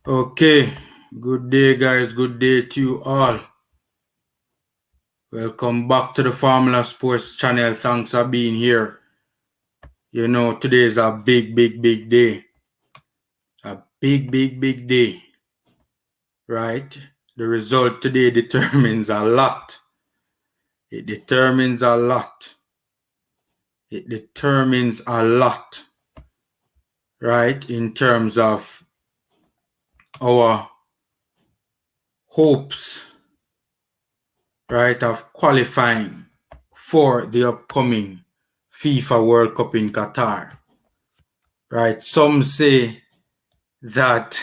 Okay, good day, guys. Good day to you all. Welcome back to the Formula Sports channel. Thanks for being here. You know, today is a big day. A big day, right? The result today determines a lot. It determines a lot. It determines a lot, right? In terms of our hopes, right, of qualifying for the upcoming FIFA World Cup in Qatar. Right, some say that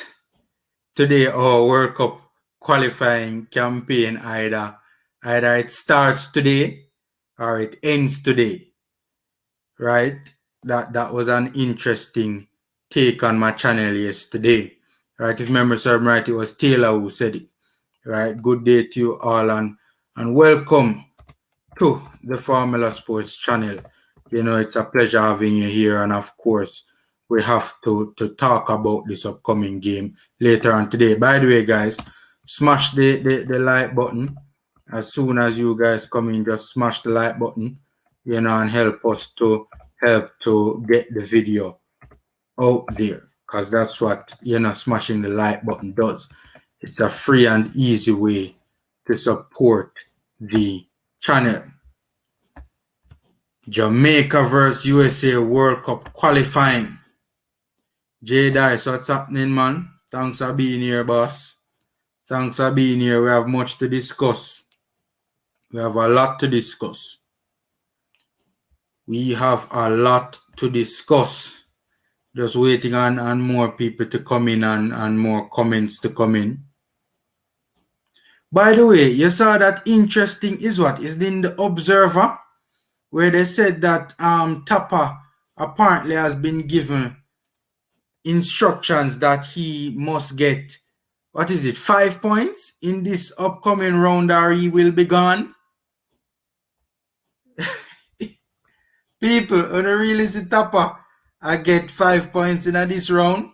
today our World Cup qualifying campaign either it starts today or it ends today. Right, that was an interesting take on my channel yesterday. Right, if memory serves right, it was Taylor who said it. Right, good day to you all and welcome to the Formula Sports channel. You know, it's a pleasure having you here, and of course we have to talk about this upcoming game later on today. By the way, guys, smash the like button. As soon as you guys come in, just smash the like button, you know, and help us to get the video out there, because that's what, you know, smashing the like button does. It's a free and easy way to support the channel. Jamaica versus USA World Cup qualifying. J Dice, what's happening, man? Thanks for being here, boss. Thanks for being here. We have much to discuss. We have a lot to discuss. We have a lot to discuss. Just waiting on more people to come in and more comments to come in. By the way, you saw that interesting is what? Is in the Observer, where they said that Tapa apparently has been given instructions that he must get, what is it, 5 points in this upcoming round, or he will be gone. People, on a realistic Tapa, I get 5 points in this round.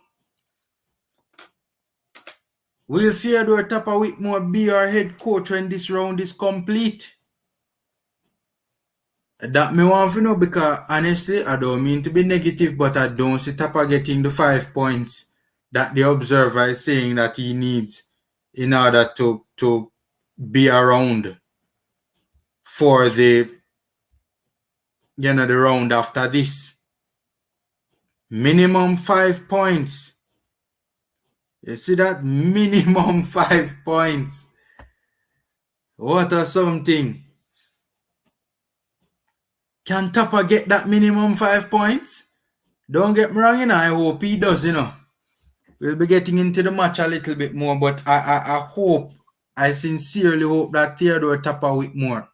Will Theodore Tapa Whitmore be our head coach when this round is complete? That me want to know, because honestly, I don't mean to be negative, but I don't see Tapa getting the 5 points that the Observer is saying that he needs in order to be around for the, you know, the round after this. Minimum 5 points. You see that? Minimum 5 points. What a something. Can Tapa get that minimum 5 points? Don't get me wrong, you know, I hope he does, you know. We'll be getting into the match a little bit more, but I sincerely hope that Theodore Tapa Whitmore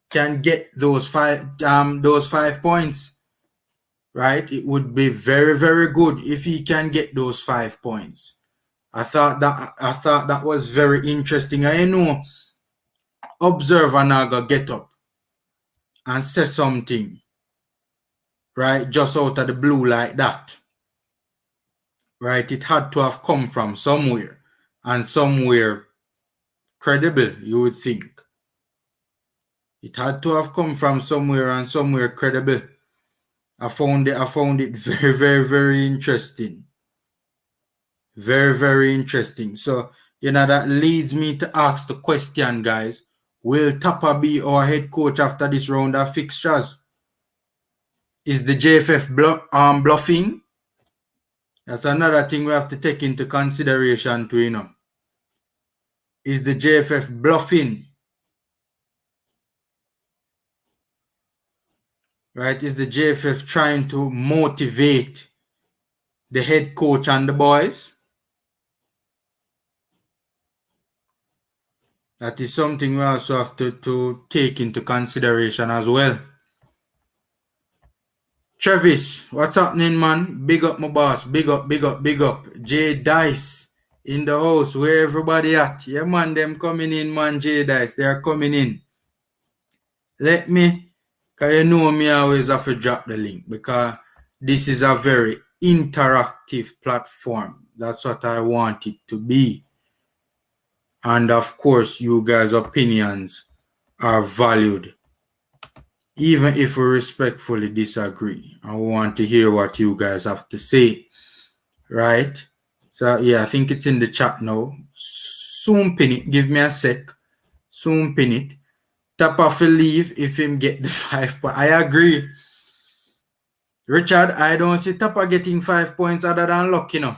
can get those 5 points. Right? It would be very good if he can get those 5 points. I thought that was very interesting. I know Observer Naga get up and say something, right, just out of the blue like that. Right? It had to have come from somewhere, and somewhere credible, you would think. It had to have come from somewhere, and somewhere credible. I found it very interesting. Very interesting. So, you know, that leads me to ask the question, guys. Will Tapa be our head coach after this round of fixtures? Is the JFF bluffing? That's another thing we have to take into consideration too, you know. Is the JFF bluffing? Right? Is the JFF trying to motivate the head coach and the boys? That is something we also have to take into consideration as well. Travis, what's happening, man? Big up my boss. Big up. J Dice in the house. Where everybody at? Yeah, man, them coming in, man. J Dice, they are coming in. Let me, because you know me, I always have to drop the link, because this is a very interactive platform. That's what I want it to be. And of course, you guys' opinions are valued. Even if we respectfully disagree, I want to hear what you guys have to say. Right? So, yeah, I think it's in the chat now. Soon pin it. Give me a sec. Soon pin it. Tapa will leave if him get the 5 points. I agree. Richard, I don't see Tapa getting 5 points other than luck, you know.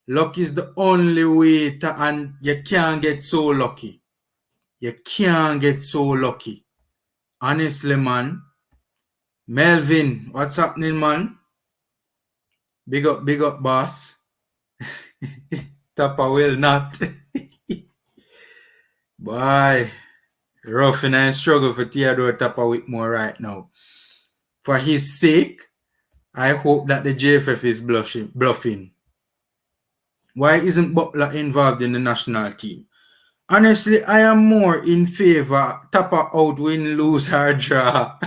Luck is the only way to, and you can't get so lucky. You can't get so lucky. Honestly, man. Melvin, what's happening, man? Big up, boss. Tapa will not. Boy, rough and I struggle for Theodore Tapa Whitmore right now. For his sake, I hope that the JFF is bluffing. Why isn't Butler involved in the national team? Honestly, I am more in favor Tapa out, win, lose, or draw.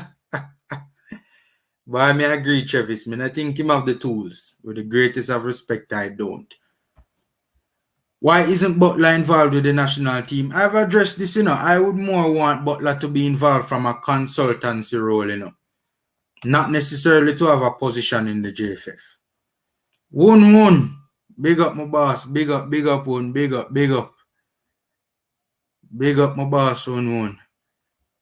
But I may agree, Travis. I think him have the tools. With the greatest of respect, I don't. Why isn't Butler involved with the national team? I've addressed this, you know. I would more want Butler to be involved from a consultancy role, you know. Not necessarily to have a position in the JFF. Woon. Big up my boss. Big up, Woon. Big up. Big up my boss, Woon.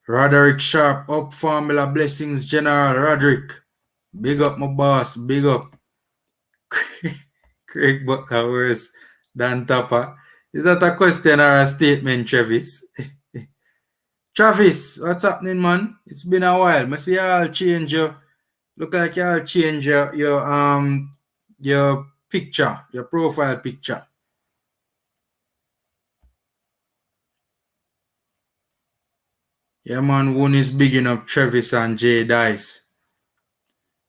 Roderick Sharp, up Formula Blessings General Roderick. Big up my boss. Big up. Craig Butler worse than Tapa. Is that a question or a statement, Travis? Travis, what's happening, man? It's been a while. I see y'all change your, look like y'all change your picture, your profile picture. Yeah, man, one is bigging up Travis and Jay Dice.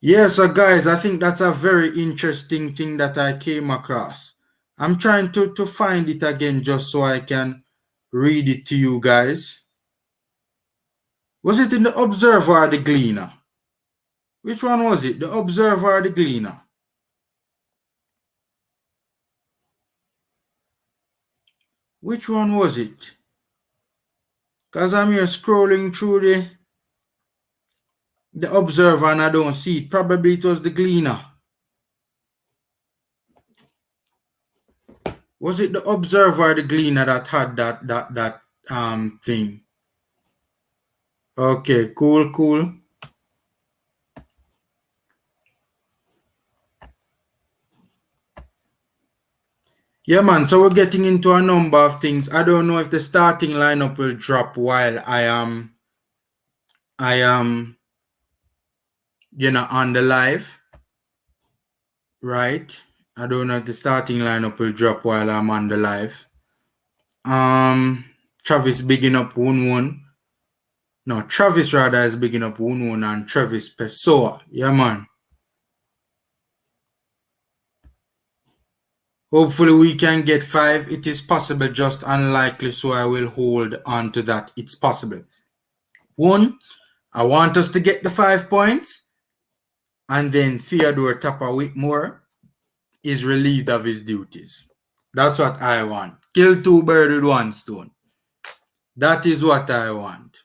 Yeah, so guys, I think that's a very interesting thing that I came across. I'm trying to find it again just so I can read it to you guys. Was it in the Observer or the Gleaner? Which one was it? The Observer or the Gleaner? Which one was it? Because I'm here scrolling through the Observer and I don't see it. Probably it was the Gleaner. Was it the Observer or the Gleaner that had that thing? Okay, cool. Yeah, man, so we're getting into a number of things. I don't know if the starting lineup will drop while I am, you know, on the live, right? I don't know if the starting lineup will drop while I'm on the live. Travis bigging up Woon. No, Travis rather is bigging up Woon and Travis Pessoa. Yeah, man. Hopefully we can get 5. It is possible, just unlikely, so I will hold on to that. It's possible. 1, I want us to get the 5 points. And then Theodore Tapa Whitmore is relieved of his duties. That's what I want. Kill 2 birds with 1 stone. That is what I want.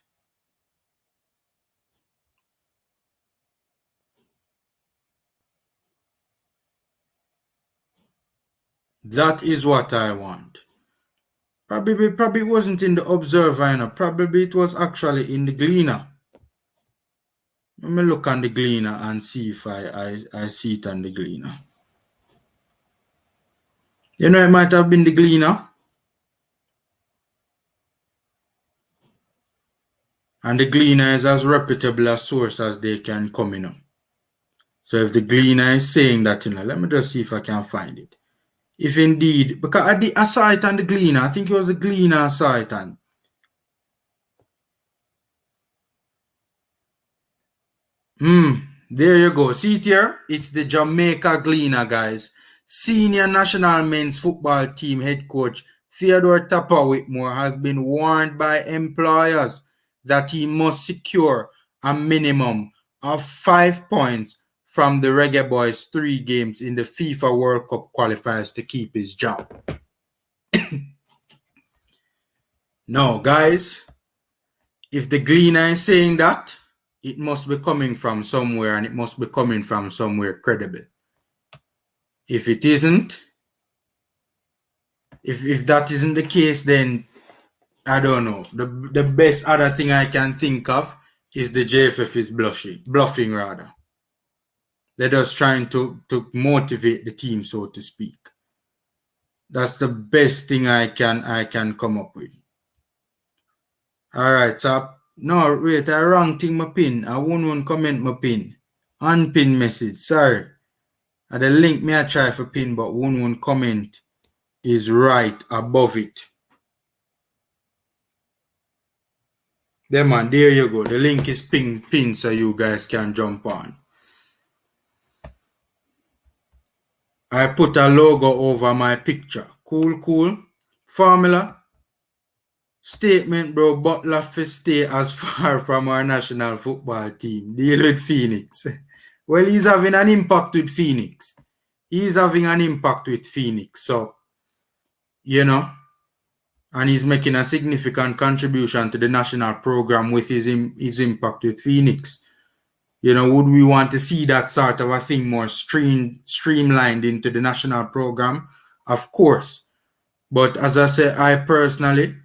That is what I want. Probably wasn't in the Observer, you know. Probably it was actually in the Gleaner. Let me look on the Gleaner and see if I see it on the Gleaner. You know, it might have been the Gleaner. And the Gleaner is as reputable a source as they can come, you know. So if the Gleaner is saying that, you know, let me just see if I can find it. If indeed, because I saw it on the Gleaner. I think it was the Gleaner I saw it on. There you go. See it here? It's the Jamaica Gleaner, guys. Senior national men's football team head coach Theodore Tapa Whitmore has been warned by employers that he must secure a minimum of 5 points from the Reggae Boyz 3 games in the FIFA World Cup qualifiers to keep his job. No, guys, if the Gleaner is saying that, it must be coming from somewhere, and it must be coming from somewhere credible. If it isn't, if that isn't the case, then I don't know. The best other thing I can think of is the JFF is bluffing rather. They're just trying to motivate the team, so to speak. That's the best thing I can come up with. Alright, so no, wait, I wrong thing my pin. I won't comment my pin. Unpin message, sorry. The link me I try for pin, but won't comment is right above it. There man, there you go. The link is pinned so you guys can jump on. I put a logo over my picture. Cool. Formula. Statement, bro. Butler for stay as far from our national football team. Deal with Phoenix. Well, he's having an impact with Phoenix. So, you know, and he's making a significant contribution to the national program with his impact with Phoenix. You know, would we want to see that sort of a thing more streamlined into the national program? Of course. But as I said, I personally,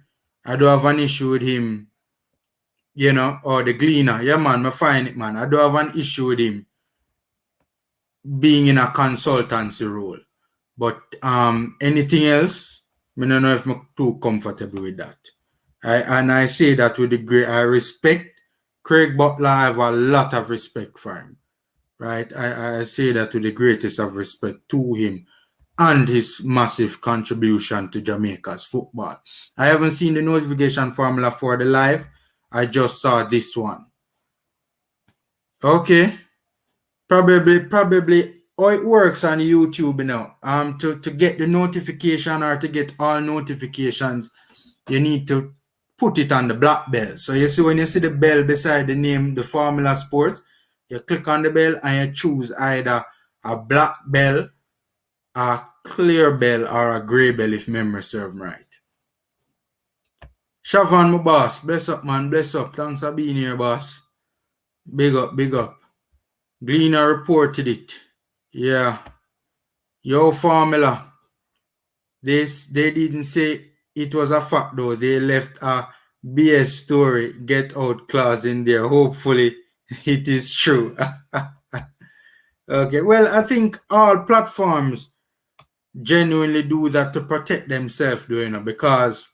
I don't have an issue with him, you know, or the Gleaner. Yeah, man, I find it, man. I don't have an issue with him being in a consultancy role. But anything else, I don't know if I'm too comfortable with that. I say that with the great, I respect Craig Butler. I have a lot of respect for him. Right? I say that with the greatest of respect to him and his massive contribution to Jamaica's football. I haven't seen the notification formula for the live. I just saw this one. Okay. Probably how it works on YouTube now. To get the notification or to get all notifications, you need to put it on the black bell. So you see when you see the bell beside the name, the Formula Sports, you click on the bell and you choose either a black bell, a clear bell, or a grey bell if memory serves right. Shavan, my boss. Bless up, man. Bless up. Thanks for being here, boss. Big up. Gleaner reported it. Yeah. Yo, Formula. They didn't say it was a fact though. They left a BS story, get out clause in there. Hopefully it is true. Okay, well, I think all platforms genuinely do that to protect themselves, you know, because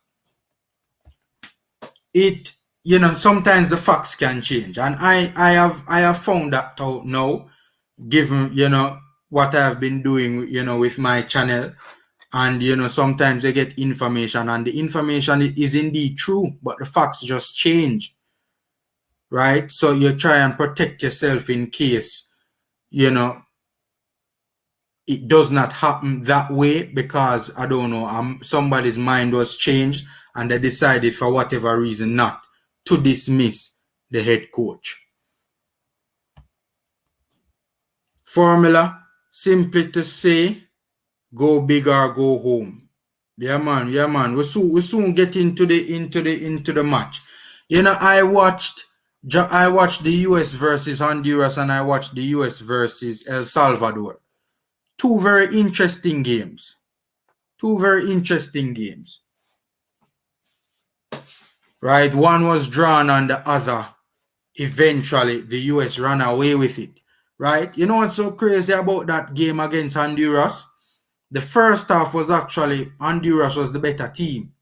it, you know, sometimes the facts can change. And I have found that out now, given, you know, what I've been doing, you know, with my channel. And, you know, sometimes they get information and the information is indeed true, but the facts just change, right? So you try and protect yourself in case, you know, it does not happen that way because, I don't know, somebody's mind was changed and they decided for whatever reason not to dismiss the head coach. Formula, simply to say, go big or go home. Yeah, man. We soon get into the match. You know, I watched the US versus Honduras and I watched the US versus El Salvador. Two very interesting games. Right? One was drawn and the other, eventually, the US ran away with it. Right? You know what's so crazy about that game against Honduras? The first half was actually, Honduras was the better team.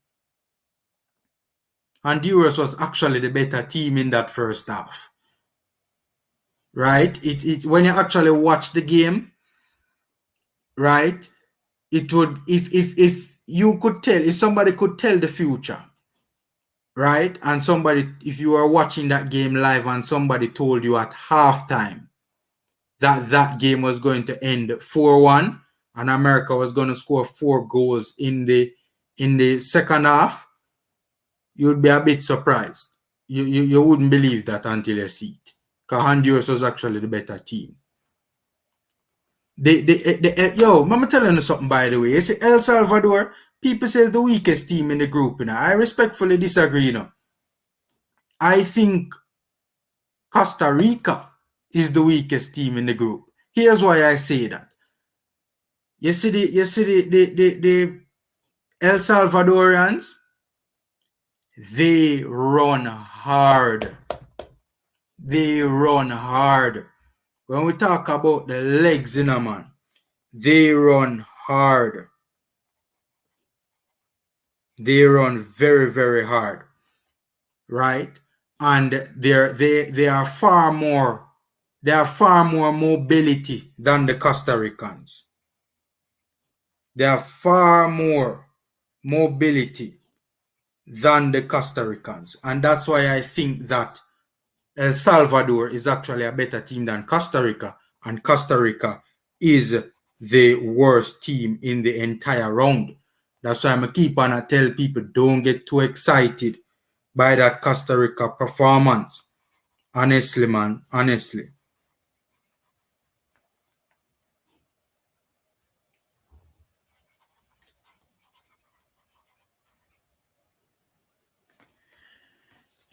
Honduras was actually the better team in that first half. Right? It when you actually watch the game, right? It would, if you could tell, if somebody could tell the future, right? And somebody, if you were watching that game live and somebody told you at halftime that game was going to end 4-1 and America was going to score 4 goals in the second half, you'd be a bit surprised. You wouldn't believe that until you see it. Because Honduras was actually the better team. Yo, I'm telling you something, by the way. You see, El Salvador, people say it's the weakest team in the group. You know? I respectfully disagree. You know? I think Costa Rica is the weakest team in the group. Here's why I say that. You see the El Salvadorians, they run hard. They run hard. When we talk about the legs, you know, man, they run hard. They run very, very hard. Right? And they are far more mobility than the Costa Ricans. They are far more mobility than the Costa Ricans. And that's why I think that El Salvador is actually a better team than Costa Rica. And Costa Rica is the worst team in the entire round. That's why I'm going to keep on and tell people, don't get too excited by that Costa Rica performance. Honestly, man. Honestly.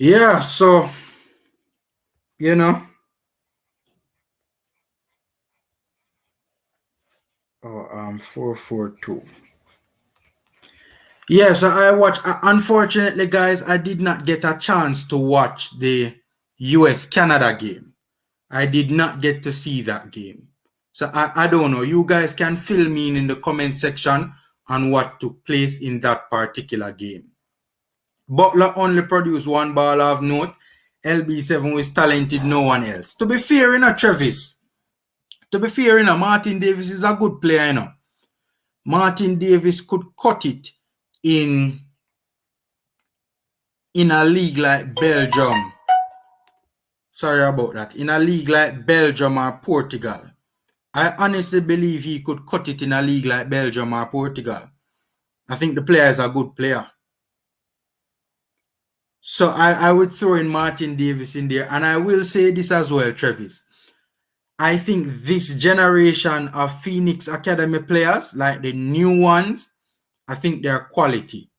Yeah, so, you know. Oh, 442. Yes, I watched. Unfortunately, guys, I did not get a chance to watch the U.S.-Canada game. I did not get to see that game. So I don't know. You guys can fill me in the comment section on what took place in that particular game. Butler only produced one ball of note. LB7 was talented, no one else. To be fair, Travis. To be fair, Martin Davis is a good player, Martin Davis could cut it in a league like Belgium. Sorry about that. In a league like Belgium or Portugal. I honestly believe he could cut it in a league like Belgium or Portugal. I think the player is a good player. So I would throw in Martin Davis in there. And I will say this as well, Travis. I think this generation of Phoenix Academy players, like the new ones, I think they're quality.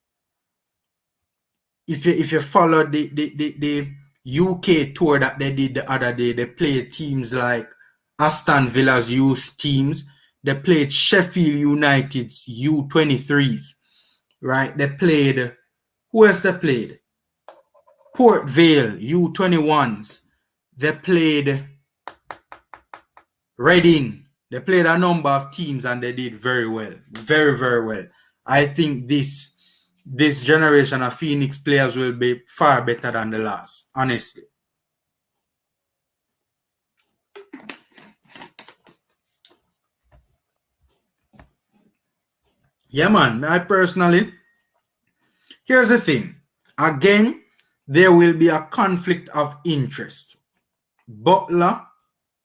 If you follow the UK tour that they did the other day, they played teams like Aston Villa's youth teams. They played Sheffield United's U23s, right? They played, who else they played? Port Vale U21s. They played Reading. They played a number of teams and they did very well. Very, very well. I think this generation of Phoenix players will be far better than the last, honestly. Yeah, man. I personally, here's the thing. Again, there will be a conflict of interest. Butler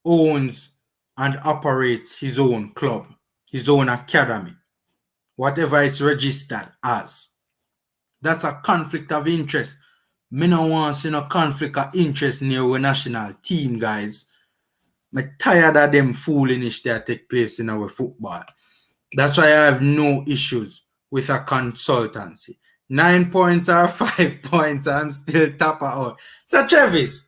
owns and operates his own club, his own academy, whatever it's registered as. That's a conflict of interest. Me no want to see no conflict of interest near our national team, guys. I'm tired of them foolishness that take place in our football. That's why I have no issues with a consultancy. 9 points or 5 points, I'm still Tapa out. So Travis,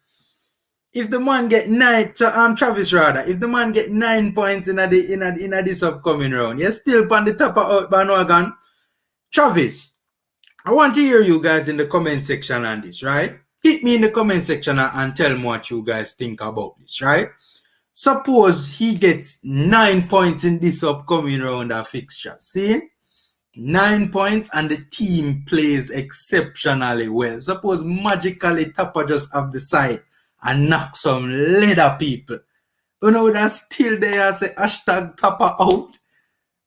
if the man get 9, Travis rather, if the man get 9 points in this upcoming round, you're still on the Tapa out bandwagon. Travis, I want to hear you guys in the comment section on this, right? Hit me in the comment section and tell me what you guys think about this, right? Suppose he gets 9 points in this upcoming round of fixture. See? 9 points and the team plays exceptionally well. Suppose magically Tapa just have the side and knock some leather people. You know, that's still there, say hashtag Tapa out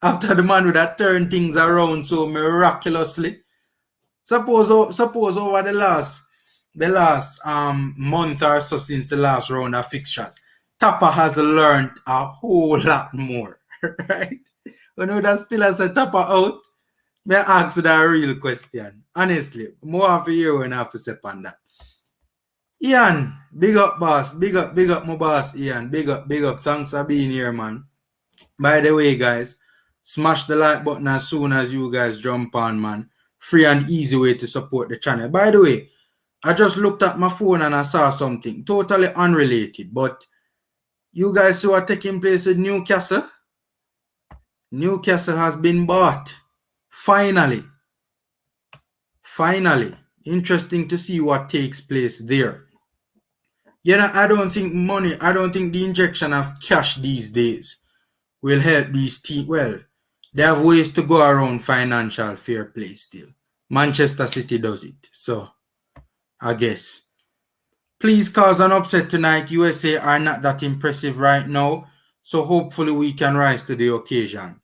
after the man would have turned things around so miraculously. Suppose over the last month or so since the last round of fixtures, Tapa has learned a whole lot more, right? You know that still has a Tapa out. May I ask that real question? Honestly, more of a year when I have to say on that. Ian, big up boss, big up my boss Ian, big up. Thanks for being here, man. By the way, guys, smash the like button as soon as you guys jump on, man. Free and easy way to support the channel. By the way, I just looked at my phone and I saw something totally unrelated, but you guys see what taking place in Newcastle? Newcastle has been bought. Finally. Finally. Interesting to see what takes place there. You know, I don't think the injection of cash these days will help these teams. Well, they have ways to go around financial fair play still. Manchester City does it. So, I guess. Please cause an upset tonight. USA are not that impressive right now. So, hopefully we can rise to the occasion.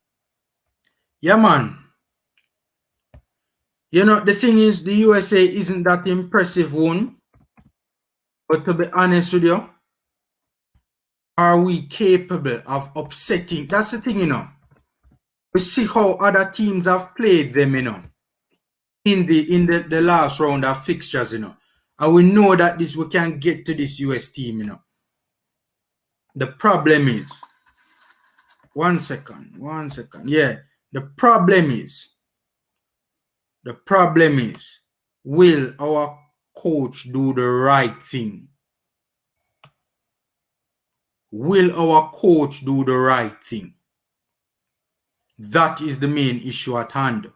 Yeah, man. You know, the thing is, the USA isn't that impressive one. But to be honest with you, are we capable of upsetting? That's the thing, you know. We see how other teams have played them, you know, in the last round of fixtures, you know. And we know that we can get to this US team, you know. The problem is, one second. Yeah, the problem is, will our coach do the right thing? Will our coach do the right thing? That is the main issue at hand.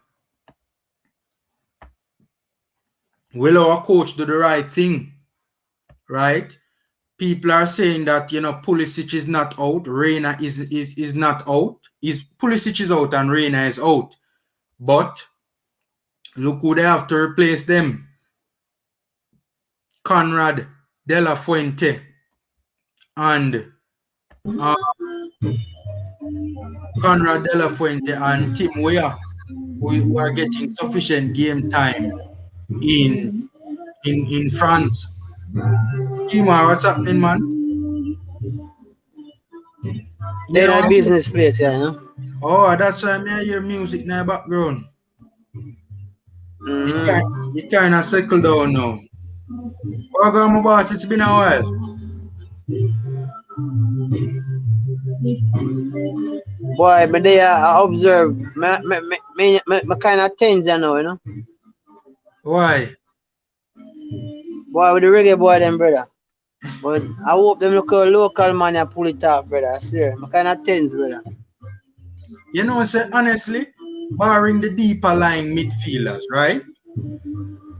Will our coach do the right thing? Right? People are saying that, you know, Pulisic is not out. Reina is not out. Pulisic is out and Reina is out. But look who they have to replace them. Conrad De La Fuente and Tim Weah, who are getting sufficient game time in France. Kima, what's happening, man? They're in a business place, yeah, you know? Oh, that's why I hear music in the background. It kind of settled down now. Welcome, my boss. It's been a while. Boy, but they observe. Me kind of tense, you know? Why? Boy, with the reggae boy, them, brother. But I hope them local man and pull it off, brother. I swear. I'm kind of tense, brother. You know, say honestly, barring the deeper lying midfielders, right?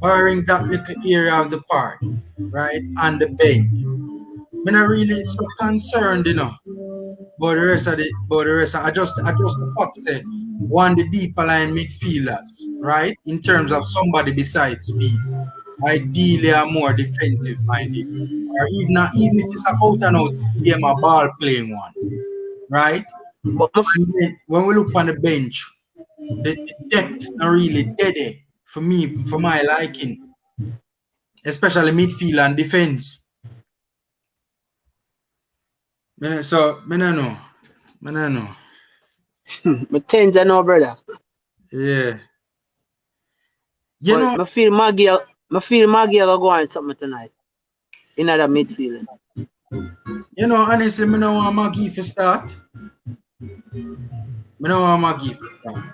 Barring that little area of the park, right? And the bench. I'm not really so concerned, you know. But the rest I just the fact say one the deeper line midfielders, right? In terms of somebody besides speed. Ideally are more defensive minded. Or even if it's an out and out game, a ball playing one. Right? But And then when we look on the bench, the depth not really dead for me, for my liking. Especially midfield and defense. So I don't know. But tense, I know, brother. Yeah. You know, I feel Maggie will go on something tonight. In that midfield. You know, honestly, I don't want Maggie to start. I don't want Maggie to start.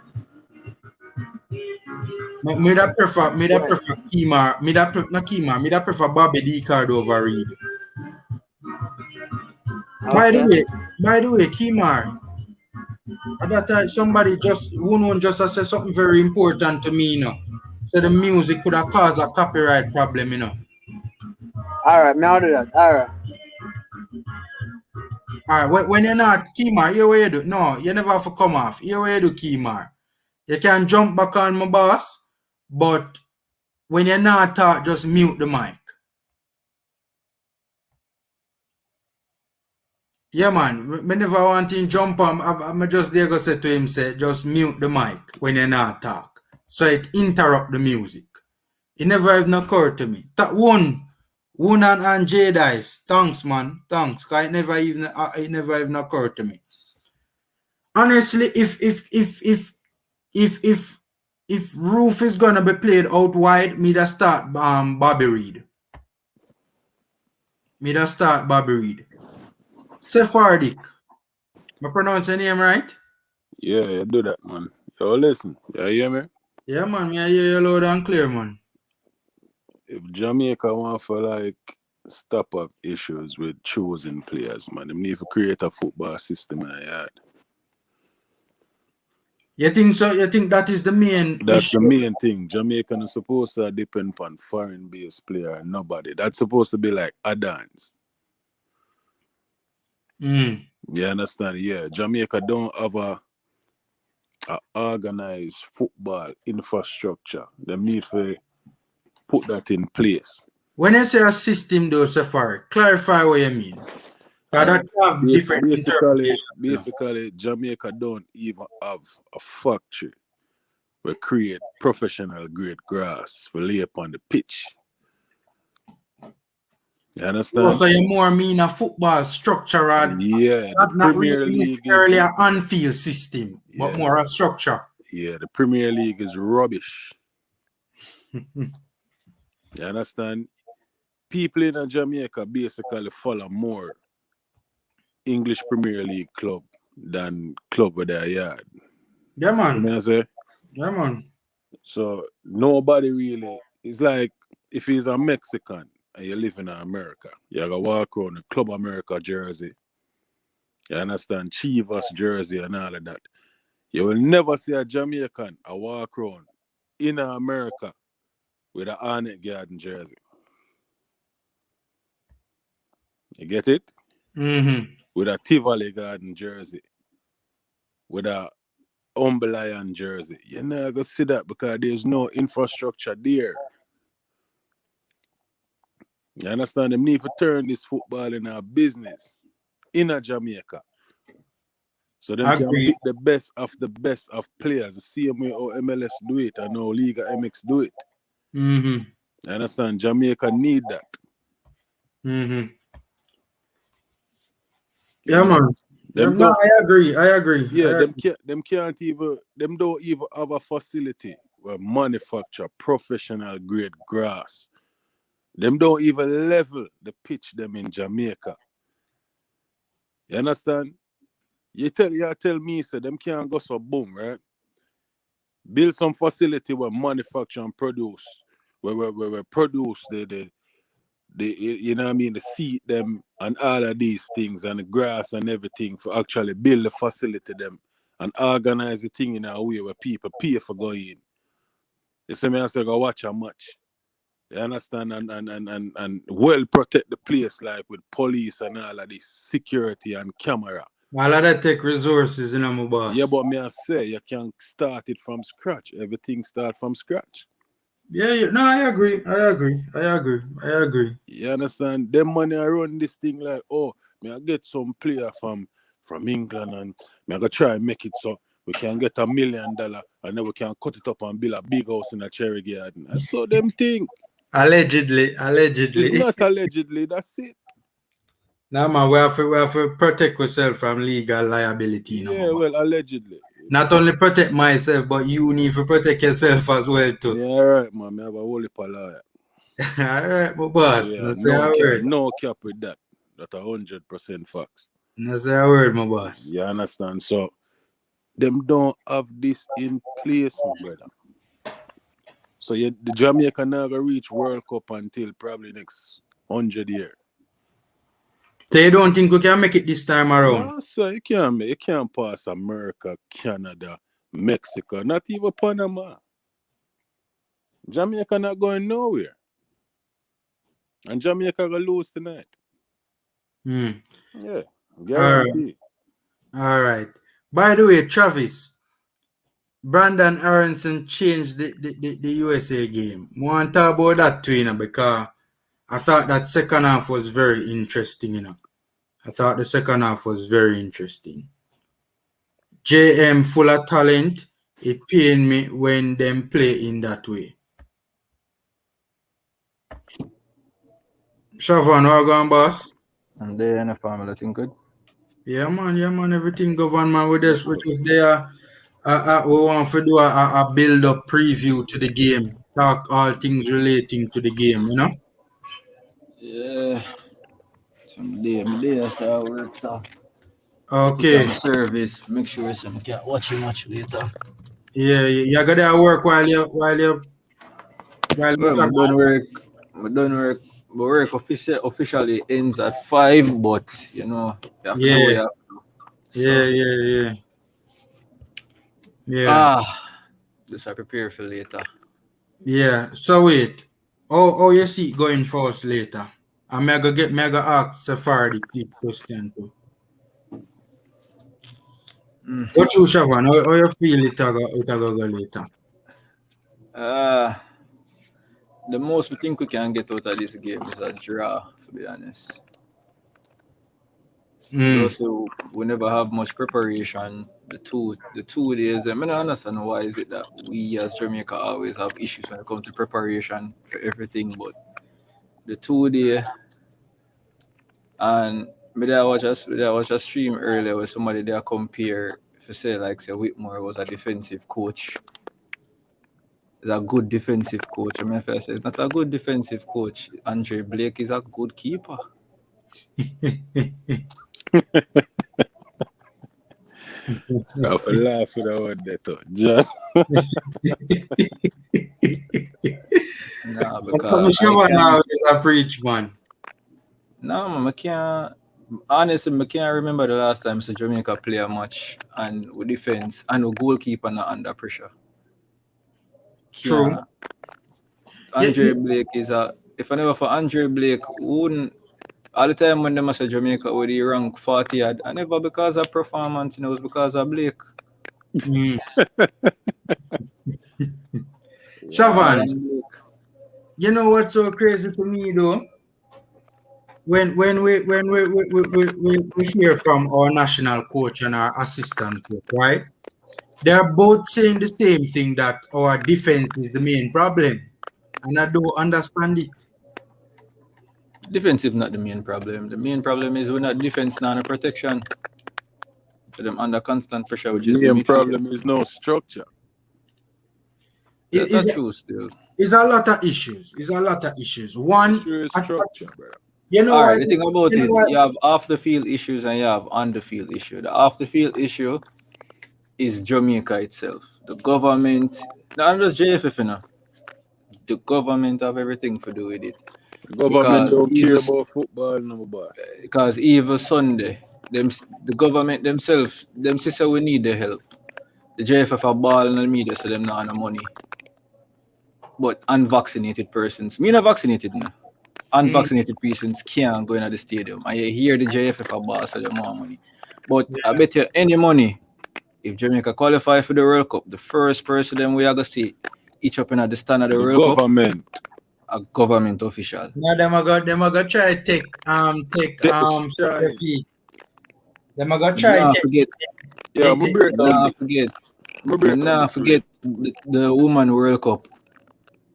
I prefer Kemar. I prefer Bobby D card over Reed. Okay. By the way, Kemar. At that time, somebody just said something very important to me, you know. So the music could have caused a copyright problem, you know. Alright, I'll do that. Alright. Alright, when you're not Kemar, here what you do. No, you never have to come off. Here what you do, Kemar. You can jump back on my boss, but when you're not talk, just mute the mic. Yeah, man. I never want him jump on. I'm just there go say to him, say, just mute the mic when you're not talk. So it interrupt the music. It never even occurred to me. That one and J Dice. Thanks, man. Thanks. Cause it never even occurred to me. Honestly, if Roof is gonna be played out wide, me that start Bobby Reed. Sephardic. I pronounce your name right? Yeah, you do that, man. Yo, listen. You hear me? Yeah, man. Me I hear you loud and clear, man. If Jamaica want for like stop up issues with choosing players, man, they need to create a football system in the yard. You think so? You think that is the main That's the issue? main thing. Jamaica is supposed to depend on foreign based player and nobody. That's supposed to be like add-ons. You understand? Yeah. Jamaica don't have a organized football infrastructure. They need to put that in place. When you say a system, though, Safari, clarify what you mean. That have different interpretations. Basically, Jamaica don't even have a factory where create professional grade grass for lay upon the pitch. You understand? So you more mean a football structure, yeah, not really necessarily an on-field system, but more a structure. Yeah, the Premier League is rubbish. You understand? People in Jamaica basically follow more English Premier League club than club with their yard. Yeah, man. See what I say? Yeah, man. So nobody really, it's like if he's a Mexican and you live in America, you gotta walk around the Club America jersey. You understand? Chivas jersey and all of that. You will never see a Jamaican a walk around in America with a Arnett Garden jersey. You get it? Mm-hmm. With a Tivoli Garden jersey. With a Humble Lion jersey. You're not gonna see that because there's no infrastructure there. You understand? They need to turn this football in a business in a Jamaica. So they can pick the best of players. The same way how MLS do it and how Liga MX do it. Mm-hmm. You understand? Jamaica need that. Mm-hmm. Yeah, man. No, I agree. Yeah, them don't even have a facility where manufacture professional grade grass. Them don't even level the pitch them in Jamaica. You understand? You tell me, so them can't go so boom, right? Build some facility where manufacture and produce, where produce the you know what I mean, the seed them and all of these things and the grass and everything for actually build the facility them and organize the thing in a way where people pay for going in. You see me, I say go watch a match. You understand? And well protect the place like with police and all of this security and camera. All of that take resources, you know, my boss. Yeah, but me I say you can start it from scratch. Everything start from scratch. Yeah. No, I agree. You understand? Them money I run this thing like, oh, me I get some player from England and me I go try and make it so we can get $1 million and then we can cut it up and build a big house in a cherry garden. I saw them thing. Allegedly. It's not allegedly, that's it. Now, man, we have to protect ourselves from legal liability. Yeah, well, allegedly. Not only protect myself, but you need to protect yourself as well, too. Yeah, all right, man. I have a whole heap of lawyer. All right, my boss. Yeah, no cap with that. That's 100% facts. That's a word, my boss. You understand? So, them don't have this in place, my brother. So, the Jamaica never reach World Cup until probably next 100 years. So you don't think we can make it this time around? No, sir, you can't pass America, Canada, Mexico, not even Panama. Jamaica not going nowhere. And Jamaica will lose tonight. Yeah, guarantee. All right. By the way, Travis, Brandon Aronson changed the USA game. I want to talk about that too, you know, because I thought that second half was very interesting, you know. I thought the second half was very interesting. JM full of talent. It pained me when them play in that way. Shavon, how going, boss? I'm there in the family, everything good? Yeah, man, everything government man with us, which is there. We want to do a build-up preview to the game. Talk all things relating to the game, you know? Yeah. Some day, that's how it works out. Okay. Service. Make sure some can watch you much later. Yeah, you got to work while you Well, I done work. I done work. My work officially ends at 5, but you know, you have to do what you Yeah, have to do. So, yeah. Yeah. just I prepare for later. Yeah. So wait. Oh, you see it going for us later. I'm mega ask Safari this question too. What you Shavan? How you feel it a go later? Uh, the most we think we can get out of this game is a draw, to be honest. Mm. Also, we never have much preparation. The two days, I mean, I understand why is it that we as Jamaica always have issues when it comes to preparation for everything, but the 2 day and maybe I watch a stream earlier where somebody there compare if you say like say Whitmore was a defensive coach. Is a good defensive coach. I mean, if I say it's not a good defensive coach, Andre Blake is a good keeper. I have to laugh with that one there too. John. Nah, But because I Shavan now can't. is a preach man. Nah, man, I can't. Honestly, I can't remember the last time so Jamaica play a match and with defense and a goalkeeper not under pressure. True. Can't. Yeah, Andre Blake is a. If I never for Andre Blake, wouldn't all the time when them say Jamaica with the rank 40, I never because of performance, it was because of Blake. mm. All Shavan, on Blake. you know what's so crazy to me though? When we hear from our national coach and our assistant coach, right? They're both saying the same thing that our defense is the main problem. And I don't understand it. Defensive not the main problem. The main problem is we're not defense, not a protection. So them under constant pressure, The which is the main midfield. problem is no structure. That's true still. It's a lot of issues. It's a lot of issues. One, Issue is structure, bro. you know All what? right, the thing about You know it, what? you have off the field issues and you have on the field issue. The off the field issue is Jamaica itself. The government, not just JFF, you know, the government have everything to do with it. Government don't care about football, no boss. Because even Sunday, the government themselves, them say we need the help. The JFF are balling the media, so them not no money. But unvaccinated persons, me not vaccinated now. Unvaccinated persons can't go into the stadium. And you hear the JFF are ball, so them more money. But I bet you any money, if Jamaica qualify for the World Cup, the first person them we are gonna see each up in at the stand of the World government. Cup, a government official. Now them are gonna try to take feet. Them are gonna try to forget. Yeah, forget the Woman World Cup.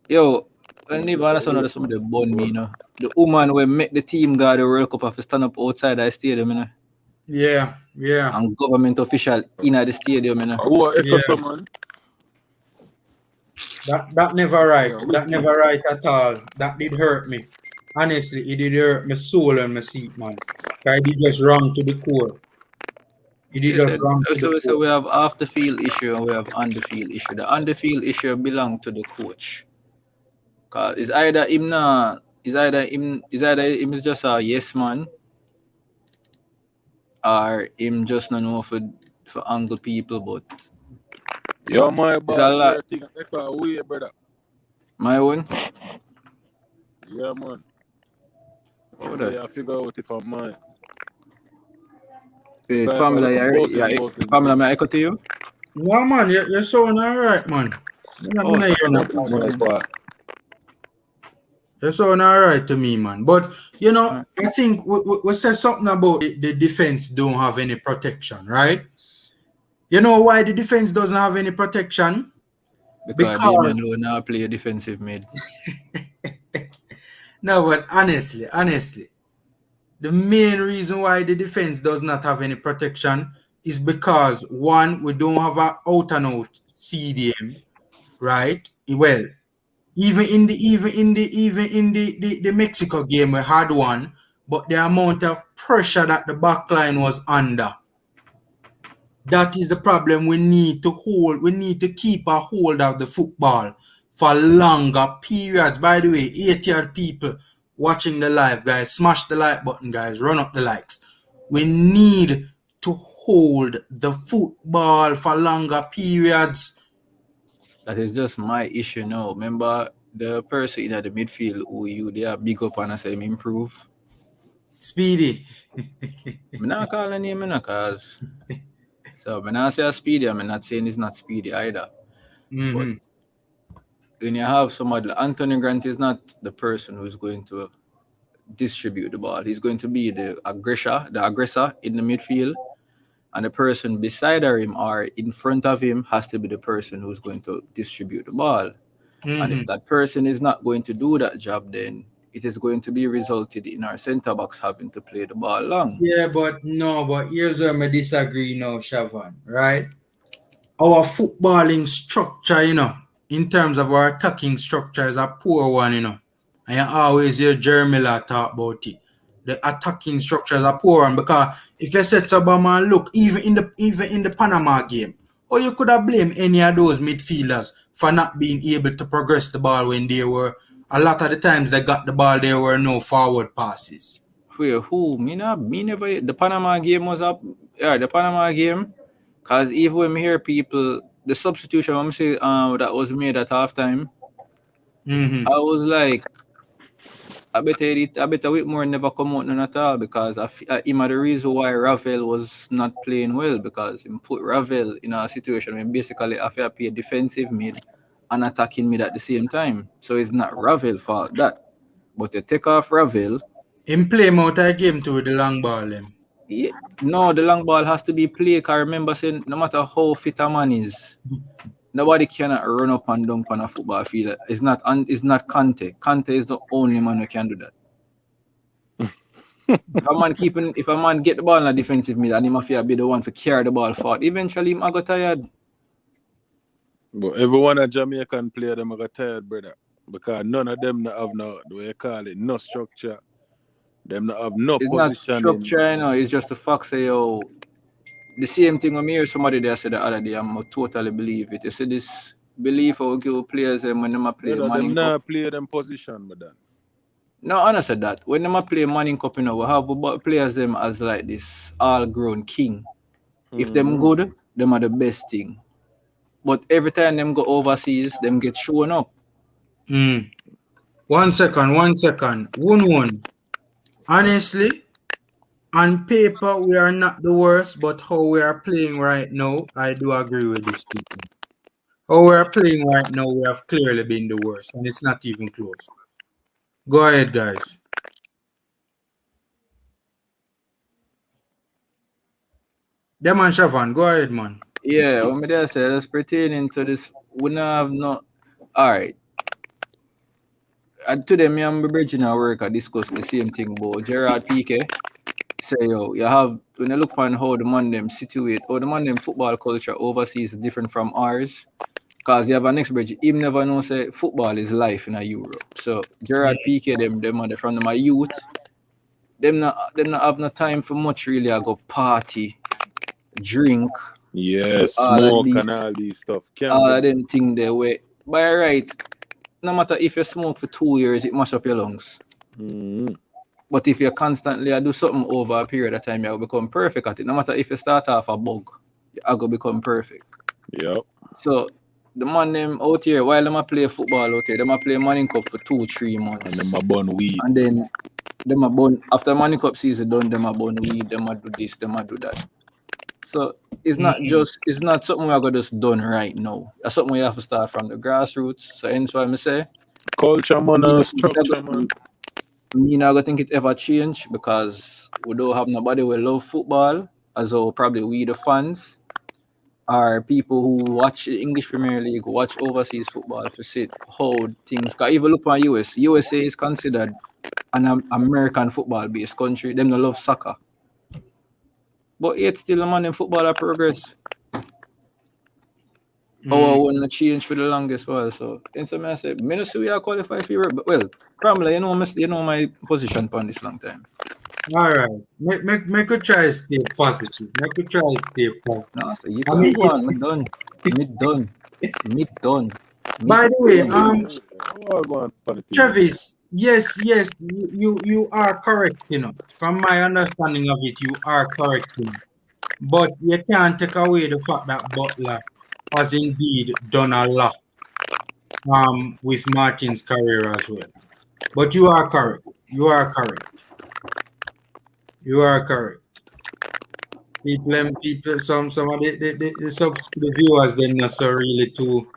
Yo, I never understand some of the bun me, you know. The woman will make the team go the World Cup have to stand up outside the stadium, you know. Yeah. And government official in the stadium, you know. Man? That never right. That never right at all. That did hurt me. Honestly, it did hurt my soul and my seat, man. I did just wrong to the core. It did just wrong to the core. So we have off the field issue and we have on the field issue. The on the field issue belong to the coach. Cause it's either him is just a yes man, or him just not know for angle people, but yo, my boss, a lot. Way, brother. My one? Yeah, man. What that? Yeah, I figure out if I'm mine. Wait, Pamela, Pamela, may I echo to you? No, man, you're sounding alright, man. You're sounding alright to me, man. But, you know, I think we said something about the defense don't have any protection, right? You know why the defense doesn't have any protection? Because they will now play a defensive mid. No, but honestly, the main reason why the defense does not have any protection is because one, we don't have an out-and-out CDM, right? Well, even in the Mexico game we had one, but the amount of pressure that the back line was under That is the problem. We need to keep a hold of the football for longer periods. By the way, 80 people watching the live, guys, smash the like button, guys, run up the likes. We need to hold the football for longer periods. That is just my issue now. Remember the person in the midfield who they are big up and I say him improve. Speedy. I'm not calling him cause so when I say Speedy, I'm not saying he's not Speedy either. But when you have somebody like Anthony Grant is not the person who's going to distribute the ball. He's going to be the aggressor in the midfield. And the person beside him or in front of him has to be the person who's going to distribute the ball. And if that person is not going to do that job, then it is going to be resulted in our centre backs having to play the ball long. Yeah, but here's where I disagree now, Shavan, right? Our footballing structure, in terms of our attacking structure is a poor one, And you always hear Jeremy talk about it. The attacking structure is a poor one because if you set Obama and look, even in the Panama game, or you could have blamed any of those midfielders for not being able to progress the ball when they were a lot of the times they got the ball, there were no forward passes. Who? Me never. The Panama game was up. Yeah, the Panama game. Cause even when me hear people, the substitution I'm say that was made at halftime, I was like, I bet Whitmore never come out none at all because him the reason why Ravel was not playing well because he put Ravel in a situation where basically I feel play defensive mid and attacking mid at the same time. So it's not Ravel fault that. But you take off Ravel. Him play him out of game too with the long ball him. Yeah, no, the long ball has to be played. I remember saying no matter how fit a man is, nobody cannot run up and down on a football field. It's not Conte. Conte is the only man who can do that. If a man get the ball in a defensive mid and he must be the one to carry the ball forward, eventually he got tired. But everyone at Jamaican player them got tired, brother. Because none of them not have no, the way you call it, no structure. Them not have no It's position. not structure, it's just the fact say the same thing when me hear somebody there said the other day, I'm totally believe it. You see this belief of give players when them play them not play them position, madam. No, I said that. When them play Manning Cup, we have players them as like this all-grown king. If them good, them are the best thing. But every time them go overseas, them get shown up. 1 second. 1-1. Honestly, on paper, we are not the worst, but how we are playing right now, I do agree with this statement. How we are playing right now, we have clearly been the worst, and it's not even close. Go ahead, guys. Yeah, man, Shavan, go ahead, man. Yeah, what me say, that's pertaining to this. We not have no. All right. And today, me and my bridging at work, I discuss the same thing about Gerard Piqué. Say, you have, when you look on how the man them situate, or the man them football culture overseas is different from ours. Because you have an ex-bridge, him never know say football is life in a Europe. So Gerard Piqué, them are from my youth. Them not have no time for much really. I go party, drink. Smoke and all these stuff. All of them thing there way. By right, no matter if you smoke for 2 years, it mash up your lungs. But if you constantly do something over a period of time, you will become perfect at it. No matter if you start off a bug, you will become perfect. Yep. So the man them out here, while them play football out here, them play Manning Cup for 2-3 months. And them a burn weed. And then them a burn after Manning Cup season done, them a burn weed, them a do this, them a do that. So it's not something we are gonna just done right now. That's something we have to start from the grassroots. So hence why I say culture man, structure man. Me not gonna think it ever change because we don't have nobody who love football, as well probably we the fans are people who watch the English Premier League, watch overseas football to see how things. Cause even look at USA is considered an American football based country. Them don't love soccer. But yet still a man in football are progress. Our one change for the longest while. So in some I say, me no see we are qualified for Europe. But well, Cramler, you know my position on this long time. All right. Make a try stay positive. Make a try stay positive. No, so you I can mean, go on. Me done. Me done. Me done. Me by the way, done. What go on for the team? Travis, yes, you are correct, you know. From my understanding of it, you are correct, you know. But you can't take away the fact that Butler has indeed done a lot with Martin's career as well. But you are correct. You are correct. You are correct. People, some of the viewers, they're not so really too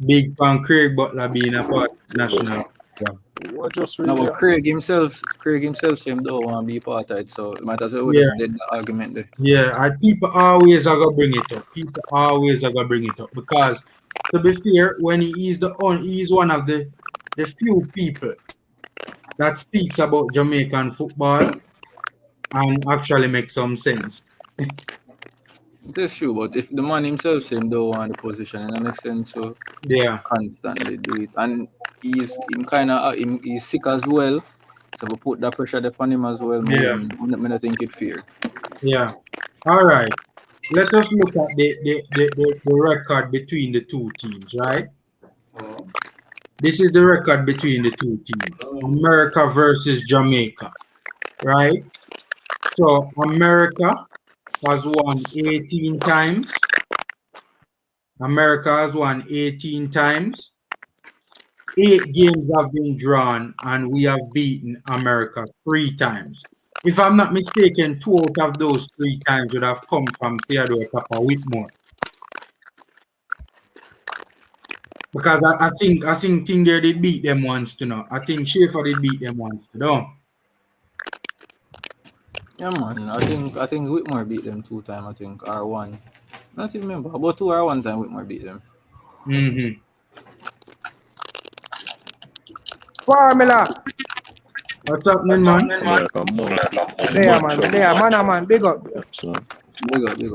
big fan Craig Butler being a part of the national team. What just No, really but Craig himself say him don't want to be part of it, so it might as well we Yeah, just dead the argument there. yeah. And people always are gonna bring it up. People always are gonna bring it up because, to be fair, when he's one of the few people that speaks about Jamaican football and actually makes some sense. That's true, but if the man himself say him don't want the position, it makes sense to Yeah, constantly do it. And he's sick as well. So we put that pressure upon him as well. yeah, I don't think it fair. yeah. All right. Let us look at the record between the two teams, right? This is the record between the two teams. America versus Jamaica, right? So America has won 18 times. America has won 18 times. 8 games have been drawn, and we have beaten America 3 times. If I'm not mistaken, 2 out of those 3 times would have come from Theodore Tapa Whitmore. Because I think Ting there did beat them once to know. I think Schaefer did beat them once to know. Yeah, man. I think Whitmore beat them 2 times. I think or 1. I don't even remember. About 2 or 1 time Whitmore beat them. Mm-hmm. Formula. What's happening, man? like a month? There, man. There, man. Big up. Yeah, son. Big up. Yeah,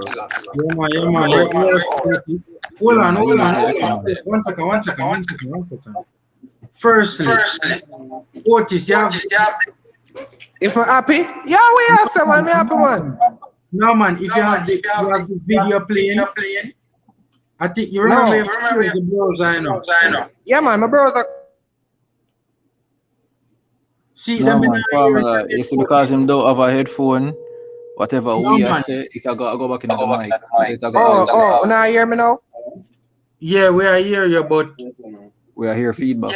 man. Hold on. One second. Firstly, Otis, you have... If I'm happy, yeah, we are some man. Me happy man. No, man. If you have the video playing, I think you remember the browser, I know. Yeah, man. My brother. See, No, man, Formula. You see, because him don't have a headphone, whatever we man. say, it can go back in the mic. So Oh, now you hear me now? Yeah, we are here, you, but... We are here feedback.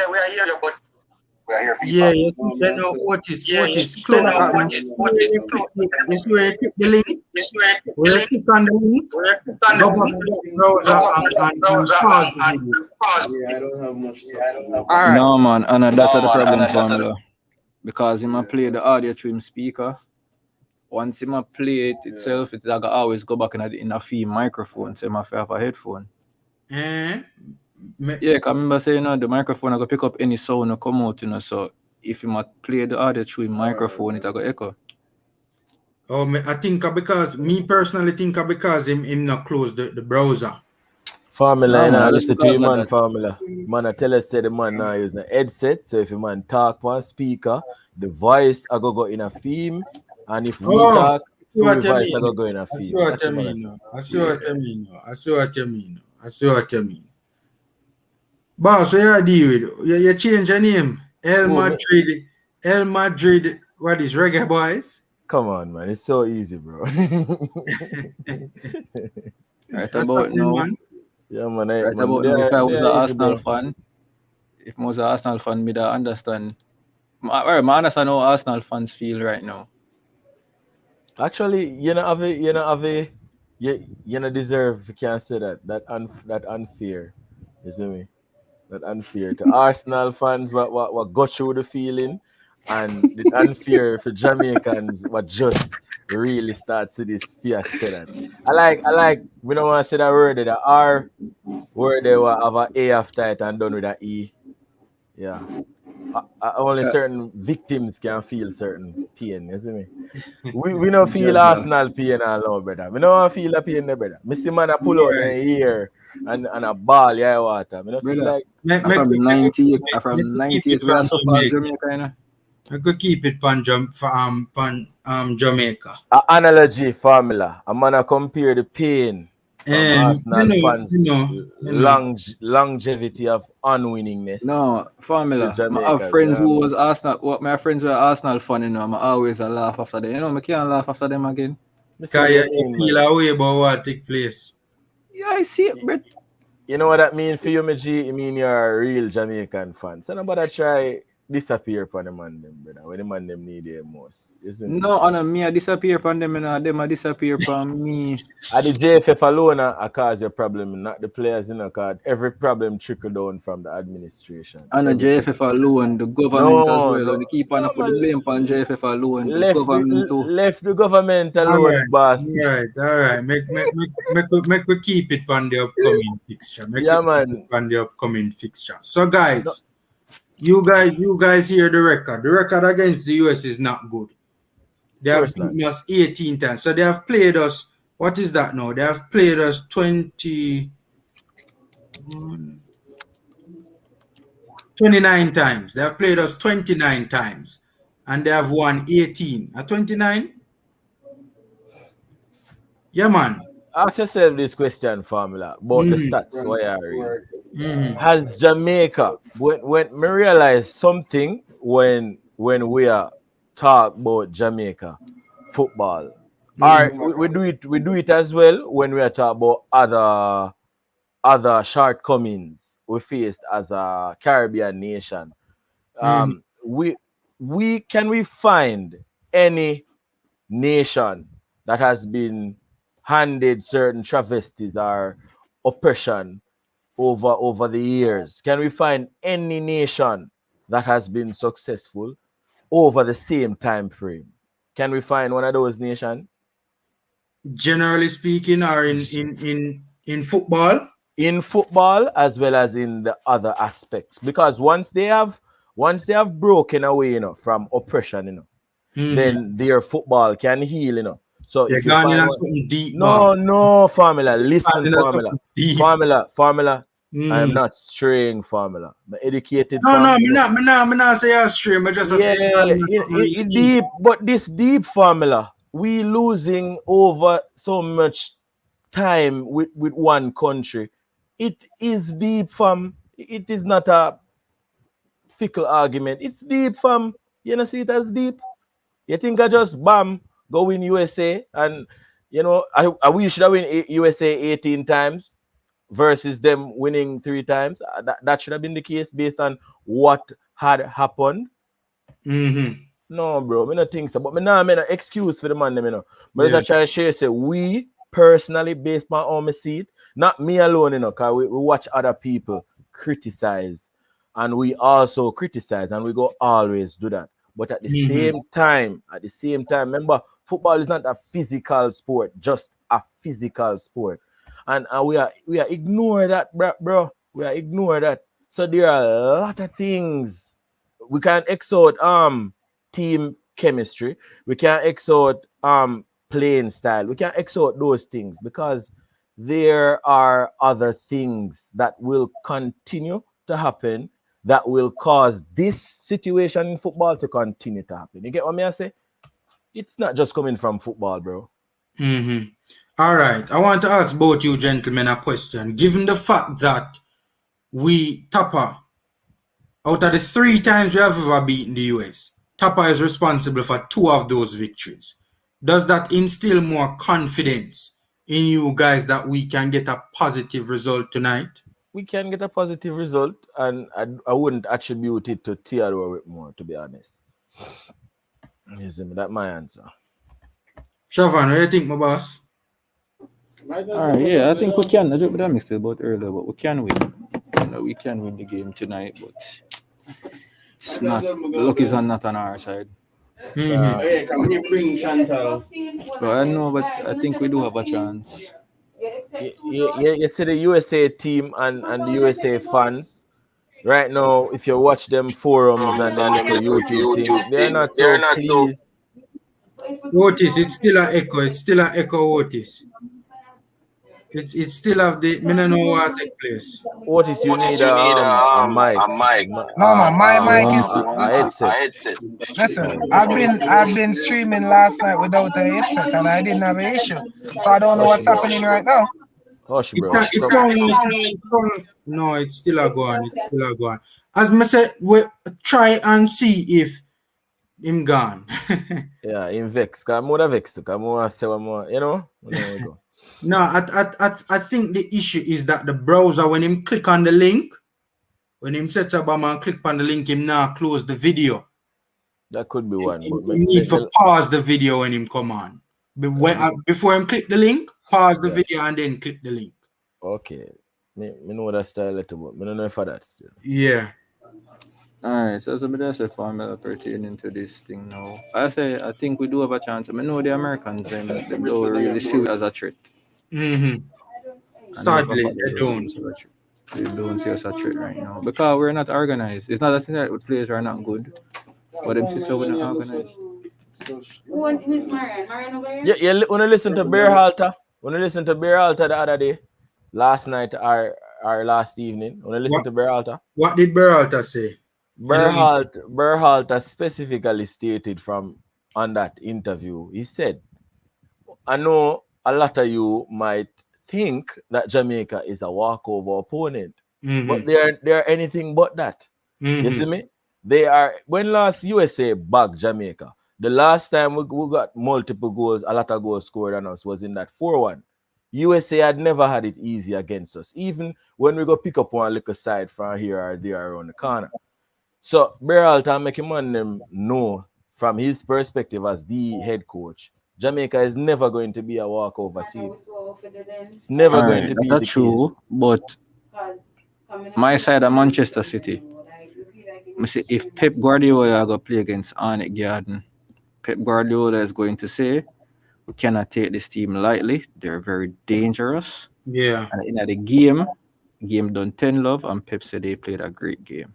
Yeah, you know, Otis, you see where you click the link? Where you click on the link, go back to the browser and pause the video. Yeah, I don't have much. All right. No, man, and that's the problem, Formula. Because him play the audio through him speaker. Once him play it itself, it's like always go back in a feed microphone, so him have a headphone. Yeah, because I remember saying, the microphone I go pick up any sound that come out, so if you play the audio through microphone, it go echo. Oh, I think because him not close the browser. Formula, man, listen to because you, of man, that. Formula. Man, I tell us say the man now using a headset, so if a man talk one speaker, the voice I go in a theme, and if we talk, the voice I go in a theme. I see what you mean. Boss, what you deal with? You change your name. El Madrid, what is Reggae Boyz? Come on, man. It's so easy, bro. Right about now. Man. Yeah, man. Right about now, if I was an Arsenal fan, if I was an Arsenal fan, me understand. I understand how Arsenal fans feel right now. Actually, you deserve, if you can't say that unfair. You see me? That unfair to Arsenal fans what got you the feeling, and the unfair for Jamaicans what just really starts to this fiasco. That I like we don't want to say that word, that R word they will have a A after it and done with an E. Yeah. Only certain victims can feel certain pain, you see me? We don't feel Arsenal pain alone, brother. We don't feel the pain there, brother. Me see man a pull out their ear and a ball, yeah, water. Me don't feel like from 98 we are so far Jamaica, I could keep it pan Jamaica. An analogy formula. I'm gonna compare the pain from Arsenal fans' longevity of unwinningness No, to formula. I have Jamaica's. friends who was Arsenal. What my friends were Arsenal fan, you know. I'm always a laugh after them. You know, I can't laugh after them again. That's what Because you you mean, feel man. away about what take place. Yeah, I see it, but You know what that mean for you, Meji? It mean you're a real Jamaican fan. So nobody try disappear from the man them, brother. When the man them need the most, isn't it? no, Anna, me I disappear from them, and them I disappear from me. The JFF alone I cause your problem, not the players, cause every problem trickle down from the administration. And the Everything. JFF alone, the government as No, well. no, And they keep on no, put the blame on JFF alone, the left government too. the government alone, boss. All right. Make we keep it on the upcoming fixture. Yeah, man. On the upcoming fixture. So guys, you guys hear the record. The record against the US is not good. They have beaten us 18 times. So they have played us. What is that now? They have played us 29 times. They have played us 29 times. And they have won 18. At 29? Yeah, man. Ask yourself this question, formula, about the stats. Why are you? Has Jamaica, when me realize something when we are talk about Jamaica football, we do it as well when we are talk about other shortcomings we faced as a Caribbean nation. We can we find any nation that has been handed certain travesties or oppression over the years? Can we find any nation that has been successful over the same time frame? Can we find one of those nations? Generally speaking, or in football? In football as well as in the other aspects. Because once they have broken away, from oppression, then their football can heal, So if you find something deep, no, formula. Listen, formula. I am not straying, formula. I'm educated. No, me not say you're stray. Me just deep, but this deep formula, we losing over so much time with one country. It is deep, fam. It is not a fickle argument. It's deep, fam. You know, see it as deep. You think I just go in USA and I we should have win USA 18 times versus them winning 3 times. That should have been the case based on what had happened. No, bro, me not think so. But me no excuse for the man, But I try to share, say we personally, based on how me see it, not me alone, because we watch other people criticize, and we also criticize, and we go always do that. But at the same time, remember, football is not a physical sport, just a physical sport. And we are ignore that, bro. We are ignore that. So there are a lot of things we can exhort team chemistry. We can exhort playing style. We can exhort those things because there are other things that will continue to happen that will cause this situation in football to continue to happen. You get what I say? It's not just coming from football, bro. All right. I want to ask both you gentlemen a question. Given the fact that we, Tapa, out of the 3 times we have ever beaten the US, Tapa is responsible for 2 of those victories. Does that instill more confidence in you guys that we can get a positive result tonight? We can get a positive result, and I wouldn't attribute it to Theodore Whitmore, to be honest. That's my answer. Shavan, what do you think, my boss? Yeah, I think we can. I just missed it about earlier, but we can win. We can win the game tonight, but it's not. Luck is not on our side. Can you bring Chantal? But I know, but I think we do have a chance. You see the USA team and the USA fans right now. If you watch them forums and the little YouTube thing, they're not so pleased. Otis, it's still an echo. Otis. It still have the me no know what take place. Otis, you need a mic, No man, my mic is a listen. headset. Listen, Sorry. I've been streaming last night without a headset and I didn't have an issue. So I don't know Hush, what's bro. happening right now. Hush, It bro. can it can no, it's still a go on. It's still a go on. As me say, we try and see if him gone. Yeah, in vex. Cause I'm more vex. Cause I'm more say one more. You know. We go. No, I think the issue is that the browser, when him click on the link, when him set up and click on the link, him now close the video. That could be one, but You need to pause the video when him come on. Before him click the link, pause the video and then click the link. Okay. Me know that style little, but me don't know for that still. Yeah. Alright, so that's a formula pertaining to this thing now. I think we do have a chance. I know the Americans them don't really see it as a threat. Sadly, they don't. They don't see us as a threat right now. Because we're not organized. It's not a thing that players are not good. But them sister we're not organized. Who's Marian? Marian over here? Yeah, when I listen to Bear Halter, the other day, last night or last evening, when I listened to Bear Halter. What did Berhalter say? Berhalter specifically stated on that interview, he said, I know a lot of you might think that Jamaica is a walkover opponent, but they are anything but that. You see me? They are, when last USA bagged Jamaica, the last time we got multiple goals, a lot of goals scored on us was in that 4-1. USA had never had it easy against us, even when we go pick up one little side from here or there around the corner. So Berhalter making them know from his perspective as the head coach, Jamaica is never going to be a walkover team. It's never going to be the true, case. But my side of Manchester City, I say if Pep Guardiola go play against Arnett Garden, Pep Guardiola is going to say we cannot take this team lightly. They're very dangerous. Yeah. And in the game done 10 love, and Pep said they played a great game.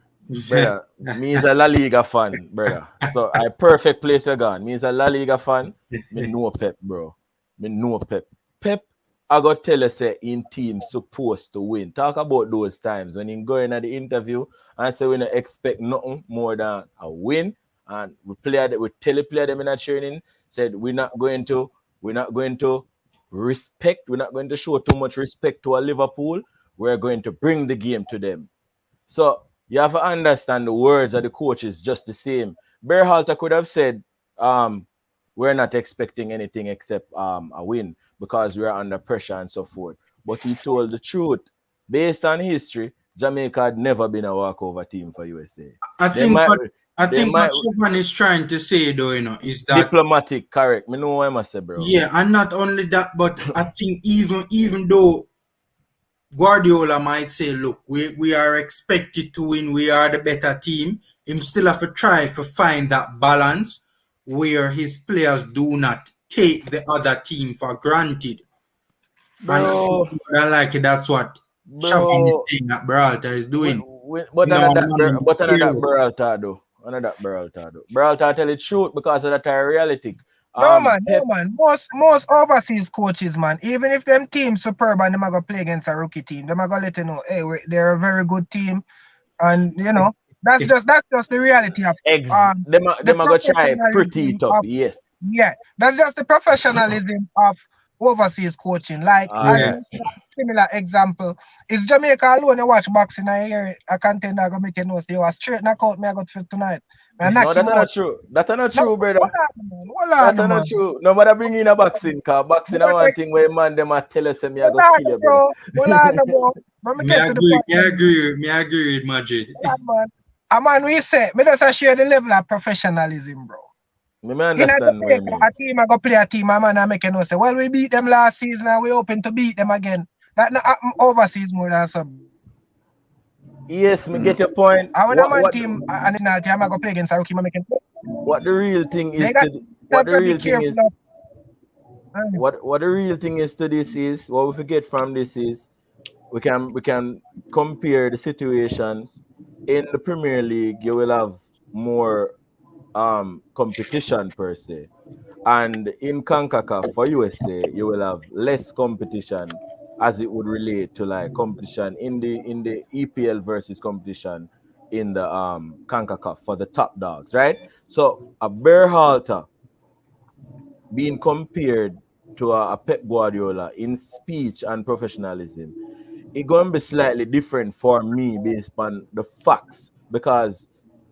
Brother, me is a La Liga fan, brother. So I perfect place again. Me is a La Liga fan. Me know Pep, bro. Me know Pep. Pep, I got tell us say in team supposed to win. Talk about those times when he go in at the interview and say we don't expect nothing more than a win. And we teleplay them in a training. Said we're not going to respect. We're not going to show too much respect to a Liverpool. We're going to bring the game to them. So you have to understand the words of the coach is just the same. Berhalter could have said, we're not expecting anything except a win because we're under pressure and so forth. But he told the truth. Based on history, Jamaica had never been a walkover team for USA. I think what Chapman is trying to say, though, is that diplomatic, correct. Me know what I must say, bro. Yeah, and not only that, but I think even though Guardiola might say, look, we are expected to win, we are the better team, him still have to try to find that balance where his players do not take the other team for granted. Bro. And I like it, that's what Chapman is saying that Berhalter is doing. But another Berhalter though. Berhalter tell the truth because of that reality. No man. Most overseas coaches, man, even if them teams superb and them are gonna play against a rookie team, them are gonna let you know, hey, they're a very good team, and that's just the reality of them are gonna try pretty tough. Yes. Yeah, that's just the professionalism of overseas coaching. Like similar example is Jamaica alone. You watch boxing, I hear a contender gonna make you know say you a straight knockout me I got for tonight. No, that's not true. That's not true, brother. That's not true. Nobody bring in a boxing car. Boxing is one thing where man them a tell us me I go kill you, bro. Me agree with Madrid. Man, we say me just share the level of professionalism, bro. Me understand what you mean. A team I go play a team, man, I make you know say, well, we beat them last season and we open to beat them again. That not happen overseas more than some. Yes, me get your point. I want a team and it's not team I go play against a rookie, man, what the real thing is what the real thing is to this is what we forget from this is we can compare the situations in the Premier League. You will have more competition per se, and in CONCACAF for USA you will have less competition as it would relate to like competition in the EPL versus competition in the CONCACAF for the top dogs, right? So a Berhalter being compared to a Pep Guardiola in speech and professionalism, it's going to be slightly different for me based on the facts because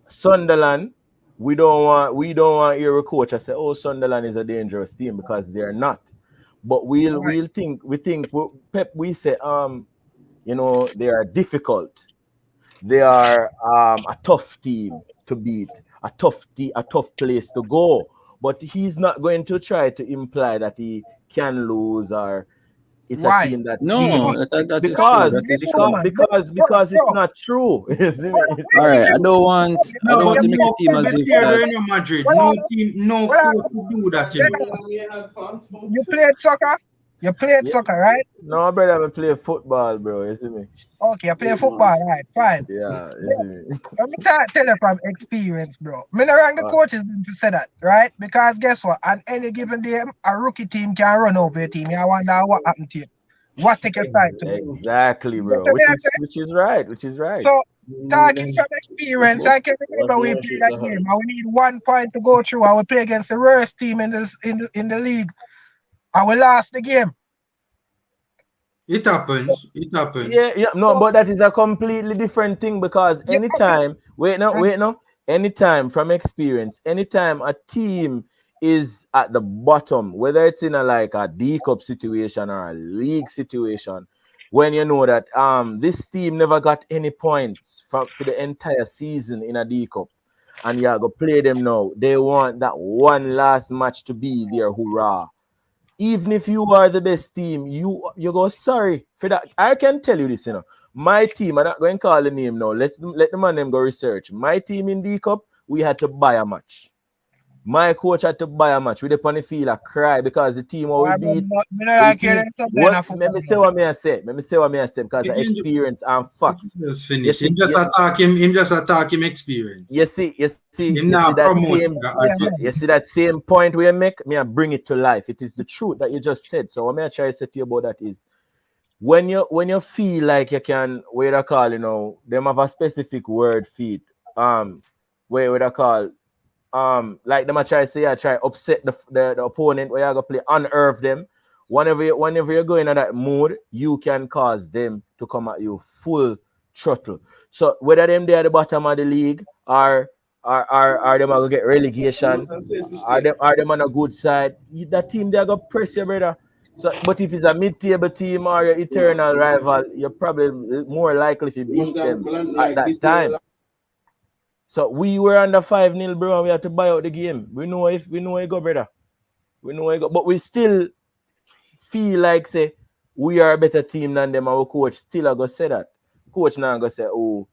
Sunderland, we don't want your coach to say, oh, Sunderland is a dangerous team because they're not. But All right. Pep, we say they are difficult. They are a tough team to beat, a tough place to go. But he's not going to try to imply that he can lose or it's a Why? team that No, Because, that is true. because because That is listen, because true. man, because bro, because it's bro, not true. You see me? hold on, It's hold All on, not right, listen, true. I No, don't listen, but want to make listen, it seem to as be if fair, that. though, in Madrid, hold no on, team, no hold coach on, would do that, hold You played soccer? You played Yeah. soccer, right? No, brother, I play football, bro. You see me? Okay, you play football, right? Fine. Yeah, you Bro, see me? let me tell you from experience, bro. Me not wrong the Uh, coaches them to say that, right? Because guess what? On any given day, a rookie team can run over your team. You wonder what happened to you. What take your time to do? exactly, You get bro. what me I say? Which is right. Which is right. So, talking from experience, I can remember we played that game and we need 1 point to go through and we play against the worst team in the league and we lost the game. It happens. It happens. Yeah, yeah, no, So, but that is a completely different thing because yeah, okay. anytime, wait, no, anytime from experience, anytime a team is at the bottom, whether it's in a like a D Cup situation or a league situation, when you know that this team never got any points for the entire season in a D Cup, and you go play them now, they want that one last match to be their hurrah. Even if you are the best team, you go sorry for that. I can tell you this, My team, I'm not going to call the name now. Let the man them go research. My team in D Cup, we had to buy a match. My coach had to buy a match. We did on the field, I cry because the team what we I beat, me not the like team. hearing some kind What? of Let football. me say what me I say. Let me say what me I say because of Again, experience and facts. just You finish. see, Him just attack him. Him just attack him experience. you Him see not that promote same the Yeah, advert. man. you see that same point we make, me I bring it to life. It is the truth that you just said. So what me I try to say to you about that is when you feel like you can what I call, them have a specific word feed. What I call like them I try to say I try upset the opponent where you go play, unnerve them. Whenever you're going in that mood, you can cause them to come at you full throttle. So whether them they at the bottom of the league or are them gonna get relegation, are them on a good side, that team they are gonna press you, brother. So, but if it's a mid-table team or your eternal rival, you're probably more likely to beat them at that time. So we were under 5-0, bro, and we had to buy out the game. We know it go, brother. We know it go. But we still feel like say we are a better team than them. Our coach still a go say that. Coach now go say, oh,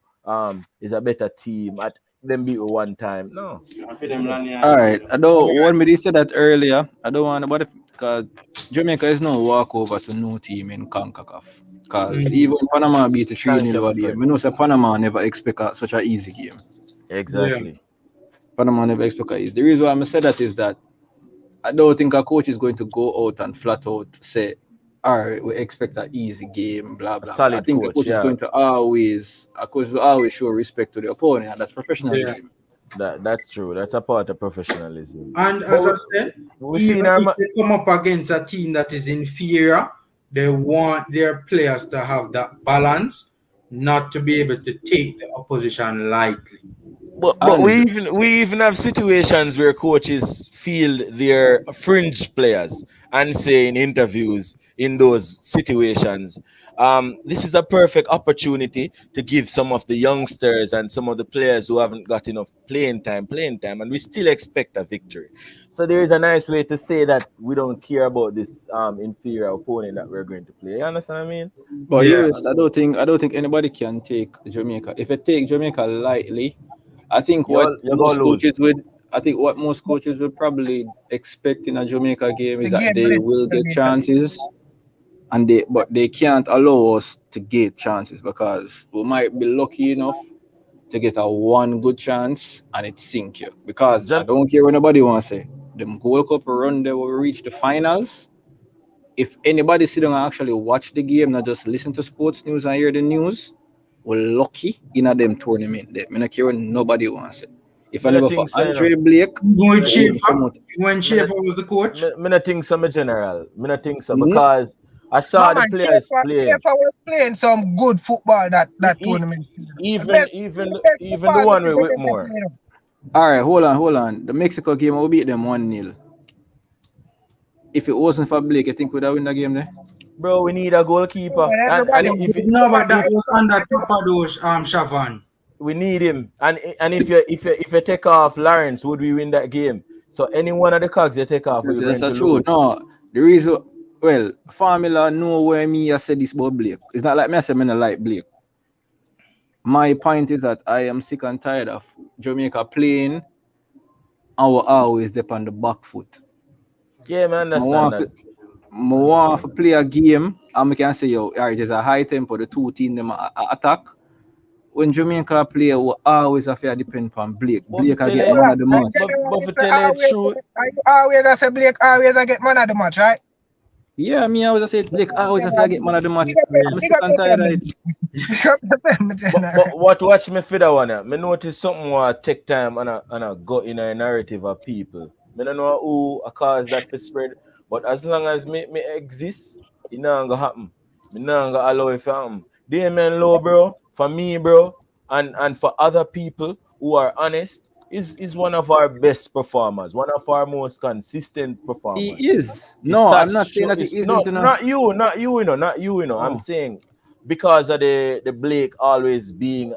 it's a better team. At them beat you one time. No. You see me? All right, I don't want me to say that earlier. I don't want nobody because Jamaica is no walkover to no team in CONCACAF. Because Mm. even Panama beat a 3 Thank 0 you, my over there. friend. I know say Panama never expect such an easy game. Yeah. Exactly. Panama never expect a easy. The reason why I say that is that I don't think a coach is going to go out and flat out say, all right, we expect an easy game, blah A blah blah. I solid think a coach, coach is yeah. going to always show respect to the opponent, and that's Yeah. professionalism. That's true. That's a part of professionalism. And But as I said, we seen even our if they come up against a team that is inferior, they want their players to have that balance, not to be able to take the opposition lightly. but we And even have situations where coaches field their fringe players and say in interviews in those situations, this is a perfect opportunity to give some of the youngsters and some of the players who haven't got enough playing time, and we still expect a victory. So there is a nice way to say that we don't care about this inferior opponent that we're going to play. You understand what I mean? but Yeah. US, I don't think anybody can take Jamaica. If you take Jamaica lightly, I think what You're most gonna coaches lose. would I think what most coaches would probably expect in a Jamaica game The is game that they list will will get be tough. chances and they can't allow us to get chances because we might be lucky enough to get a one good chance and it sink you. Because I Jam- don't care what nobody wants to say. Them Gold Cup run they will reach the finals. if anybody sit down and actually watch the game, not just listen to sports news and hear the news, we're lucky in a them tournament there. I don't care what nobody wants it. If I Me not never for think so, you Andre know. Blake, Even with we Me, wouldn't come Schaefer, out. when me not, Schaefer was the coach. me not think so, me general. Me not think so Hmm? because I No saw the man, players playing. Schaefer was playing some good football that E- e- tournament. The even best, even the best even the football one the with Jamaica Whitmore, played. All right, hold on. The Mexico game, we beat them 1-0. If it wasn't for Blake, you think we'd have win the game there? bro. We need a goalkeeper, But and everybody, No, but that everybody, was under Tapa those Shavan. we need him. And if you take off Lawrence, would we win that game? So any one of the cogs you take off, we're That's going to not true. lose. No, the reason, well, Formula know where me I said this about Blake. It's not like me I said me not like Blake. My point is that I am sick and tired of Jamaica playing and we always dip on the back foot. Yeah, man, I understand that. want to play a game and we can say, yo, all right, there's a high tempo, the two team them attack. When Jamaica play, we always have to depend on Blake. But Blake for I tell get you, man of the match. but for tell you the truth, always I say Blake always I get man of the match, right? Yeah, me I always say Blake always have to get man of the match. Big up I'm sick and tired of it. but what watch me for that one? Me notice something will take time and I go in a narrative of people. Me don't know who cause that for spread, but as long as me exist, it not gonna happen. Me not gonna allow it to happen. They man low, bro. For me, bro, and for other people who are honest, is one of our best performers, one of our most consistent performers. He is. His No, I'm stats not saying show that he is isn't. not you, not you, I'm Oh. saying because of the Blake always being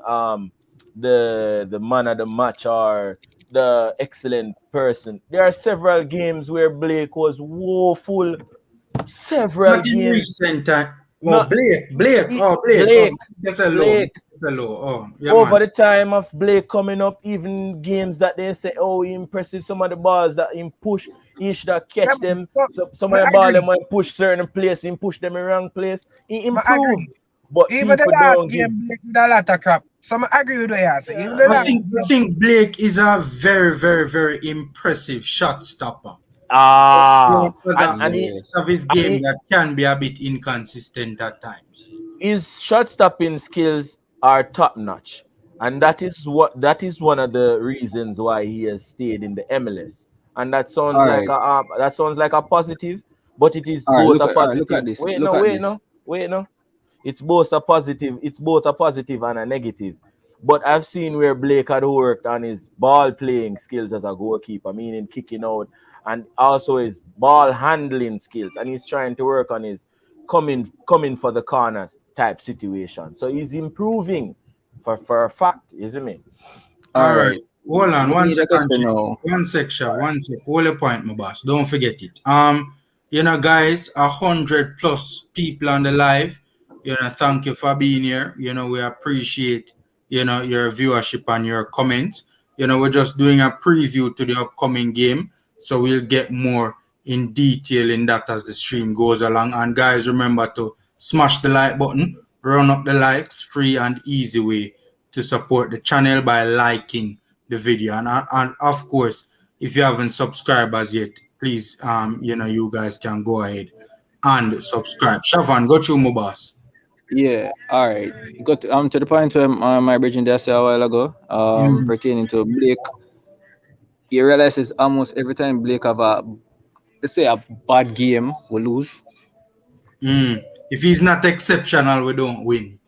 the man of the match or the excellent person. There are several games where Blake was woeful. Several But in games. recent time, Not Blake. Blake. That's a low. Blake. That's a low. Oh, yeah, Over man. the time of Blake coming up, even games that they say, oh, he impressive. Some of the balls that he push, he should have catch them. So, some of the ball them when push certain place, he push them in wrong place. He improved. But even the people last don't give. game Blake did a lot of crap. Some agree with what you say. Even the Yeah, last I think Blake is a very, very, very impressive shot stopper. and he, Of his and game he, that can be a bit inconsistent at times. his shot stopping skills are top notch, and that is one of the reasons why he has stayed in the MLS. And that sounds All like right. a positive, but it is All right. both a Look at positive. this. Wait Look at this. no. It's both a positive. It's both a positive and a negative. But I've seen where Blake had worked on his ball playing skills as a goalkeeper, meaning kicking out, and also his ball handling skills. And he's trying to work on his coming for the corner type situation. So he's improving for a fact, isn't it? All right. Hold on, one second. No. One section. Hold a point, my boss. Don't forget it. Guys, 100 plus people on the live. Thank you for being here. We appreciate, your viewership and your comments. We're just doing a preview to the upcoming game. So we'll get more in detail in that as the stream goes along. And guys, remember to smash the like button, run up the likes, free and easy way to support the channel by liking the video. And of course, if you haven't subscribed as yet, please, you guys can go ahead and subscribe. Shavan, go through my boss. Yeah, all right. Got to the point where my bridging there said a while ago, pertaining to Blake. You realize it's almost every time Blake have let's say a bad game, we lose. If he's not exceptional, we don't win.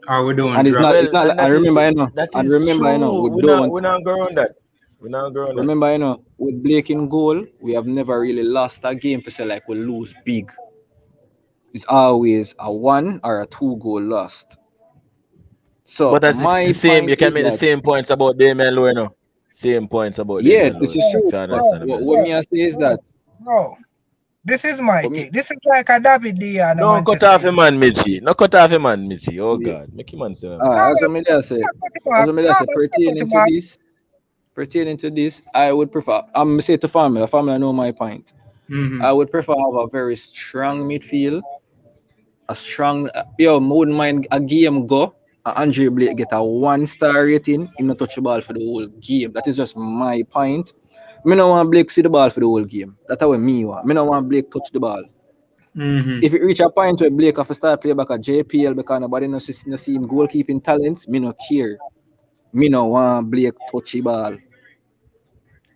Or we don't And it's drop. not I remember, True. we don't We're not going that. We're not going that. remember, with Blake in goal, we have never really lost a game for say like we lose big. It's always a 1 or a 2 goal lost. So But that's my the same. point You can is make the that- same points about Damian Lowe, no? Same points about Yeah, Damian this Lowe. is true. If you understand What me I say is that No, this is my For me- take. This is like a David D and a Don't cut Manchester off him, man, Michi. No cut off him, man, Michi. Oh Yeah. God, make him answer. as what me there say, pertaining to this, I would prefer. I'm say to Formula. Formula know my point. I would prefer have a very strong midfield, a strong. I wouldn't mind a game go. Andre Blake get a 1-star rating. Him not touch the ball for the whole game. That is just my point. Me no want Blake see the ball for the whole game. That's how me want. Me no want Blake touch the ball. If it reach a point where Blake have to start play back at JPL because nobody no see him goalkeeping talents, me no care. Me no want Blake touchy ball.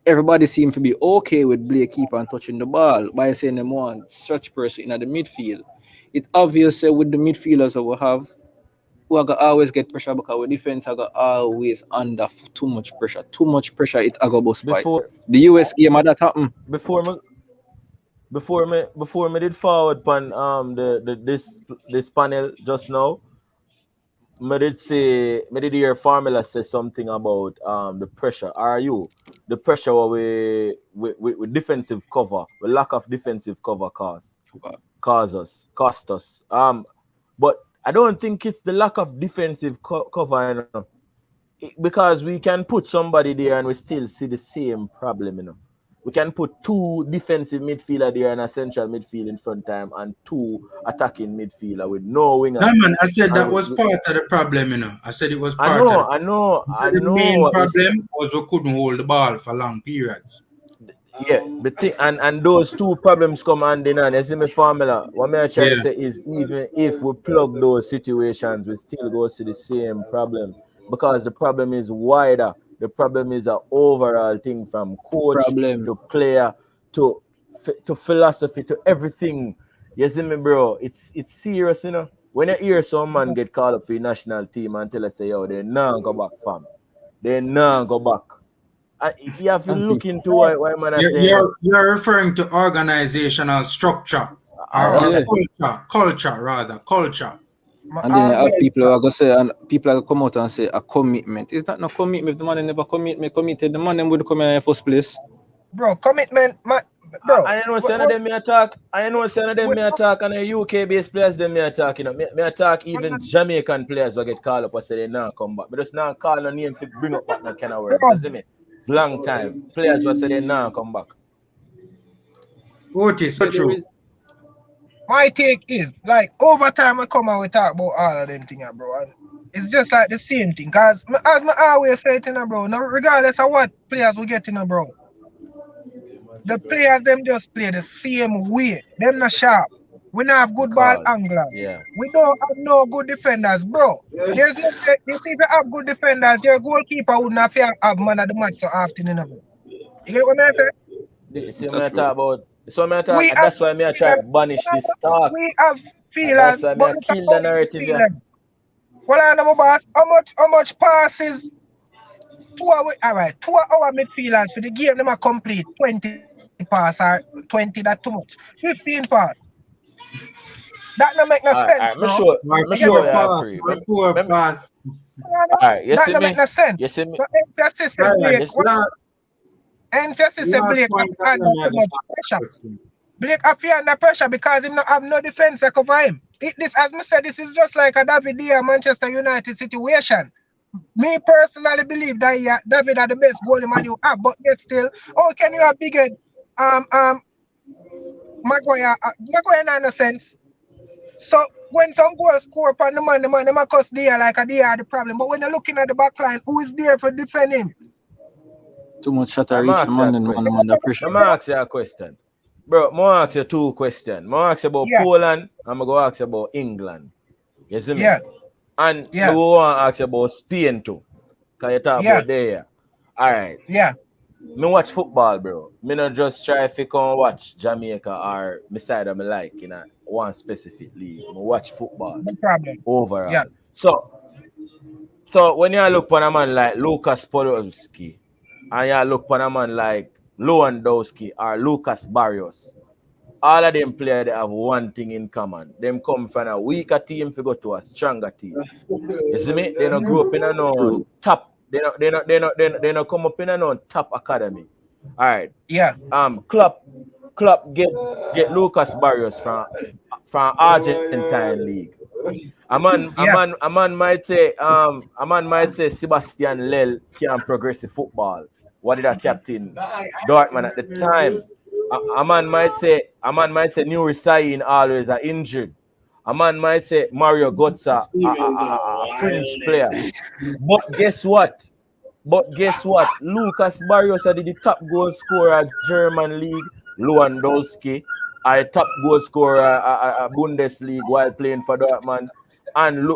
Everybody seem to be okay with Blake keep on touching the ball by saying them want such person in the midfield. It obvious with the midfielders that we have, we got always get pressure because our defense are got always under too much pressure. Too much pressure, it go bust pipe. Before The US game that happen. before me did forward pan this panel just now. Me did hear Formula say something about the pressure. Are you the pressure with defensive cover, the lack of defensive cover cost us. But I don't think it's the lack of defensive cover, you know, because we can put somebody there and we still see the same problem, you know. We can put two defensive midfielder there and a central midfield in front time and two attacking midfielder with no wingers. No, man, I said that And was part of the problem, you know. I said it was I part of know, it. I know, I The know. main what you're saying. problem was we couldn't hold the ball for long periods. Yeah, but and those two problems come hand in hand. You see my formula. What I'm trying to Yeah. say is even if we plug those situations, we still go to the same problem because the problem is wider. The problem is an overall thing from coach Problem. to player to philosophy to everything. You see me, bro? It's serious, you know. When you hear some man get called up for the national team and tell us say, yo, they not go back, fam. They not go back. You have to look into why man are saying You're referring to organizational structure or Yeah. culture. And then you have Always, people who are gonna say, and people are gonna come out and say a commitment. It's not no commitment. If the man never committed, the man them would come in the first place. bro, commitment, bro. I know some of them may attack. I know some of them may attack, and the UK based players them may attack. You know, may attack even Jamaican players who get called up and say they now come back. But just now call no name to bring up back no kind of words. You see me? Long time players who say they now come back. Otis, But there true. is My take is like over time I come and we talk about all of them things, bro. And it's just like the same thing. Cause as I always say, bro, now regardless of what players we get in, bro, the players them just play the same way. Them not sharp. We don't have good ball anglers. Yeah. We don't have no good defenders, bro. There's no you see if you have good defenders, your goalkeeper wouldn't have to have man of the match so often, bro. You get what I say? See me talk about. So me talk. We That's why me I try to banish this talk. We have That's feelers, why me but I look kill at the narrative. Yeah. well, I know, boss. How much passes? 2 hours. All right, 2 hour midfielders for the game. Them are complete 20 pass or 20. That too much. 15 pass. That don't make no sense, Me bro. sure. My Me sure you pass. agree. My poor pass. Alright, you That see don't me? make no sense. You see me? But emphasis say Blake. Emphasis say Blake under too much pressure. Blake have fear under pressure because him not have no defense to cover him. This, as I said, this is just like a David Dia Manchester United situation. Me personally believe that David are the best goalie man you have, but yet still, can you have bigger Maguire? Maguire not no sense. So when some goals score upon the man might cost Dia like a Dia are the problem. But when you're looking at the back line, who is there for defend him? too much shot reach the man and one under pressure. I'm gonna ask you a question. Bro, I'm gonna ask you two questions. I'm gonna ask you about Poland, I'm gonna ask you about England. You see me? Yeah. And I want to ask you about Spain too. Can you talk about there? Alright. Yeah. Me watch football, bro. Me not just try if you can watch Jamaica or beside me like in a one specific league. Me watch football. No problem. Overall. Yeah. So when you look on a man like Lucas Podolski and you look on a man like Lewandowski or Lucas Barrios, all of them players they have one thing in common. Them come from a weaker team to go to a stronger team. You see me? They don't grow up in a no top. They don't come up in a no top academy. All right. Yeah. Klopp get Lucas Barrios from Argentine league. A man might say Sebastian Lel can progressive football. What did a captain Dortmund at the time? A man might say Nuri Sahin always are injured. A man might say Mario Götze a French player. But guess what? Lucas Barrios are the top goal scorer German league. Lewandowski a top goal scorer a Bundesliga while playing for Dortmund, and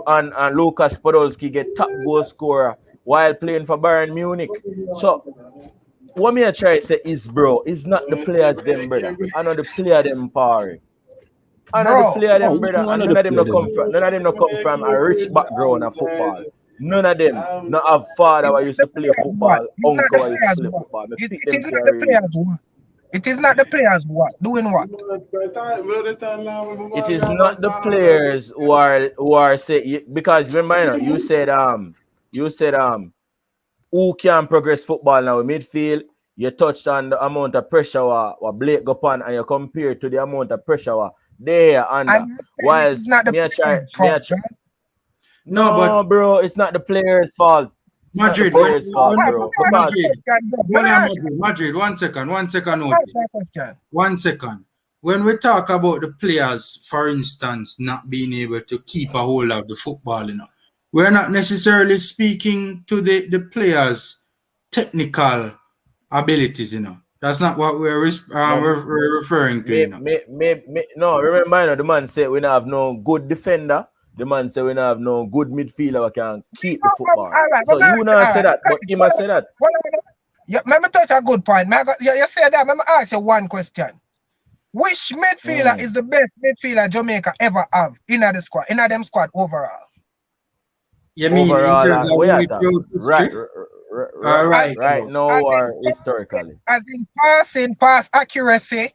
Lucas Podolski get top goal scorer while playing for Bayern Munich. So what me I try to say is, bro, it's not the players them, brother. I know the player them power. I know the Bro, player them, Oh, brother, one and of none the of them no player come them. from a rich background of football. None of them not have father it's who not used the to play players what? football, It's not uncle the who used to players play what? football. Me It, pick it them is for not a the reason. players what? It is not the players what? Doing what? It is not the players who are say, because remember you said who can progress football now midfield. You touched on the amount of pressure what Blake go on, and you compare to the amount of pressure what they are under. And you said it is Whilst not the players fault, right? No, no, but bro, it's not the players' fault. It's not the Madrid, players' fault, Why? bro. Let me ask Because you a Madrid, question, bro. Let hold me on, ask you Madrid, one second, ask that question. 1 second. When we talk about the players, for instance, not being able to keep a hold of the football, we're not necessarily speaking to the players' technical abilities, That's not what no, we're referring to, no, remember, the man said we don't have no good defender. The man said we don't have no good midfielder who can keep the football. All right, So you not say that, but he must say that. Yeah, let me touch a good point. You said that. Let me ask you one question. Which midfielder is the best midfielder Jamaica ever have in the squad, in them squad overall? You mean in terms of when we throw right now or historically? As in pass accuracy,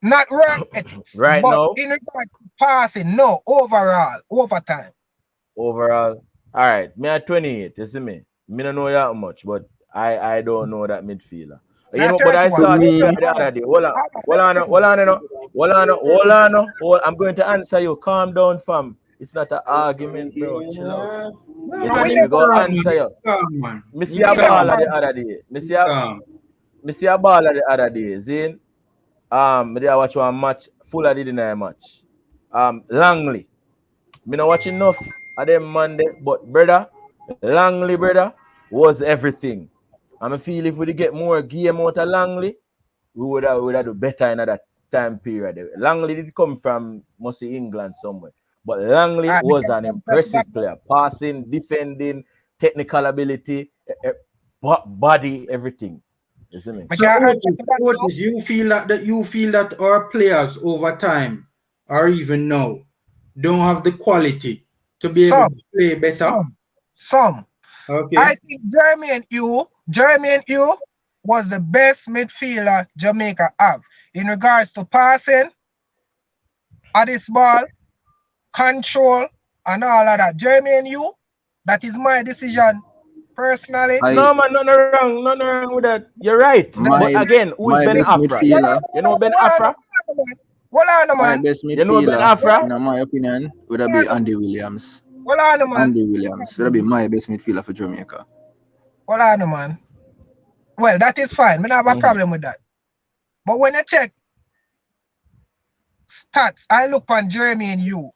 not rank ethics, right but now, in regard to passing, no, overall, over time. overall. All right, me at 28, you see me? Me don't know that much, but I don't know that midfielder. You Not know, but I 31. saw this Me, the other day. Hold on. I'm going to answer you. Calm down, fam. It's not an argument, bro. Chill out. You see me? Me go answer you. man. Me see a baller the other day. Me see a baller the other day. Zin. Me dey watch one match. Full of the deny match. Langley. Me not watch enough of them Monday, but brother, Langley, brother, was everything. And I feel if we get more game out of Langley, we would have do better in that time period. Langley did come from mostly England somewhere. But Langley was an impressive player. Passing, defending, technical ability, body, everything. You see me? So Otis, you feel that our players over time or even now don't have the quality to be able to play better? Some. Okay. I think Jeremy Hugh was the best midfielder Jamaica have in regards to passing, at this ball, control, and all of that. Jeremy Hugh, that is my decision personally. No, man, nothing wrong with that. You're right. But again, who is Ben Afra? You know Ben Afra? Hold on, my man. best midfielder, You know Ben Afra? in my opinion, would have be Andy Williams. Hold on, man. Andy Williams would be my best midfielder for Jamaica. Hold on, man. Well, that is fine. We don't have a problem with that. But when I check stats, I look on Jeremy and you.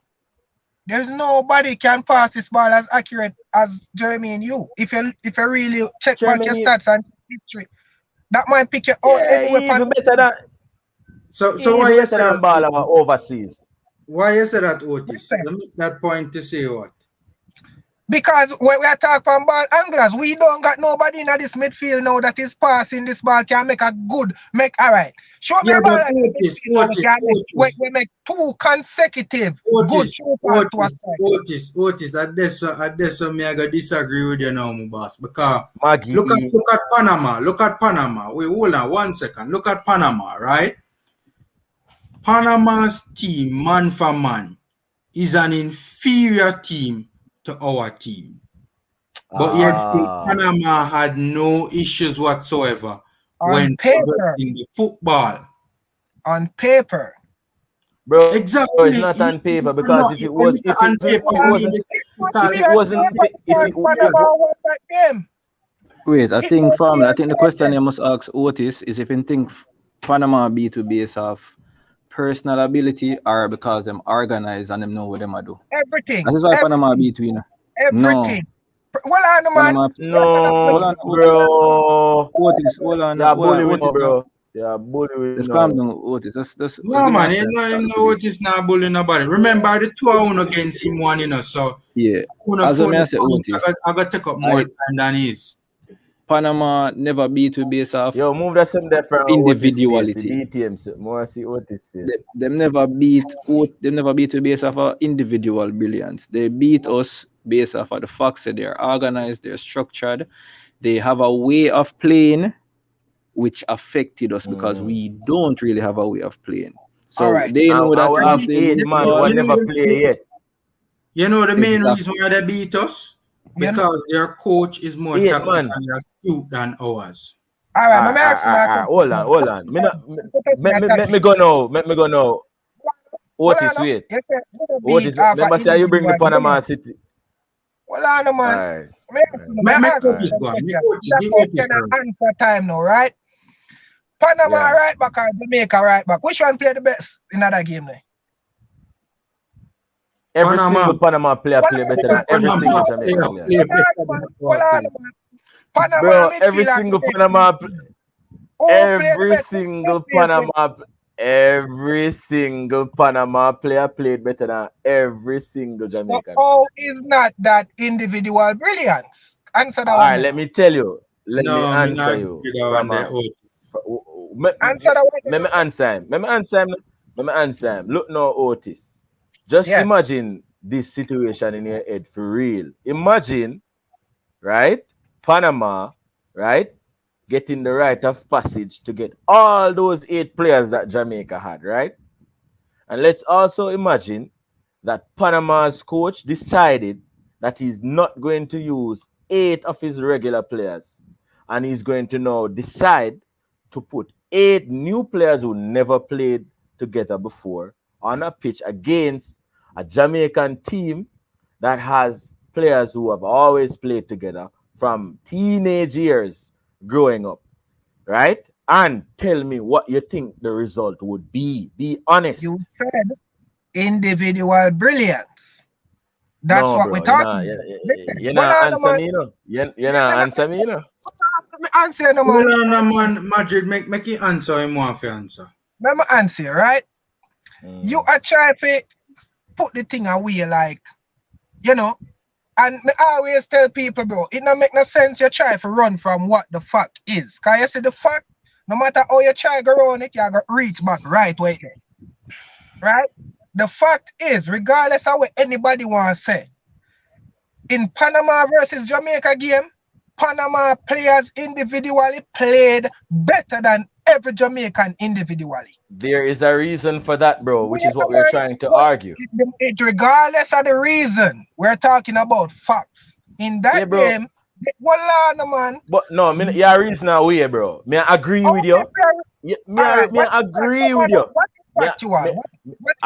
There's nobody can pass this ball as accurate as Jeremy and you. If you really check back your stats and history, that might pick you out anyway. Even better than. So why you say that ball overseas? Why you say that, Otis? Let me make that point to say what? Because when we are talking about ball anglers, we don't got nobody in this midfield now that is passing this ball can make a good all right. Show me a ball like we make two consecutive good shoot pass to a strike. Otis, at this me I gotta disagree with you now, my boss. Because Maggie. look at Panama. Look at Panama. Wait, hold on 1 second. Look at Panama, right? Panama's team, man for man, is an inferior team to our team. But yet Panama had no issues whatsoever when progressing the football. On paper. Bro, exactly. It's not on paper because if it wasn't, Wait, I think the question you must ask Otis is if you think Panama beat to base off personal ability or because them organized and them know what them do. Everything. This is why Panama beat you. Everything. Hold on, man. No, bro. Otis, hold on. Yeah, bully me, bro. Yeah, bully Just calm now. down, Otis. Just No, give him man, a you chance know, to him talk, know please. what is not bullying nobody. Remember the 2-1 against him one, so Yeah. Una As I 40 may say, points, Otis, I got to take up more I time than his. Panama never beat we based off Yo, move that some there from Otis face. The individuality. DTM. So more see Otis face. Them never beat them never beat we based off of individual brilliance. They beat us based off of the facts that they're organized, they're structured, they have a way of playing which affected us because we don't really have a way of playing. All So right. they know that And we have after they 8 lose the man ball, who never play yet. You know the main reason exactly. why they beat us? You know- Because their coach is more 8 tactical man. and astute than ours. All right, let me ask you that question. Hold on. Let me go now. Let me go now. Hold Otis, on, wait. you said we don't Otis, beat off remember a say you bring the individual Panama brilliance. City. Hold on, man. Alright. May I Make ask you Otis a go on. question? Make Otis, It's a give Otis question and first. answer time now, right? Panama Yeah. right back or Jamaica right back? Which one play the best in that game now? Every Panama. single Panama player play better than every Panama single player Jamaican player. play better than Hold our on, player. man. Panama Bro, midfield every and single Jamaica Panama midfield. Who play the every best? single Panama player played better than every single So Jamaican player. how is not that individual brilliance? Answer that one Alright, then. let me tell you. Let me No, me not answer agree you with that one from there, a Otis. Answer that one. let me answer him. Let me answer him. Look now, Otis. Just Yeah. imagine this situation in your head for real. Imagine, right? Panama, right? Getting the right of passage to get all those 8 players that Jamaica had, right? And let's also imagine that Panama's coach decided that he's not going to use 8 of his regular players. And he's going to now decide to put 8 new players who never played together before on a pitch against a Jamaican team that has players who have always played together from teenage years growing up, right? And tell me what you think the result would be. Be honest. You said individual brilliance. That's No, what bro. we're talking about. You're not answer me, you know. You're not answer me, you know. Let me answer no Hold man. on, man. Madrid, make you answer him want to answer. Let me answer, right? You are trying to put the thing away, like, you know, and I always tell people, bro, it don't make no sense you try to run from what the fact is. Because you see the fact, no matter how you try to go around it, you're going to reach back right where it is. Right? The fact is, regardless of what anybody wants to say, in Panama versus Jamaica game, Panama players individually played better than every Jamaican individually. There is a reason for that, bro, which is what we're trying to argue. Regardless of the reason, we're talking about facts. In that game, well, man. But no, yeah, reason away, bro. Me I agree with you. Me I agree with you.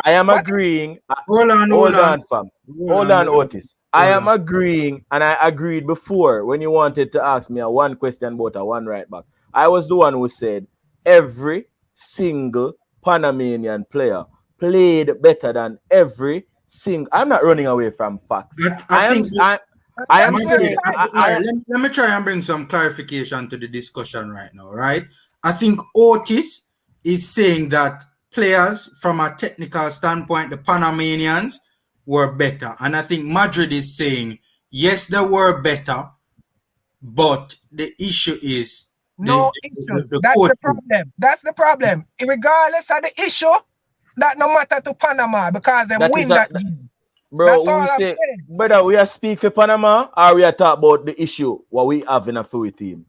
I am agreeing. Hold on, fam. Hold on, Otis. I am agreeing, and I agreed before when you wanted to ask me a one question about a one right back. I was the one who said every single Panamanian player played better than every single. I'm not running away from facts. I am saying. Let me try and bring some clarification to the discussion right now, right? I think Otis is saying that players from a technical standpoint, the Panamanians, were better. And I think Madrid is saying, yes, they were better, but the issue is no issue. That's the problem. That's the problem. Regardless of the issue, that no matter to Panama because they win that game. Bro, we say, brother, we are speaking for Panama or we are talking about the issue what we have in a full team?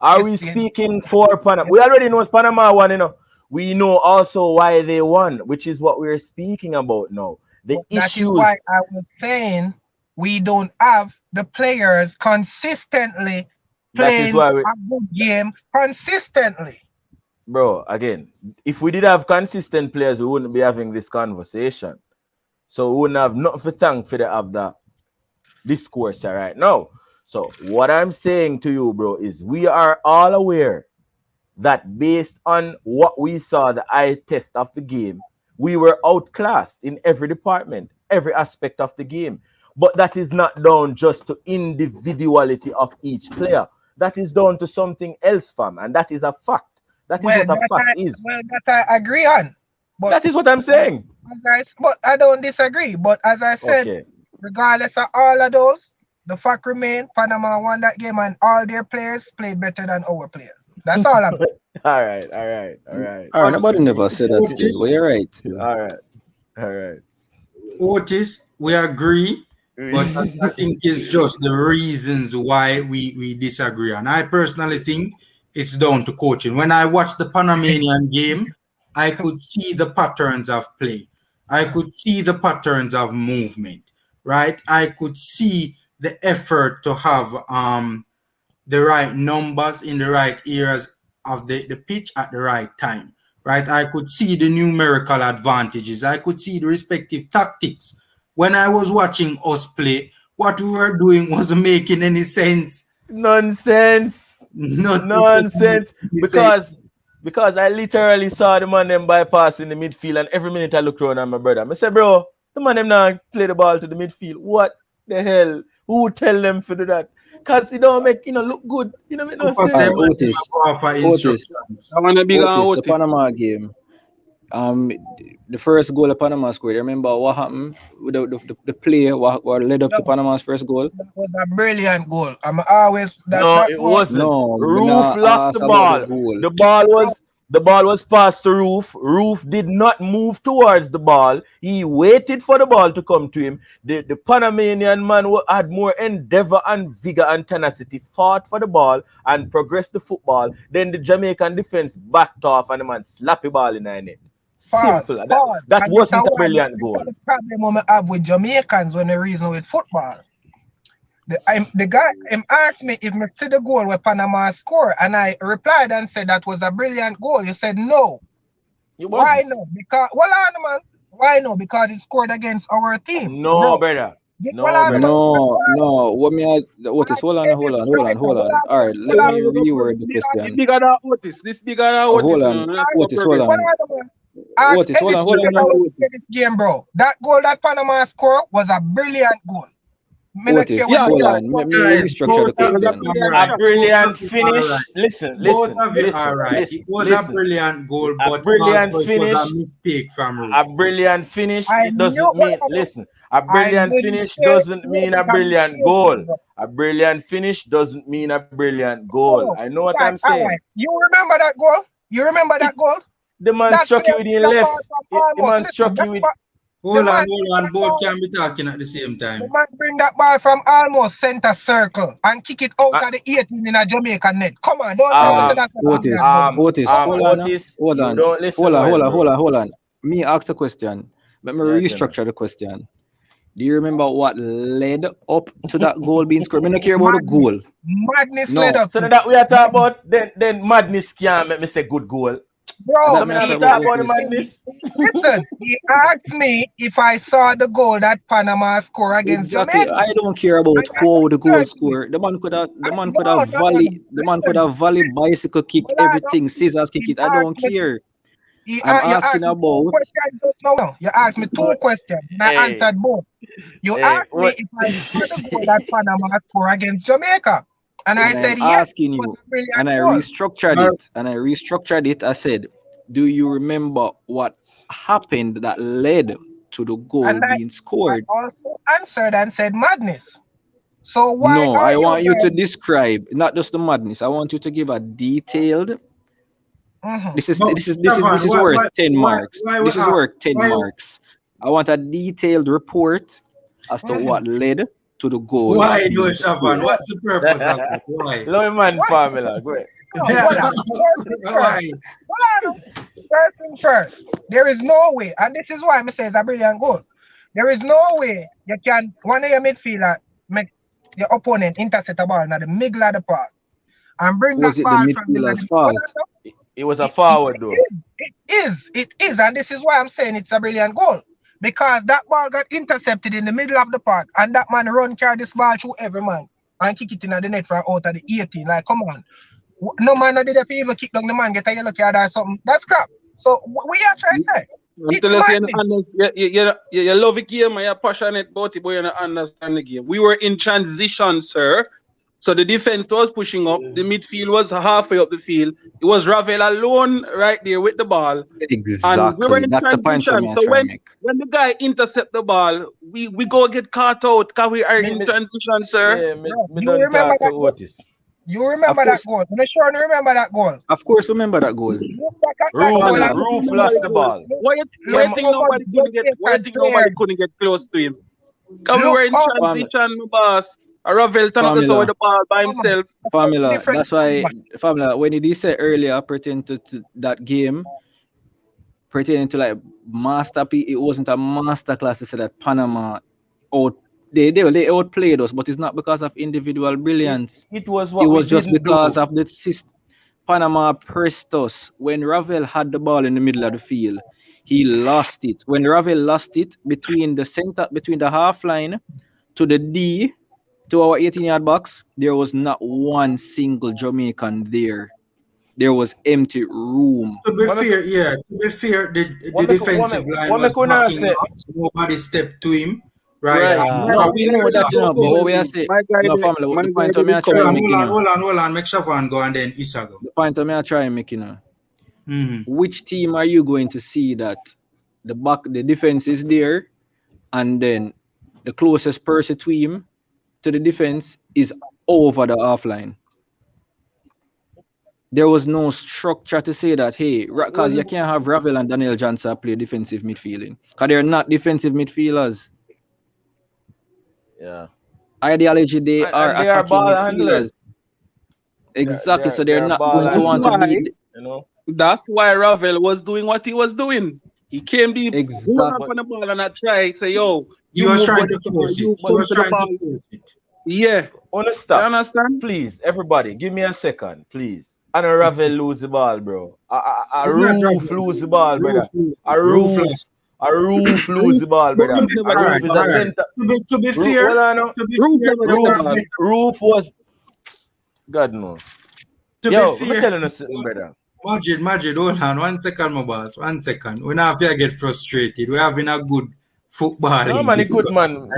Are we speaking for Panama? We already know Panama won, you know. We know also why they won, which is what we're speaking about now. The issues. That is why I was saying we don't have the players consistently playing a good game consistently. Bro, again, if we did have consistent players, we wouldn't be having this conversation. So we wouldn't have nothing to thank for the have that discourse right now. So what I'm saying to you, bro, is we are all aware that based on what we saw, the eye test of the game, we were outclassed in every department, every aspect of the game. But that is not down just to individuality of each player. That is down to something else, fam. And that is a fact. That is Well, what a fact is. that I agree on. But That is what I'm saying. but I don't disagree. But as I said, Okay. regardless of all of those, the fact remains Panama won that game and all their players played better than our players. That's all I'm All right. Alright, nobody never said that still. But you're right. Still. All right. Otis, we agree, but I think it's just the reasons why we disagree. And I personally think it's down to coaching. When I watched the Panamanian game, I could see the patterns of play. I could see the patterns of movement, right? I could see the effort to have the right numbers in the right areas of the pitch at the right time, right? I could see the numerical advantages. I could see the respective tactics. When I was watching us play, what we were doing wasn't making any sense. Nonsense. Because I literally saw the man them bypass in the midfield, and every minute I look around at my brother. I said, bro, the man them now play the ball to the midfield. What the hell? Who tell them to do that? Because it don't make look good. Make no sense. Otis, I want to be the Panama game. The first goal of Panama scored. Remember what happened with the play what led up to Panama's first goal? That was a brilliant goal. I'm always it wasn't. No, Roof lost the ball. The ball was passed to Roof. Roof did not move towards the ball. He waited for the ball to come to him. The Panamanian man had more endeavor and vigor and tenacity, fought for the ball and progressed the football. Then the Jamaican defense backed off and the man slapped the ball in the net. Simple. That wasn't a brilliant goal. The problem I have with Jamaicans when they reason with football. The guy asked me if I see the goal where Panama scored, and I replied and said that was a brilliant goal. He said no. Why no? Because man. Why no? Because it scored against our team. No, brother. No. What Otis? Hold on. All right, let me reword the question. Bigger than Otis. This bigger than Otis. Hold on. Otis, hold on. Otis, hold on. This game, bro. That goal that Panama scored was a brilliant goal. Otis, hold on. Let me restructure the question. A brilliant finish. Listen. Both of you are right. It was a brilliant goal, but also it was a mistake from Roof. A brilliant finish. It doesn't mean. Listen. A brilliant finish doesn't mean a brilliant goal. A brilliant finish doesn't mean a brilliant goal. I know what I'm saying. Right. You remember that goal? The man struck you with the left. The man struck you with. Hold on. Both can be talking at the same time. The man bring that ball from almost center circle and kick it out of the 18 in a Jamaican net. Come on, don't tell me that. Otis, hold on. Me ask a question. Let me restructure the question. Do you remember what led up to that goal being scored? I don't care about the goal. Madness led up. So that we are talking about, then madness can't make me say good goal. Bro, listen, he asked me if I saw the goal that Panama scored against Jamaica. I don't care about how the goal scored. The man could have volley bicycle kick everything, scissors kick it. I don't care. I'm asking about. You asked me two questions and I answered both. You asked me if I saw the goal that Panama scored against Jamaica. And I said yes. Asking you, and I restructured it. I said, do you remember what happened that led to the goal being scored? I also answered and said madness. So why? No, I want you to describe not just the madness. I want you to give a detailed. This is worth 10 marks. This is worth 10 marks. I want a detailed report as to what led to the goal. Why do it, Shaban? What's the purpose of it? Why? Lowman formula. Go ahead. Why? First thing first, there is no way, and this is why I say it's a brilliant goal. There is no way you can one of your midfielder make your opponent intercept a ball in the middle of the park and bring that ball from the midfielder's fault. It was a forward though. It is, and this is why I'm saying it's a brilliant goal. Because that ball got intercepted in the middle of the park and that man carry this ball through every man and kick it in the net from out of the 18. Like, come on. No man did if even kick down the man, get a yellow card or something. That's crap. So we are trying to say. You love the game and you're passionate about it, but you don't understand the game. We were in transition, sir. So the defense was pushing up. The midfield was halfway up the field. It was Ravel alone right there with the ball. And we were Exactly. in That's the point transition. I So try to make. when the guy intercept the ball, we go get caught out because we are in transition, sir. Yeah, You don't remember talk to that goal? Otis. You remember that goal? I'm sure you remember that goal. Of course, remember that goal. Look back at that goal and Roof lost the ball. Why you think nobody couldn't get close to him? Because we were in transition, my boss. Ravel turned up with the ball by himself. Formula. That's why Formula. When he said earlier pertaining to that game, pertaining to like masterpiece, it wasn't a masterclass to say that Panama they outplayed us, but it's not because of individual brilliance. It was just because of the system. Panama pressed us. When Ravel had the ball in the middle of the field, he lost it. When Ravel lost it between the half line to the D to our 18-yard box, there was not one single Jamaican there. There was empty room. To be fair, the defensive line was backing up. Nobody stepped to him. Right. But what we are saying, family, the point of me I try to make, hold on, make Shavan go and then Issa go. The point of me I try to make, which team are you going to see that the defense is there, and then the closest person to the defense is over the half line? There was no structure to say that, hey, because you can't have Ravel and Daniel Johnson play defensive midfielding, because they're not defensive midfielders. Yeah. Ideology, they are attacking midfielders. Exactly. So they're not going to want to lead. That's why Ravel was doing what he was doing. He came deep, exactly up on the ball, and I tried say, "Yo, you was trying to force it. Yeah. Understand? You understand? Please, everybody, give me a second, please. I know Ravel lose the ball, bro. A Roof lose the ball, brother. A Roof lose the ball, brother. A Roof is a center. To be fair, Roof was God knows. Yo, I'm telling you something, brother. Majid, hold on. 1 second, my boss. 1 second. We're not here to get frustrated. We're having a good football. No, man, good man.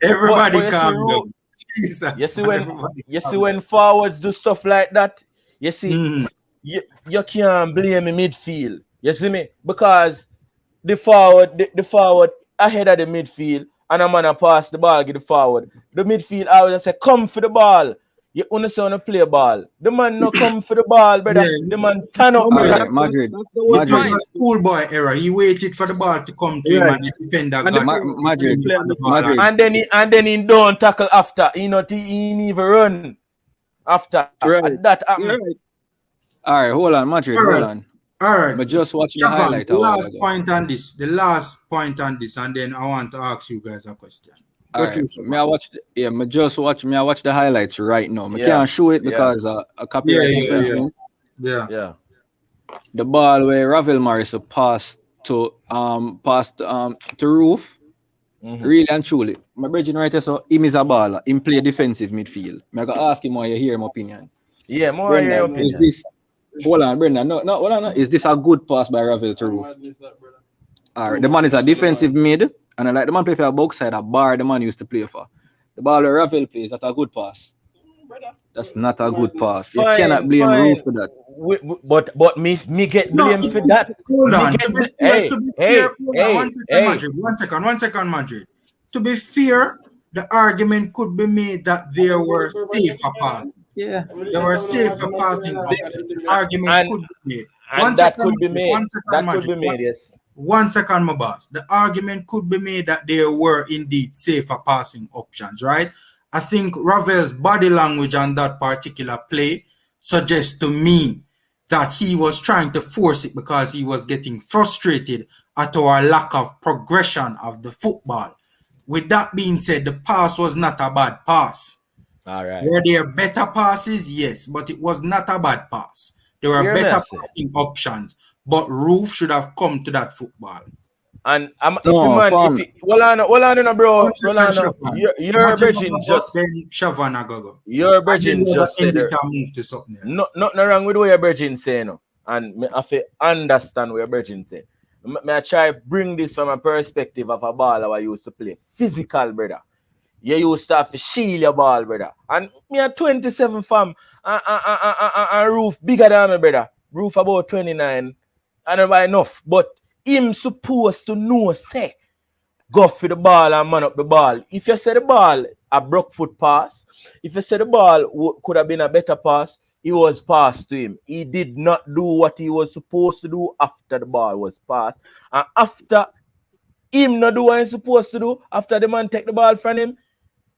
Everybody calm down. You see when forwards do stuff like that, you see, you can't blame the midfield. You see me? Because the forward ahead of the midfield, and a man pass the ball, get the forward. The midfield always say, come for the ball. You understand to play ball. The man no come for the ball, brother. Yeah. The man stand up. Madrid. It was a schoolboy error. He waited for the ball to come to him, and the defender got Madrid. And then he don't tackle after. He even run after. Right. That happened. Right. All right, hold on, Madrid. Hold on. All right. But just watch the highlight. The last point on this, and then I want to ask you guys a question. All right. I watch the highlights right now. I can't show it because a copyright infringement. Yeah. The ball where Ravel Morrison passed to Roof. Really and truly. My brethren right here, so him is a baller. Him play defensive midfield. I gotta ask him why you hear him opinion. Yeah, more Brendan, your opinion. Is this hold on, Brendan? No, hold on. Is this a good pass by Ravel to Roof? All right, the man is a defensive mid. And I like the man play for a box side, a bar the man used to play for. The ball where Ravel plays, that's a good pass. That's not a good pass. You cannot blame Roof for that. But me get blamed for that. Hold on. 1 second, Madrid. To be fair, the argument could be made that there were safer passes. Yeah. There were safer passing options. The argument could be made. Could be made, yes. 1 second, my boss. The argument could be made that there were indeed safer passing options, right? I think Ravel's body language on that particular play suggests to me that he was trying to force it because he was getting frustrated at our lack of progression of the football. With that being said, the pass was not a bad pass. All right. Were there better passes? Yes, but it was not a bad pass. There were better passing options. But Roof should have come to that football. And bro. Your virgin just Your virgin just said nothing wrong with what your virgin say, no. And me have to understand what your virgin say. Me I try bring this from a perspective of a baller I used to play. Physical, brother. you used to have to shield your ball, brother. And me at 27 fam, and Roof bigger than me, brother. Roof about 29, and about enough. But him supposed to know, say, go for the ball and man up the ball. If you say the ball a broke foot pass, if you say the ball could have been a better pass, it was passed to him. He did not do what he was supposed to do after the ball was passed. And after him not do what he's supposed to do, after the man take the ball from him,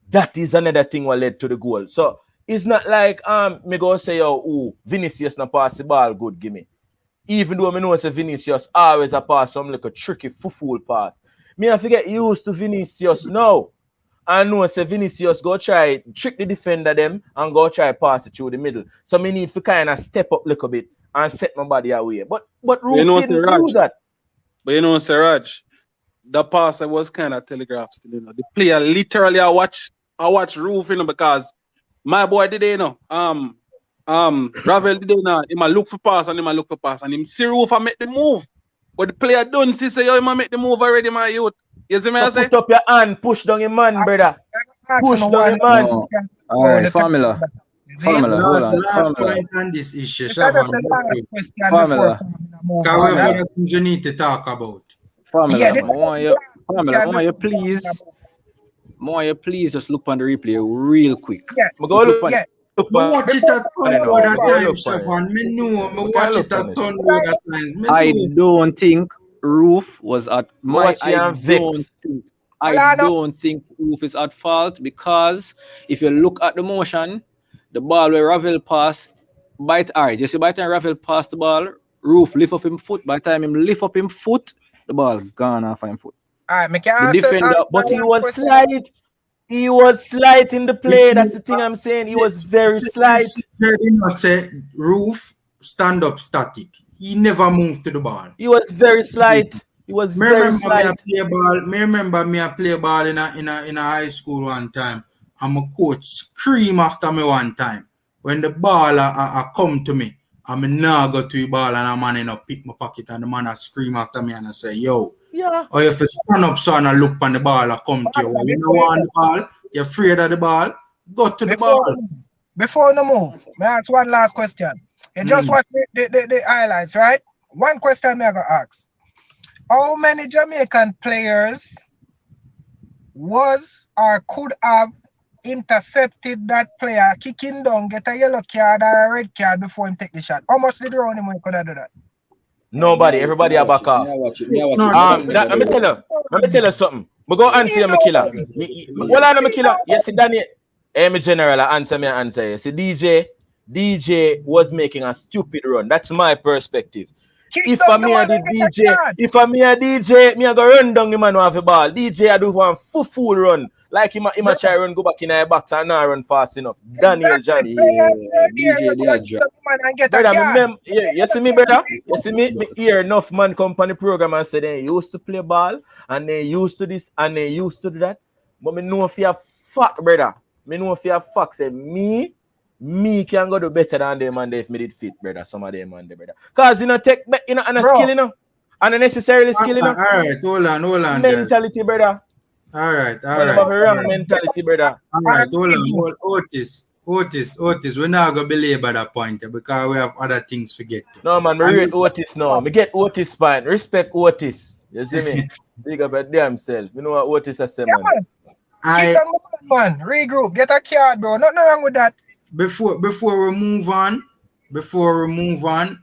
that is another thing what led to the goal. So it's not like me go say, yo, Vinicius not pass the ball good, give me. Even though I know say Vinicius always a pass some like a tricky fool pass. Me have to get used to Vinicius now. I know say Vinicius go try trick the defender them and go try pass it through the middle. So me need to kind of step up a little bit and set my body away. But Roof didn't do that. But you know, Sir Raj, the pass was kind of telegraphed still, you know. The player literally I watch Roof, you know, because my boy did, you know, Ravel did, you know, he might look for pass and him see Roof and make the move. But the player don't see say, yo, he might make the move already, my youth. You see me I say? Put up your hand, push down your man, brother. Push down your man. No. All right, formula. Last point on this issue, Shavan. Formula. However, things you need to talk about. Formula, I want you please just look on the replay real quick. Watch it a ton of times, Shavan. Me know, watch it a ton of times. I don't think Roof was at I don't think Roof is at fault, because if you look at the motion, the ball where Ravel passed, by the time Ravel passed the ball, Roof lift up him foot. By the time him lift up him foot, the ball gone off him foot. The defender, but he was slight. He was slight in the play. That's the thing I'm saying. He was very slight. Roof stand up static. He never moved to the ball. He was very slight. He was very slight. Remember me I play ball in a high school one time, and my coach scream after me one time when the ball come to me. I'm now go to the ball and a man in a pick my pocket, and the man a scream after me and I say, yo, or if you stand up so and look on the ball and come to you. When you don't want the ball, you're afraid of the ball, go to the ball. Before the move, may I ask one last question? You just watch the highlights, right? One question I'm gonna ask. How many Jamaican players was or could have intercepted that player, kicking down, get a yellow card or a red card before him take the shot? How much did the round him could have do that? Nobody, everybody are back off. Let me tell you something. We go answer you, my killer. Well, I'm a killer. Yes, Danny. Hey, my general, answer me and answer. You see, DJ was making a stupid run. That's my perspective. If I'm a DJ, me I go run down him and have a ball. DJ I do one full run. Like him a try run go back in the box and not run fast enough. Daniel Johnson. Brother, you see me, brother? You see me hear enough man come on the program and say they used to play ball and they used to this and they used to do that. But me know if you have fact, brother. Me know if you have fact, say me can go do better than them and if me did fit, brother. Some of them and brother. Cause you know take you know and a skill, you know. And a necessarily skill, you know. Alright, hold on. Mentality, brother. Alright. Wrong mentality, brother. Alright, hold on. Otis, we're not gonna belabor that point because we have other things to get to. No man, we rate Otis now. Me get Otis fine. Respect Otis. You see me? Big up at damn self. You know what Otis has said, man. Man, regroup, get a card, bro. Nothing wrong with that. Before we move on,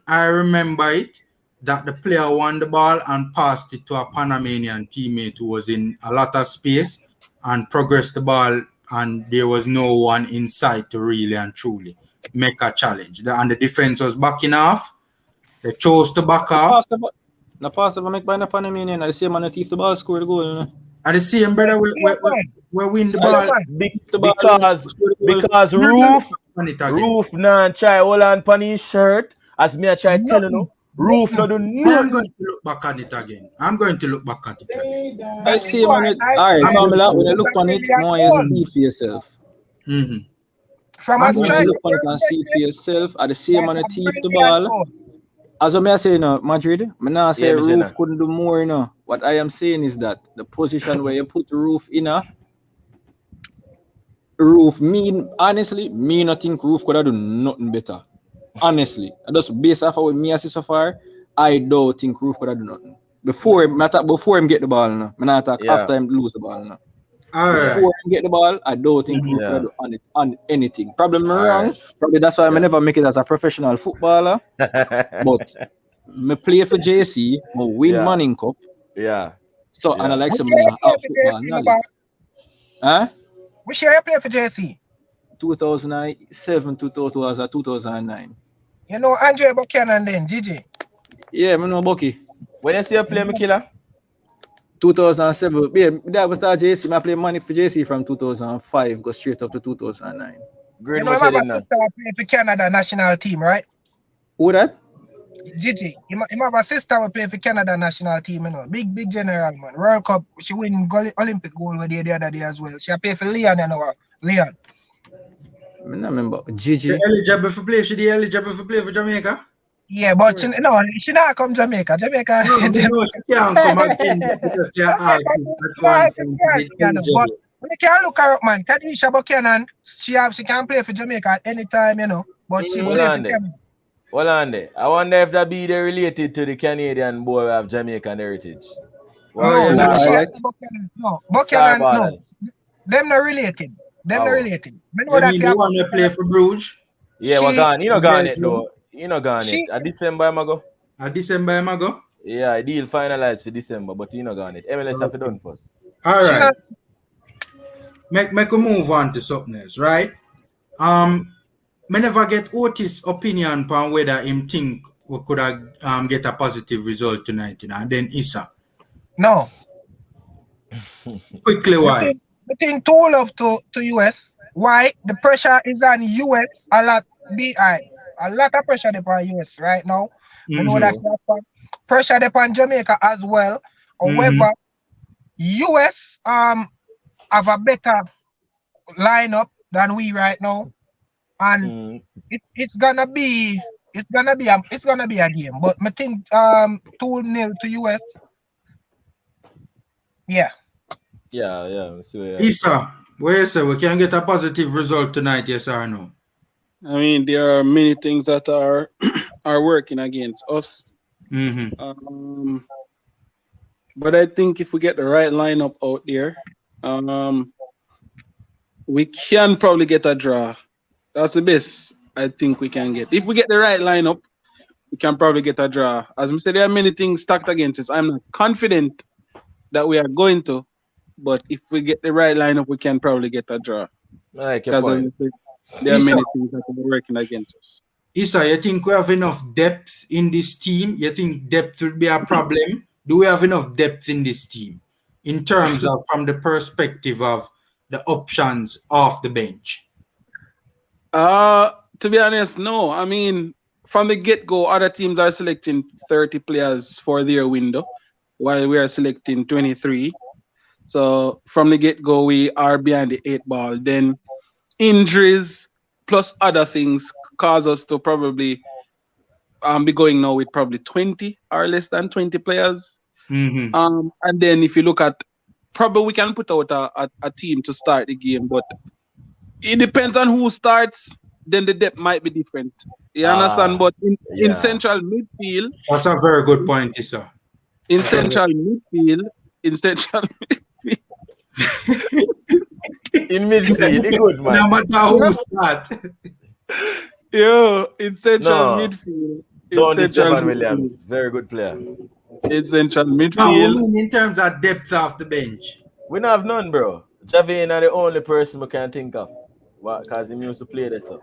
I remember it that the player won the ball and passed it to a Panamanian teammate who was in a lot of space and progressed the ball, and there was no one inside to really and truly make a challenge. And the defense was backing off. They chose to back off. The pass ever make by the Panamanian, and the same man that thief the ball score the goal, you know. And the same brother we win the ball. Because Roof now try hold on on his shirt. As me I try telling you, Roof no do nothing. I'm going to look back at it again. I see man it. Alright, formula, when you look on it, more you see for yourself. From when you look on it and see it for yourself, at the same man thief the ball. As I say, you know, Madrid, I now say Roof couldn't do more, you know. What I am saying is that the position where you put Roof in, Roof, honestly, not think Roof could have done nothing better. Honestly, just based off of what me I see so far, I don't think Roof could have done nothing. Before him get the ball now. I'm not attack after him lose the ball now. Before him get the ball, I don't think Roof could have done on anything. Probably I'm wrong. Probably that's why I never make it as a professional footballer. But me play for JC, me win Manning Cup. Yeah. So and I like some football knowledge. Huh? Which year you play for JC? 2007 to 2009. You know Andre Buchanan then, Gigi? Yeah, I know Bucky. When you see you play me killer? 2007. Yeah, that was start JC. I play money for JC from 2005, go straight up to 2009. Great, you know, my sister play for Canada national team, right? Who that? Gigi. He have a sister who play for Canada national team, you know. Big general, man. World Cup, she win Olympic gold with the other day as well. She play for Leon, you know. Leon. I don't remember. Gigi. She eligible for play for Jamaica? Yeah, but she not come Jamaica. Jamaica. No, she can't come again because they are asking. But we can look her up, man. Kadisha Buchanan, she can play for Jamaica at any time, you know. But she play for Canada. Hold on there. I wonder if that be related to the Canadian boy of Jamaican heritage. No, Buchanan, no. Them not related. The one who play for Bruges? Yeah, we're gone. You know gone it though. You know gone it. At December I'm go. Yeah, deal finalized for December, but you know gone it. MLS have to done first. Alright. Make a move on to something else, right? Me never get Otis' opinion on whether him think we could have get a positive result tonight, you know, and then Issa. No. Quickly, why? I think too love to US. Why? The pressure is on US a lot. A lot of pressure upon US right now. I know that pressure upon Jamaica as well. However, US have a better lineup than we right now. And it's gonna be a game. But I think 2-0 to US. Yeah. Yeah. So, yeah. Issa, where you say we can get a positive result tonight, yes or no? I mean, there are many things that are working against us. But I think if we get the right lineup out there, we can probably get a draw. That's the best I think we can get. If we get the right lineup, we can probably get a draw. As I said, there are many things stacked against us. I'm not confident that we are going to, but if we get the right lineup, we can probably get a draw. Like your point. There are many things that are working against us. Issa, you think we have enough depth in this team? You think depth would be a problem? Do we have enough depth in this team in terms of from the perspective of the options off the bench? To be honest, no. I mean, from the get-go, other teams are selecting 30 players for their window, while we are selecting 23. So from the get-go, we are behind the 8 ball. Then injuries plus other things cause us to probably be going now with probably 20 or less than 20 players. And then if you look at, probably we can put out a team to start the game, but it depends on who starts, then the depth might be different. You understand? But in central midfield... That's a very good point, Issa. In central midfield... In midfield, it's good, man. No matter who start. In central midfield... Don't Stephen Williams, very good player. In central midfield... No, I mean in terms of depth off the bench. We don't have none, bro. Javine are the only person we can think of. Because he used to play this up.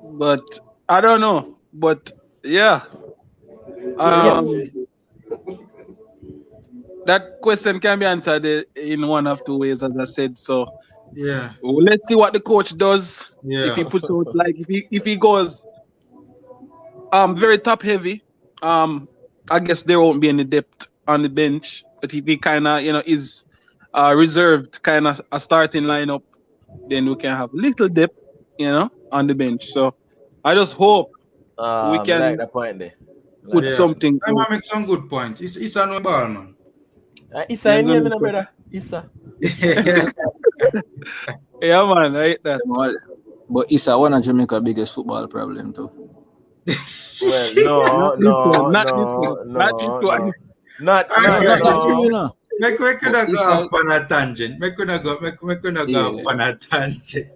But I don't know. But yeah. That question can be answered in one of two ways, as I said. So yeah. Let's see what the coach does. Yeah. If he puts out if he goes very top heavy, I guess there won't be any depth on the bench. But if he kinda, is reserved kind of a starting lineup, then we can have little depth, on the bench. So I just hope we can like the point there. Put something. I might make some good points. It's a no ball, man. Issa, brother. Issa. Yeah, man, I hate that. But Issa, one of Jamaica's biggest football problem too. Well, Not no, this one, no, not this no, one, not this no, one. no. Not, Alright, not, Not true, no. you know. Make we could But go Issa, off on a tangent. Make we could go off yeah. on a tangent.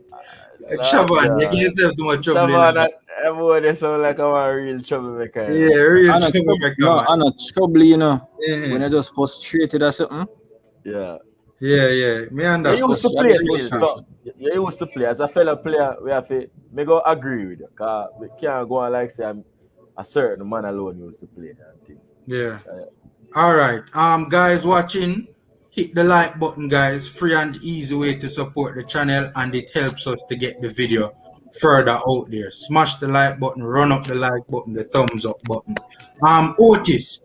Not, Shaban, you get yourself too much trouble in Siobhan, that. everyone they sound like I'm a real troublemaker, you know. Yeah, real I'm not troublemaker, no, man. I'm not trouble, you know. Yeah, When you're just frustrated or something, Yeah. yeah. Me You that's understand. used to frustration. play Just still, so frustration. you used to play. As a fellow player, we have to me go agree with you. Cause we can't go on like say I'm a certain man alone used to play and thing. Yeah. Uh, All right. Guys watching, hit the like button, guys. Free and easy way to support the channel, and it helps us to get the video further out there. Smash the like button, run up the like button, the thumbs up button. Otis.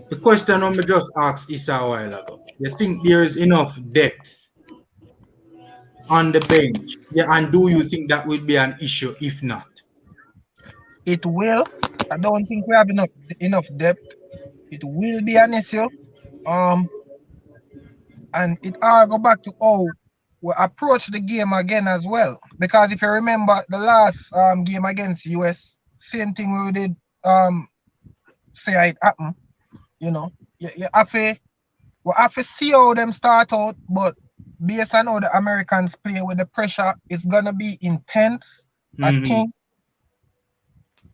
The question I just asked Issa a while ago. You think there is enough depth on the bench? Yeah, and do you think that will be an issue if not? It will. I don't think we have enough depth. It will be an issue. And it all go back to how we approach the game again as well. Because if you remember the last game against US, same thing we did say it happen. You know, you have to we have to see how them start out, but based on how the Americans play with the pressure, it's gonna be intense. I think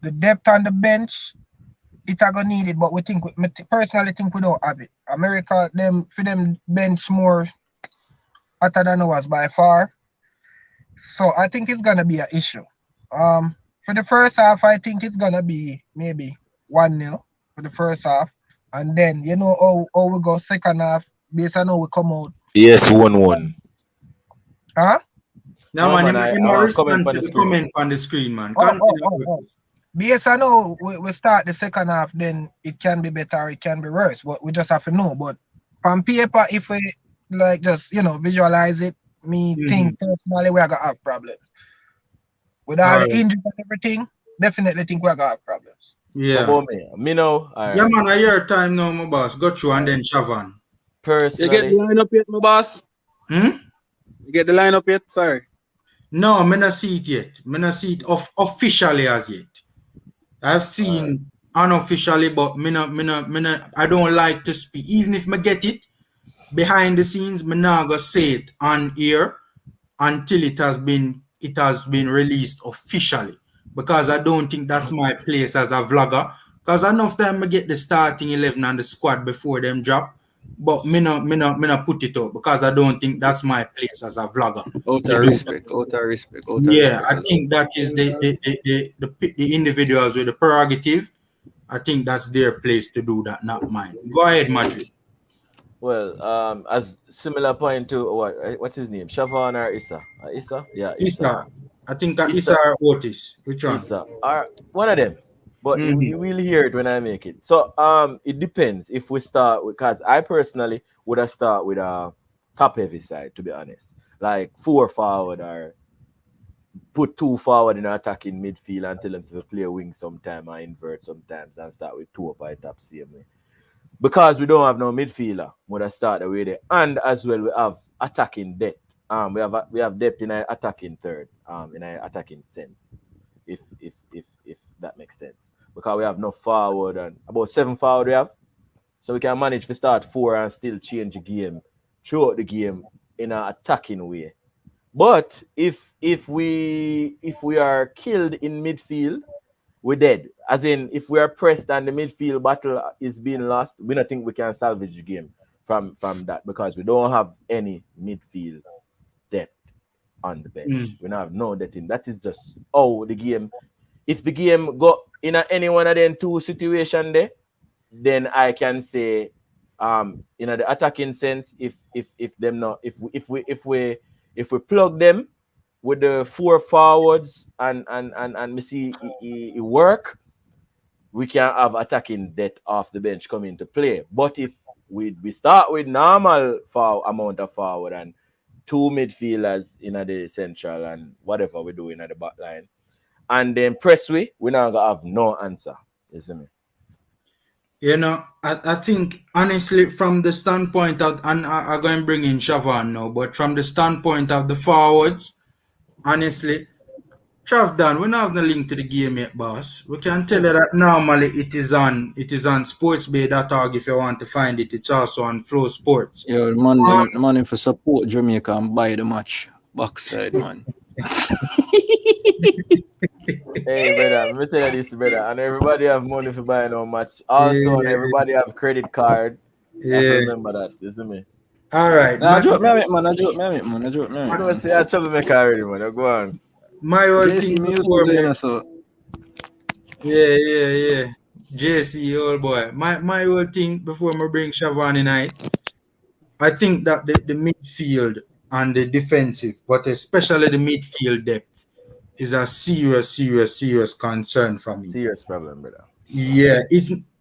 the depth on the bench, it are gonna need it, but personally think we don't have it. America, for them bench more hotter than us by far. So I think it's gonna be an issue. For the first half, I think it's gonna be maybe 1-0 for the first half. And then you know how we go second half based on how we come out. Yes, 1-1. Huh? No, man, I you might want comment respond on to the the screen. comment on the screen, man. Oh. Continue. Based on how we start the second half, then it can be better or it can be worse. But we just have to know. But on paper, if we like just visualize it, think personally we're gonna have problems. With all the injuries and everything, definitely think we're gonna have problems. Yeah. What about me know. Yeah, man, I hear time now, my boss. Got you and then Shavan. You get the Personally, lineup yet, my boss? You get the lineup yet? Sorry. No, me not see it yet. Me not see it officially as yet. I've seen unofficially, but me not, I don't like to speak. Even if me get it behind the scenes, me not gonna say it on air until it has been released officially. Because I don't think that's my place as a vlogger. Because enough time I get the starting 11 and the squad before them drop. But me not put it out because I don't think that's my place as a vlogger. Out To of do. respect. Yeah, I think that is the individuals with the prerogative. I think that's their place to do that, not mine. Go ahead, Madrid. well, as similar point to what's his name? Shavan or Issa? Issa? Yeah, Issa. I think Issa or Otis. Which one? Issa. One of them. But you will hear it when I make it. So it depends if we start because I personally would have start with a top heavy side, to be honest. Like 4 forward or put 2 forward in attacking midfield and tell them to play wing sometime or invert sometimes and start with 2 up at top same way. Because we don't have no midfielder, would have start the way there. And as well we have attacking depth. We have depth in our attacking third, in our attacking sense. If that makes sense. Because we have no forward and about 7 forward we have. So we can manage to start 4 and still change the game throughout the game in an attacking way. But if we are killed in midfield, we're dead. As in, if we are pressed and the midfield battle is being lost, we don't think we can salvage the game from that because we don't have any midfield depth on the bench. We don't have no depth in. That is just the game. If the game go in any one of them 2 situations there, then I can say, in the attacking sense, if we plug them with the 4 forwards and we see it work, we can have attacking depth off the bench come into play. But if we start with normal amount of forward and 2 midfielders in the central and whatever we do in the back line, and then press we're not gonna have no answer. You see me? You know, I think honestly from the standpoint of, and I'm going to bring in Siobhan now, but from the standpoint of the forwards, honestly, Trav Dan, we don't have no link to the game yet, boss. We can tell you that normally it is on sportsbay.org if you want to find it. It's also on Flow Sports. Yeah, the man for support Jamaica and buy the match backside, man. Hey, brother, let me tell you this, brother. And everybody have money for buying no match. Also, and everybody have credit card. You have to remember that, you see me? All right. Nah, I joke me, man. I joke me. You know, say I troublemaker already, man. Go on. My whole JC thing me used to before play, me, so yeah. JC, old boy. My whole thing before me bring Siobhan in, I think that the midfield and the defensive, but especially the midfield depth, is a serious concern for me. Serious problem, brother. Yeah,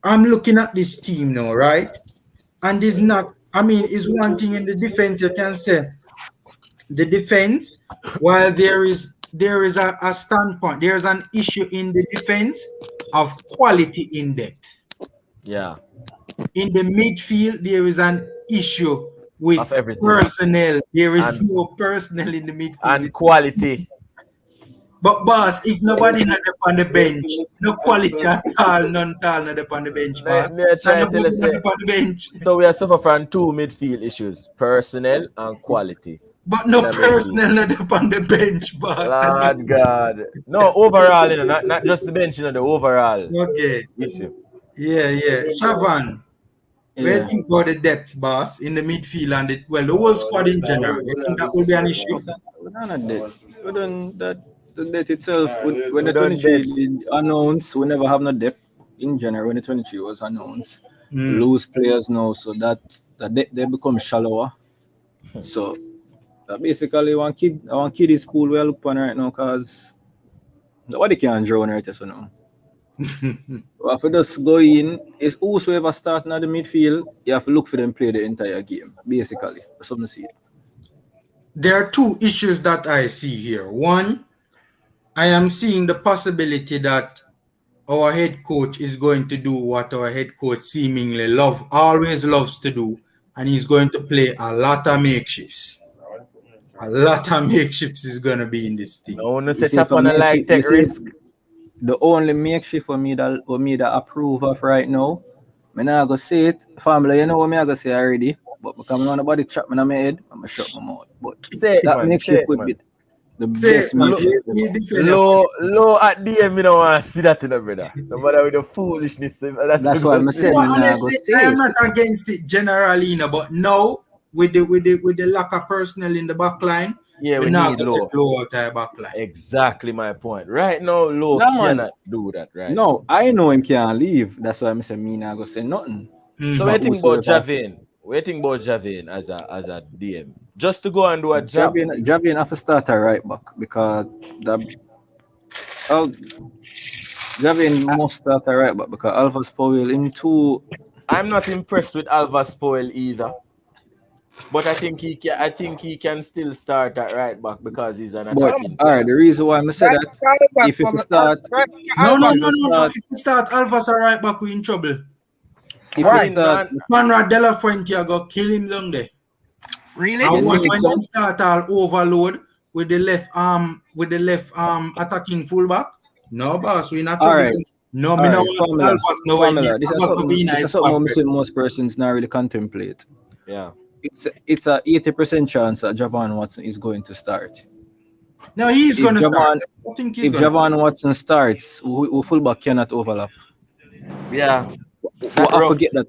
I'm looking at this team now, right? And it's not, I mean, it's one thing in the defense, you can say the defense, while there is a standpoint, there's an issue in the defense of quality in depth. Yeah. In the midfield, there is an issue with Of everything. personnel. There is no personnel in the midfield. And quality. But boss, if nobody not up on the bench, no quality at all, none at all not up on the bench, boss. Me try to tell you, Nobody not up on the bench. so we are suffering from two midfield issues: personnel and quality. But no personnel not up on the bench, boss. Lord God. No, overall, you know, not just the bench, you know, the overall Okay. issue. Yeah. Siobhan, what do you think about the depth, boss, in the midfield and the whole squad in general? You think that will be an issue? we're not dead. We done that. The depth itself, when the 23 announced, we never have no depth in general. When the 23 was announced, lose players now, so that they become shallower. So basically, one kid is pool we are looking right now because nobody can draw on right so now. If we just go in, it's whosoever starting at the midfield, you have to look for them play the entire game. Basically, that's something to see. There are two issues that I see here. One, I am seeing the possibility that our head coach is going to do what our head coach seemingly always loves to do, and he's going to play a lot of makeshifts. A lot of makeshifts is going to be in this team. No one say Tapa on like take risk. The only makeshift for me that approve of right now, I'm not going to say it. Family, you know what I'm going to say already, but because I know nobody trap me in my head, I'm going to shut my mouth. But say that man, makeshift would be the best makeshift. Low at DM, you don't want to see that in a brother. No matter with the foolishness. That's why I said, honestly, I'm not against it generally, but now with the lack of personnel in the back line, yeah, we not need low out the back line. Exactly my point. Right now, low cannot do that, right? No, I know him can't leave. That's why I said me not go say nothing. So what do you think about Javin? What do you think about Javin as a DM? Just to go and do a job. Javin have to start a right back because Javin must start a right back because Alpha Spoil him too. I'm not impressed with Alpha Spoil either. But I think he can still start at right back because he's an attacking. All right, the reason why I said that if you start, no. If you start Alpha's a right back, we're in trouble. If you start, Conrad De La Fuente, I got kill him long there. Really? And when you start all overload with the left attacking fullback, no boss, we're not trouble. Right. No, me no Alpha's no way. This is something most persons not really contemplate. Yeah. It's a 80% chance that Javon Watson is going to start. No, he's going to start. I think if Javon Watson starts, fullback cannot overlap. Yeah. I forget that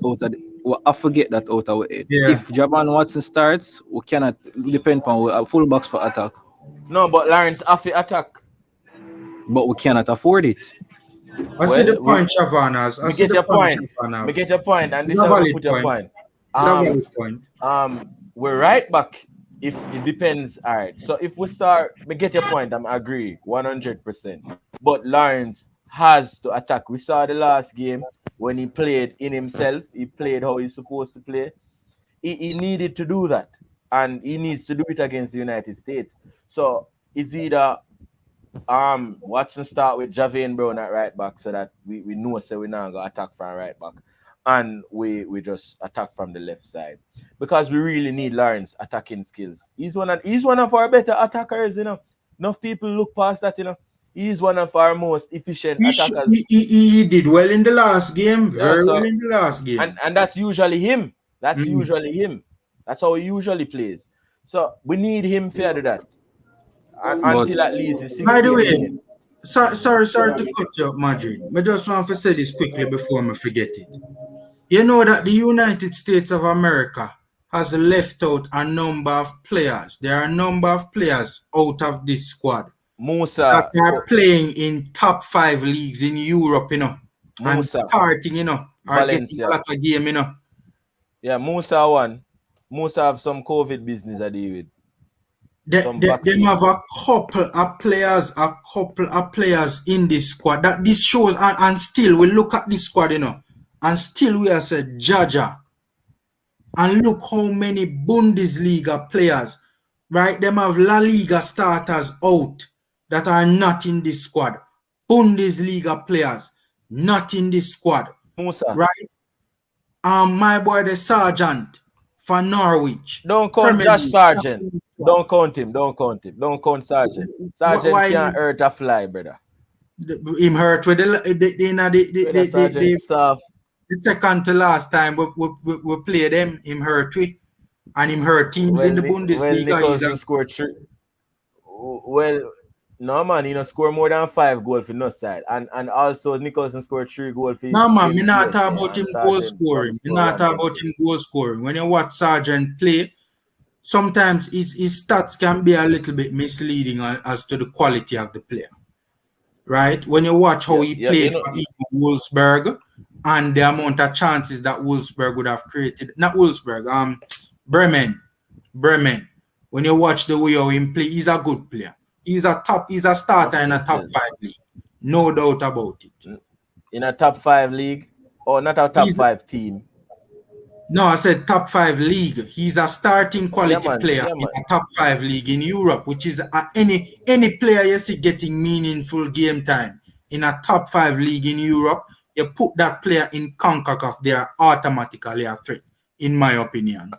out of it. Yeah. If Javon Watson starts, we cannot depend on fullbacks for attack. No, but Lawrence have to attack. But we cannot afford it. I see the point, Javon has. I get your point. I get your point, and this is how you put your point. We're right back if it depends. All right. So if we start, we get your point. I agree 100%. But Lawrence has to attack. We saw the last game when he played in himself. He played how he's supposed to play. He needed to do that, and he needs to do it against the United States. So it's either Watson start with Javin Brown at right back so that we know so we're not gonna attack from right back. and we just attack from the left side because we really need Lawrence attacking skills. He's one of our better attackers, you know. Enough people look past that, you know. He's one of our most efficient attackers. He did well in the last game, Yeah, very so, well in the last game. And that's usually him. That's usually him. That's how he usually plays. So we need him to do that. Until at least it's 60 By the way, minutes. sorry to cut you up, Madrid. I just want to say this quickly before I forget it. You know that the United States of America has left out a number of players. There are a number of players out of this squad Musa that are playing in top 5 leagues in Europe, you know, and starting, you know, are getting a lot of game, you know. Yeah, Musa won. Musa have some COVID business I deal with. They have a couple of players in this squad. That this shows, and still we look at this squad, you know, and still we are said Jaja. And look how many Bundesliga players, right? Them have La Liga starters out that are not in this squad. Bundesliga players not in this squad. Musa. Right? My boy the Sergeant for Norwich. Don't count Josh Sargent. Don't count him. Don't count Sergeant. Sergeant can't hurt a fly, brother. Him hurt with the second to last time we played him hurt with, and him hurt teams in the Bundesliga. Nicholson scored 3. Well, no man, you know, score more than 5 goals for no side, and also Nicholson scored 3 goals for. No man, me not talk about him goal scoring. Me not talk about him goal scoring. When you watch Sergeant play, sometimes his stats can be a little bit misleading as to the quality of the player. Right? When you watch how he played for Wolfsburg and the amount of chances that Wolfsburg would have created. Not Wolfsburg, Bremen. When you watch the way how he play, he's a good player. He's a starter in a top 5 league. No doubt about it. In a top 5 league? Or not a top 5 team? No, I said top 5 league. He's a starting quality player in a top 5 league in Europe, which is any player you see getting meaningful game time in a top 5 league in Europe. You put that player in CONCACAF, they are automatically a threat, in my opinion.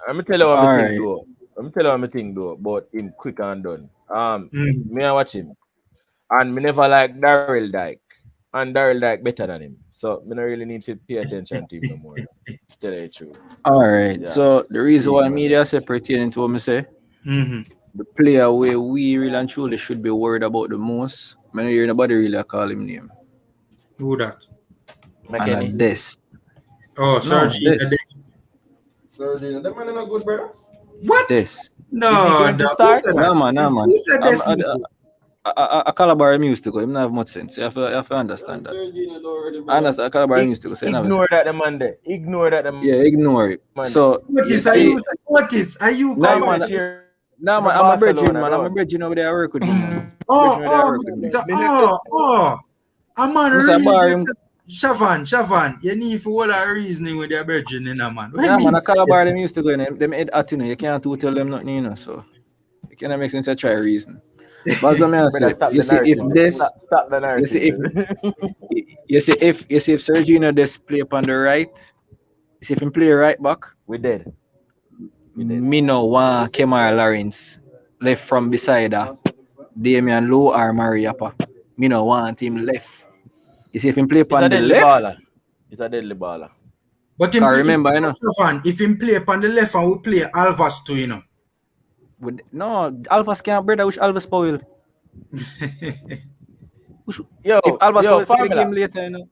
Let me tell you what I think though about him quick and done. Me I watch him. And me never like Daryl Dyke. And Daryl Dyke better than him. So me don't really need to pay attention to him no more. Tell you the truth. Alright. Yeah. So the reason why media separating to what me say, the player where we really and truly should be worried about the most, I don't hear nobody really call him name. Who that? And Dest. Oh, Sergi. Sergi, that man is not good, brother. What? Dest. No, man. Who said Dest? A Calabar music, him not have much sense. You have to understand that. Understand a Calabar music. Ignore that the man there. Ignore that the man. Yeah, ignore it. Man. So what is are you no, man, I'm a virgin, man. I'm a virgin over there. I work with him. I'm on Shavan, you need for all our reasoning with your virgin in a man. Yeah, man, a Calabar them used to go in them head at you can't tell them nothing, you know, so it cannot make sense to try reason. But what say, you see if this stop the narrative. You see if Sergio Dest play up on the right, you see if him play right back, we did. Me no want Kemar Lawrence left from beside her. Damian Lowe or Mariapa. Me no want him left. You see if him play up on the left. It's a deadly baller. But I remember, you know. If him play up on the left and we play Alvas too, you know. No, Alvas can't, brother. Which Alvas spoil? If Alvas spoil the game later, you know.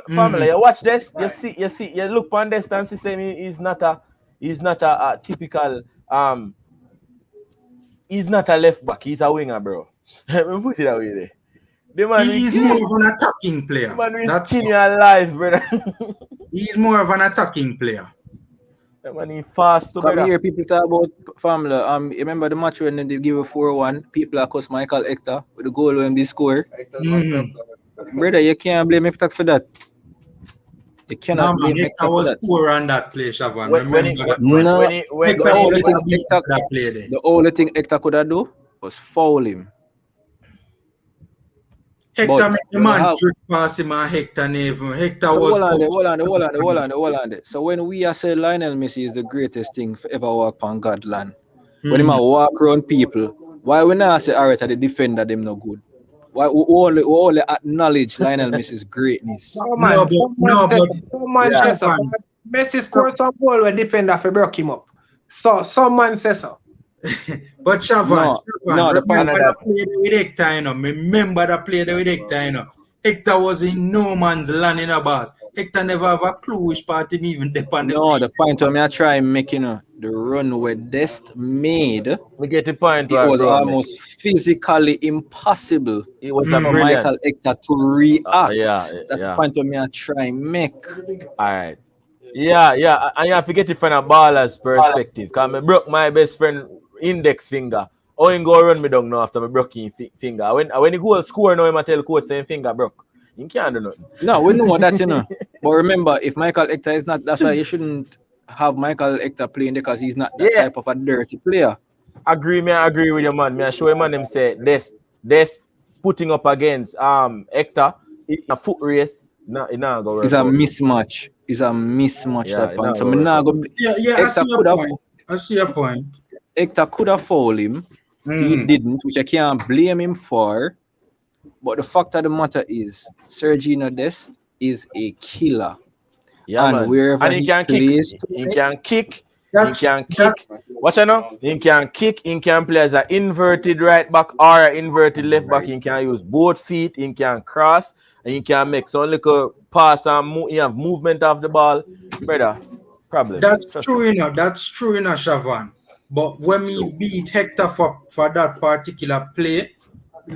Family, you watch this. You see, you look on this and see he's not a typical he's not a left back. He's a winger, bro. Let me put it that way there. The man he's more of an attacking player. The man is skinny alive, brother. He's more of an attacking player. That man is fast. Come here, people talk about family. You remember the match when they give a 4-1? People accuse Michael Hector with the goal when they score. Brother, you can't blame Hector for that. You cannot blame Hector for that. Poor on that play, Shavan. The only thing Hector could have done was foul him. Hector made the man drift past him and Hector never. Hector was hold on. So when we are saying Lionel Messi is the greatest thing to ever walk on God land, when he walk around people, why we not say alright the defender them no good? Why we only acknowledge Lionel Messi's greatness? Someone says so. Messi scored some goal when defender for broke him up. So someone says so. But Shavan, remember that play with Hector, you know. Remember that play with Hector, you know. Hector was in no man's land in a boss. Hector never have a clue which part him even depend. No, the point of me I try making the run where Dest made. We get the point. It was almost physically impossible. It was for Michael Hector to react. That's the point of me I try make. All right. Yeah, and you have to get it from a baller's perspective. Because I broke my best friend index finger. Oh, he go run me down now after I broke his finger. When he go score now, I tell coach saying finger broke. You can't do nothing. No, we know that, you know. But remember, if Michael Hector is not, that's why you shouldn't have Michael Hector playing because he's not that type of a dirty player. Agree with your man. Me I show him man them say this putting up against Hector. It's a foot race. No, it not go. It's a mismatch. It's a mismatch that point. So me not go. I see your point. Hector could have fouled him. He didn't, which I can't blame him for. But the fact of the matter is, Sergino Dest is a killer. Yeah, and wherever he can kick. He can kick. Watch out now. He can kick. He can play as an inverted right back or an inverted left back. He can use both feet. He can cross. And he can make some little pass and he have movement of the ball. Brother, problem. That's true, you know. Shavan. But when we beat Hector for that particular play,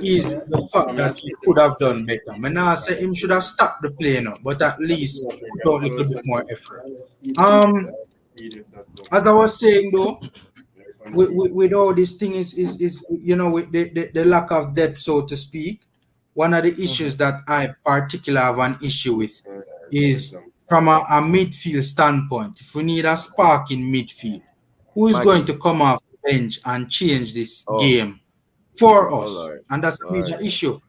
is the fact that he could have done better. I now say him should have stopped the play now, but at least put out a little bit more effort. As I was saying though, with all this thing is you know, with the lack of depth, so to speak, one of the issues that I particularly have an issue with is from a midfield standpoint. If we need a spark in midfield, who is going to come off the bench and change this game for us? And that's a major issue.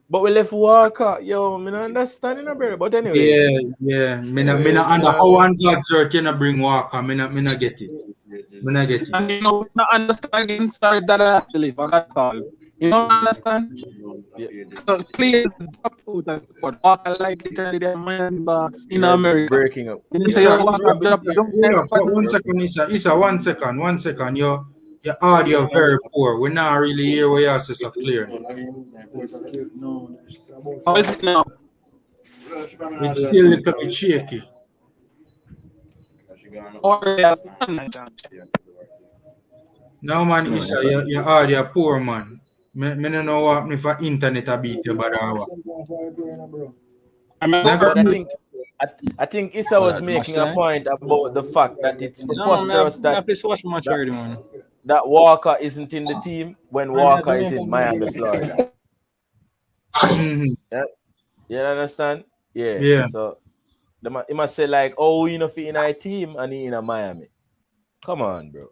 But we left Walker. Yo, I don't understand it, brother. But anyway. Yeah. Me not under how on God's earth you not bring Walker. Me not get it. And you know, it's not understanding started that actually for that call. You don't understand? Yeah. So players drop out but Walker like literally their man box in America. Breaking up. One second, Issa, one second. Your audio very poor. We're not really hear what you say so clear. How is it now? It's still a little bit shaky. No man, Issa, your audio poor man. Me don't know what if the internet a beat you, but I think Issa was making a point about the fact that it's preposterous that Walker isn't in the team when Walker is in Miami, Florida. Yeah, you understand? Yeah. So he must say like, oh, you know, if he in a team and he in a Miami. Come on, bro.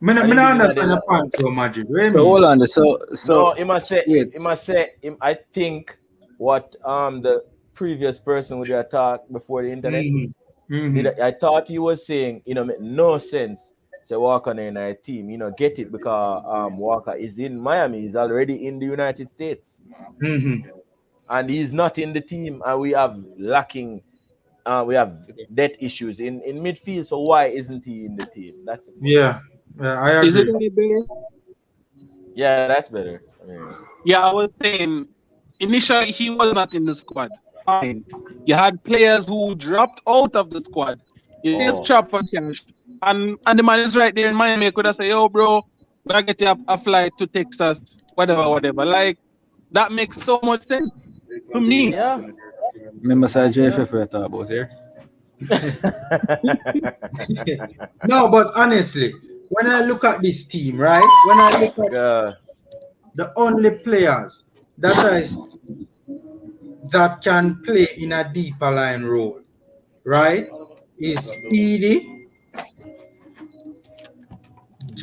I don't understand the point, though, Magic. So hold on. So no, he must say. I think what the previous person would have talked before the internet. I thought he was saying, you know, make no sense. Say Walker in a team, you know, get it because Walker is in Miami. He's already in the United States, and he's not in the team, and we have debt issues in midfield. So why isn't he in the team? That's I agree. Is it any better? Yeah, that's better. I was saying initially he was not in the squad. Fine. You had players who dropped out of the squad. You just chop for cash. And the man is right there in Miami. Could have said, yo, bro, we gotta get you a flight to Texas, whatever. Like, that makes so much sense to me. Yeah. Remember JFF we talk about here? No, but honestly, when I look at this team, right? When I look at the only players that can play in a deeper line role, right, is Speedy,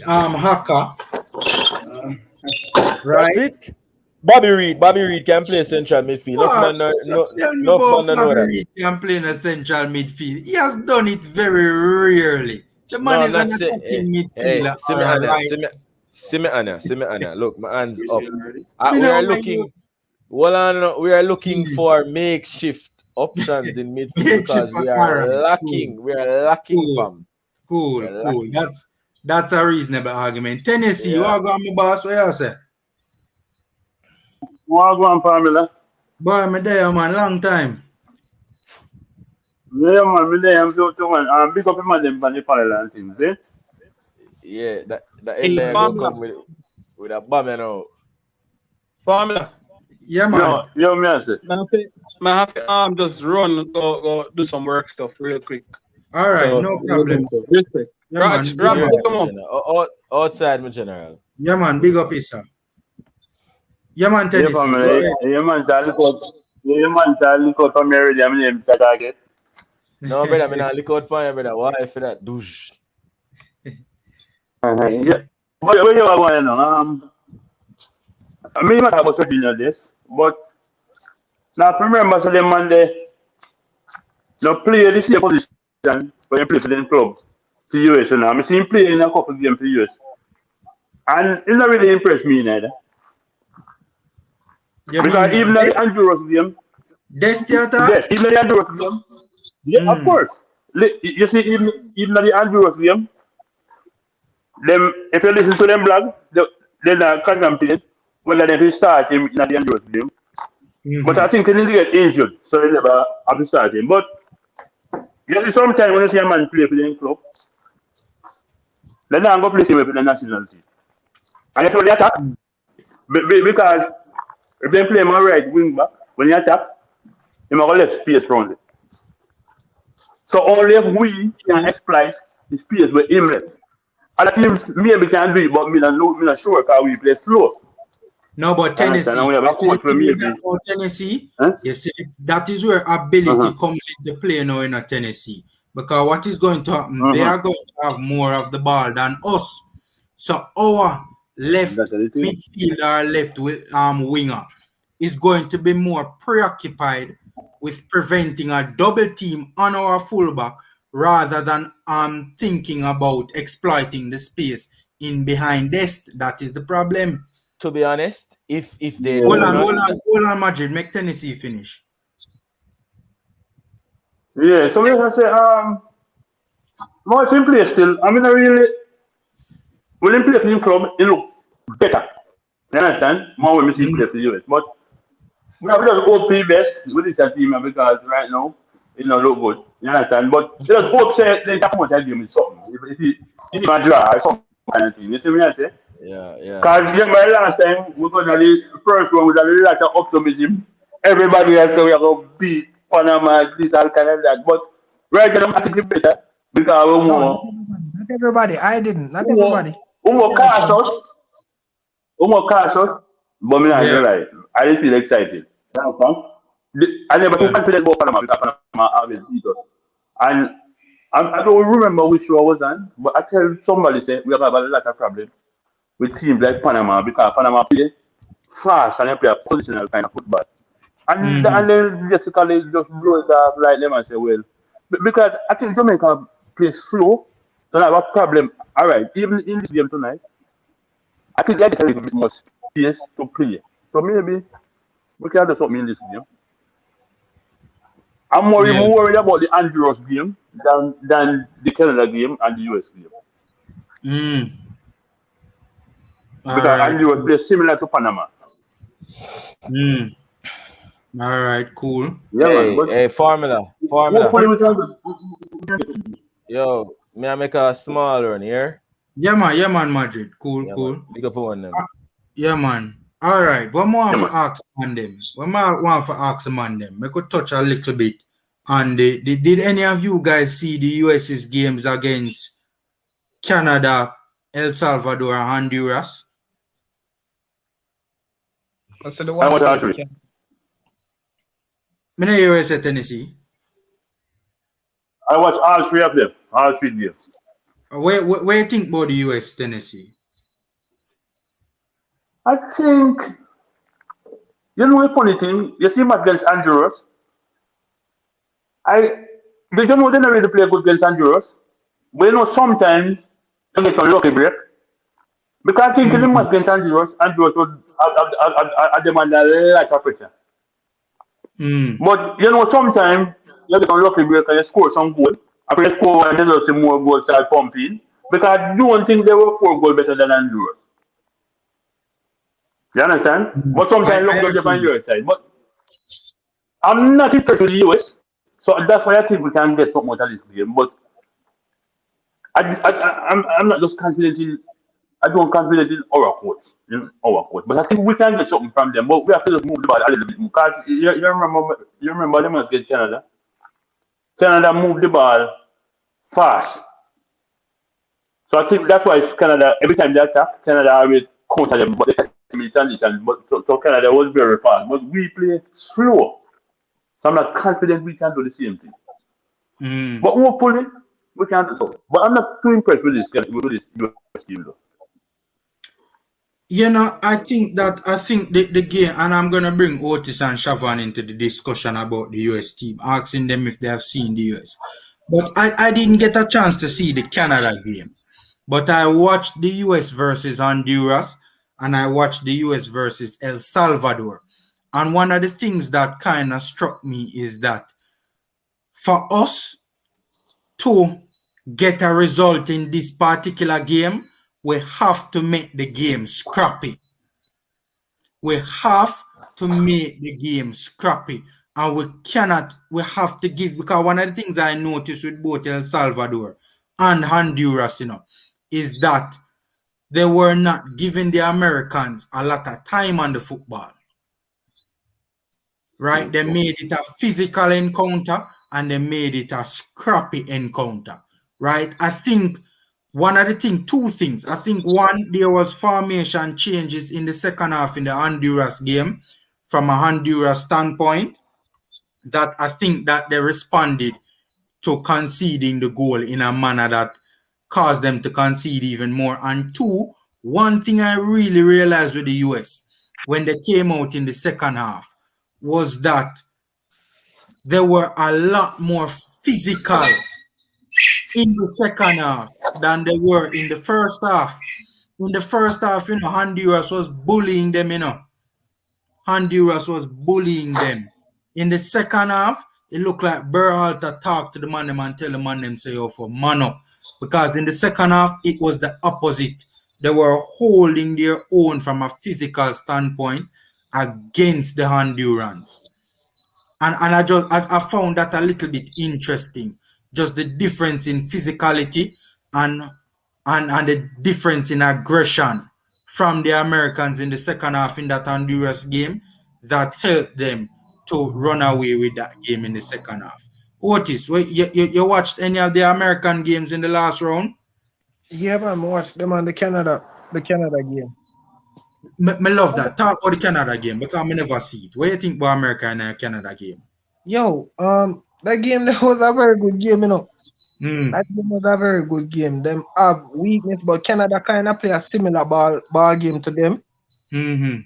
Haka, Right? That's it. Bobby Reed can play central midfield. Boss, Enough tell me man about don't know Bobby that. Reed can play in a central midfield. He has done it very rarely. The No, man I'm is an not saying. attacking Hey, midfielder see me, or a Anna. right. See me, Anna. Look, my hands up. Me We know are why you looking. Well, we are looking for makeshift options in midfield make shit because for we Aaron. are Cool, lacking. We are lacking, cool, fam. We are cool. lacking. That's a reasonable argument. Tennessee, you Yeah. are going, my boss. What you say? Wagwan Pamela. Boy, me there, man. Long time. Yeah, man, me there, I'm so man. Big up him and them on the panel and things, eh? Yeah, that Hey, headline gonna Formula. come with a bomb, you know. Formula. Yeah, man. Yo, me I say. Man, have to just run, go do some work stuff real quick. All right, So, no problem. respect. Yeah, man. Big Raj, All up. right, come my on. general. Outside, my general. Yeah, man. Big up, Issa. Yeah, man. Yeah, Tennessee. Go family. ahead. Yeah, man, Charlie Court. Yeah, man, Charlie Court from Mary, I'm name target. No, brother, me not look out for you, brother. Why for that douche? Yeah. But where you are going now? I mean, I was talking about this, but now remember, so the man they no play this same position when you play for the club to US now. I'm seeing him play in a couple of games to US. And it not really impressed me neither. You Because mean even at the Andrew Ross game, Des Theater? yes, even at the Andrew Ross game, yeah, of Mm. course. You see, even at the Andrew Ross game, them if you listen to them blog, they not contemplate whether they will start him in the Andrew Ross game. But Mm-hmm. I think he need to get injured, so they never have to start him. But you see, sometimes when you see a man play for the club, they not go play him for the national team. And that's what they attack. Because if they play him on right wing back, when you attack, he might go left space round it. So only if we can True. exploit the space with him left. Other teams maybe can do it, but me not sure because we play slow. No, but Understand? And Tennessee, we have you a see the coach for thing with that maybe. about Tennessee, Huh? you see, that is where ability Uh-huh. comes into play now in a Tennessee. Because what is going to happen, they Uh-huh. are going to have more of the ball than us. So our left That's the thing. midfielder, left with winger is going to be more preoccupied with preventing a double team on our fullback rather than thinking about exploiting the space in behind this. That is the problem. To be honest, if they Hold do on, Yeah. not hold st- on, hold on, Madrid. Make Tennessee finish. Yeah. So we can say more simply still, I mean I really when him play for him club, he look better. You understand? More when we see him Mm. play for the US. But we have just hope for the best with this team because right now it don't look good. You understand? But just hope say they can come out that game with something. If he draw or some kind of thing. You see what I say? yeah. Because remember last time we got the first one with a lot of optimism. Everybody else said we are going to beat Panama, this, all kind of that. But right now, I think it's better because we're No, more, not everybody. I didn't. Not we're more, everybody. we're more cautious. We're more cautious. But me not Yeah, gonna lie. I just feel excited. You understand? I never too yeah. confident about Panama because Panama always beat us. And I don't remember which show I was on, but I tell somebody say we have a lot of problems with teams like Panama because Panama play fast and they play a positional kind of football. Mm-hmm. And then basically just blow it off like them and say, well, because I think Jamaica plays slow, so I have a problem. All right, even in this game tonight, I think they had a little bit more space to play. So maybe we can do something in this game. I'm more Yeah. even worried about the Andros game than the Canada game and the US game. Mm. All Because right. Andros plays similar to Panama. Mm. All right. Cool. Yeah, man. But Hey, formula. hopefully we can Yo, may I make a small run here? Yeah, man, Madrid. Cool, Yeah, man. cool. Big up on them. Yeah, man. All right. What more yeah, for man. ask on them? What more want for ask on them? I could touch a little bit on did any of you guys see the US's games against Canada, El Salvador, and Honduras? I said the I one want to against answer it. Canada. Me know USA Tennessee. I watch all three of them, all three games. Where you think about the US Tennessee? I think, you know the funny thing, you see match against Honduras, I, they don't know they never really play good against Honduras, but you know sometimes they get some lucky break. Because I think in the match against Honduras would have them under a lot of pressure. But you know sometimes you get some lucky break and you score some goal, after you score and then you see more goals start pumping. Because I don't think they were 4 goals better than Honduras. You understand? But sometimes I look down on agree. your side. But I'm not impressed with the US. So that's why I think we can get something out of this game. But I'm not just confident in I don't confident in our coach. But I think we can get something from them. But we have to just move the ball a little bit more. Because you remember them against Canada? Canada moved the ball fast. So I think that's why Canada every time they attack, Canada always counter them, but they catch them in transition. But so Canada was very fast. But we play slow. So I'm not confident we can do the same thing. But hopefully we can do so. But I'm not too impressed with this US team though. You know, I think the game, and I'm gonna bring Otis and Shavan into the discussion about the US team, asking them if they have seen the US. But I didn't get a chance to see the Canada game. But I watched the US versus Honduras and I watched the US versus El Salvador. And one of the things that kind of struck me is that for us to get a result in this particular game, we have to make the game scrappy. We have to make the game scrappy. And we have to give, because one of the things I noticed with both El Salvador and Honduras, is that they were not giving the Americans a lot of time on the football. Right? They made it a physical encounter and they made it a scrappy encounter. Right? I think two things. I think one, there was formation changes in the second half in the Honduras game from a Honduras standpoint that I think that they responded to conceding the goal in a manner that caused them to concede even more. And two, one thing I really realized with the US when they came out in the second half was that they were a lot more physical in the second half than they were in the first half. In the first half, Honduras was bullying them, Honduras was bullying them. In the second half, it looked like Berhalter talked to the man them and tell the man them say, for man up. Because in the second half, it was the opposite. They were holding their own from a physical standpoint against the Hondurans. And I found that a little bit interesting. Just the difference in physicality and the difference in aggression from the Americans in the second half in that Honduras game that helped them to run away with that game in the second half. Otis, you watched any of the American games in the last round? Yeah, man, watch them on the Canada game. Me love that. Talk about the Canada game because I never see it. What do you think about America and the Canada game? Yo, that game that was a very good game, Mm. That game was a very good game. Them have weakness, but Canada kind of play a similar ball game to them. Mm-hmm.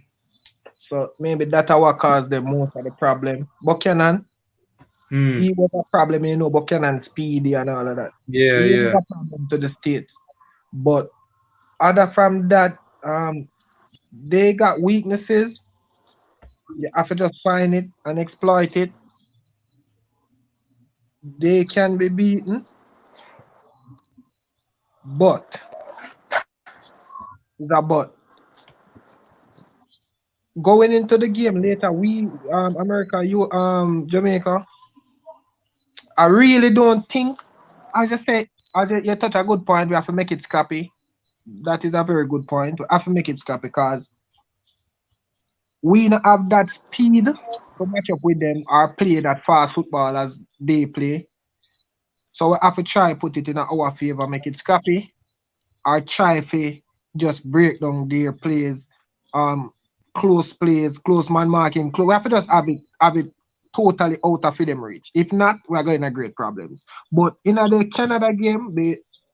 So maybe that's what caused them most of the problem. Buchanan, he was a problem, Buchanan speedy and all of that. Yeah, He yeah. was a problem to the States. But other from that, they got weaknesses. You have to just find it and exploit it. They can be beaten. But going into the game later, we America, Jamaica. I really don't think. As I say, you touch a good point. We have to make it scrappy. That is a very good point. We have to make it scrappy because we don't have that speed to match up with them or play that fast football as they play. So we have to try put it in our favor, make it scrappy, or try to just break down their plays, close man marking. We have to just have it totally out of them reach. If not, we're going to great problems. But in the Canada game,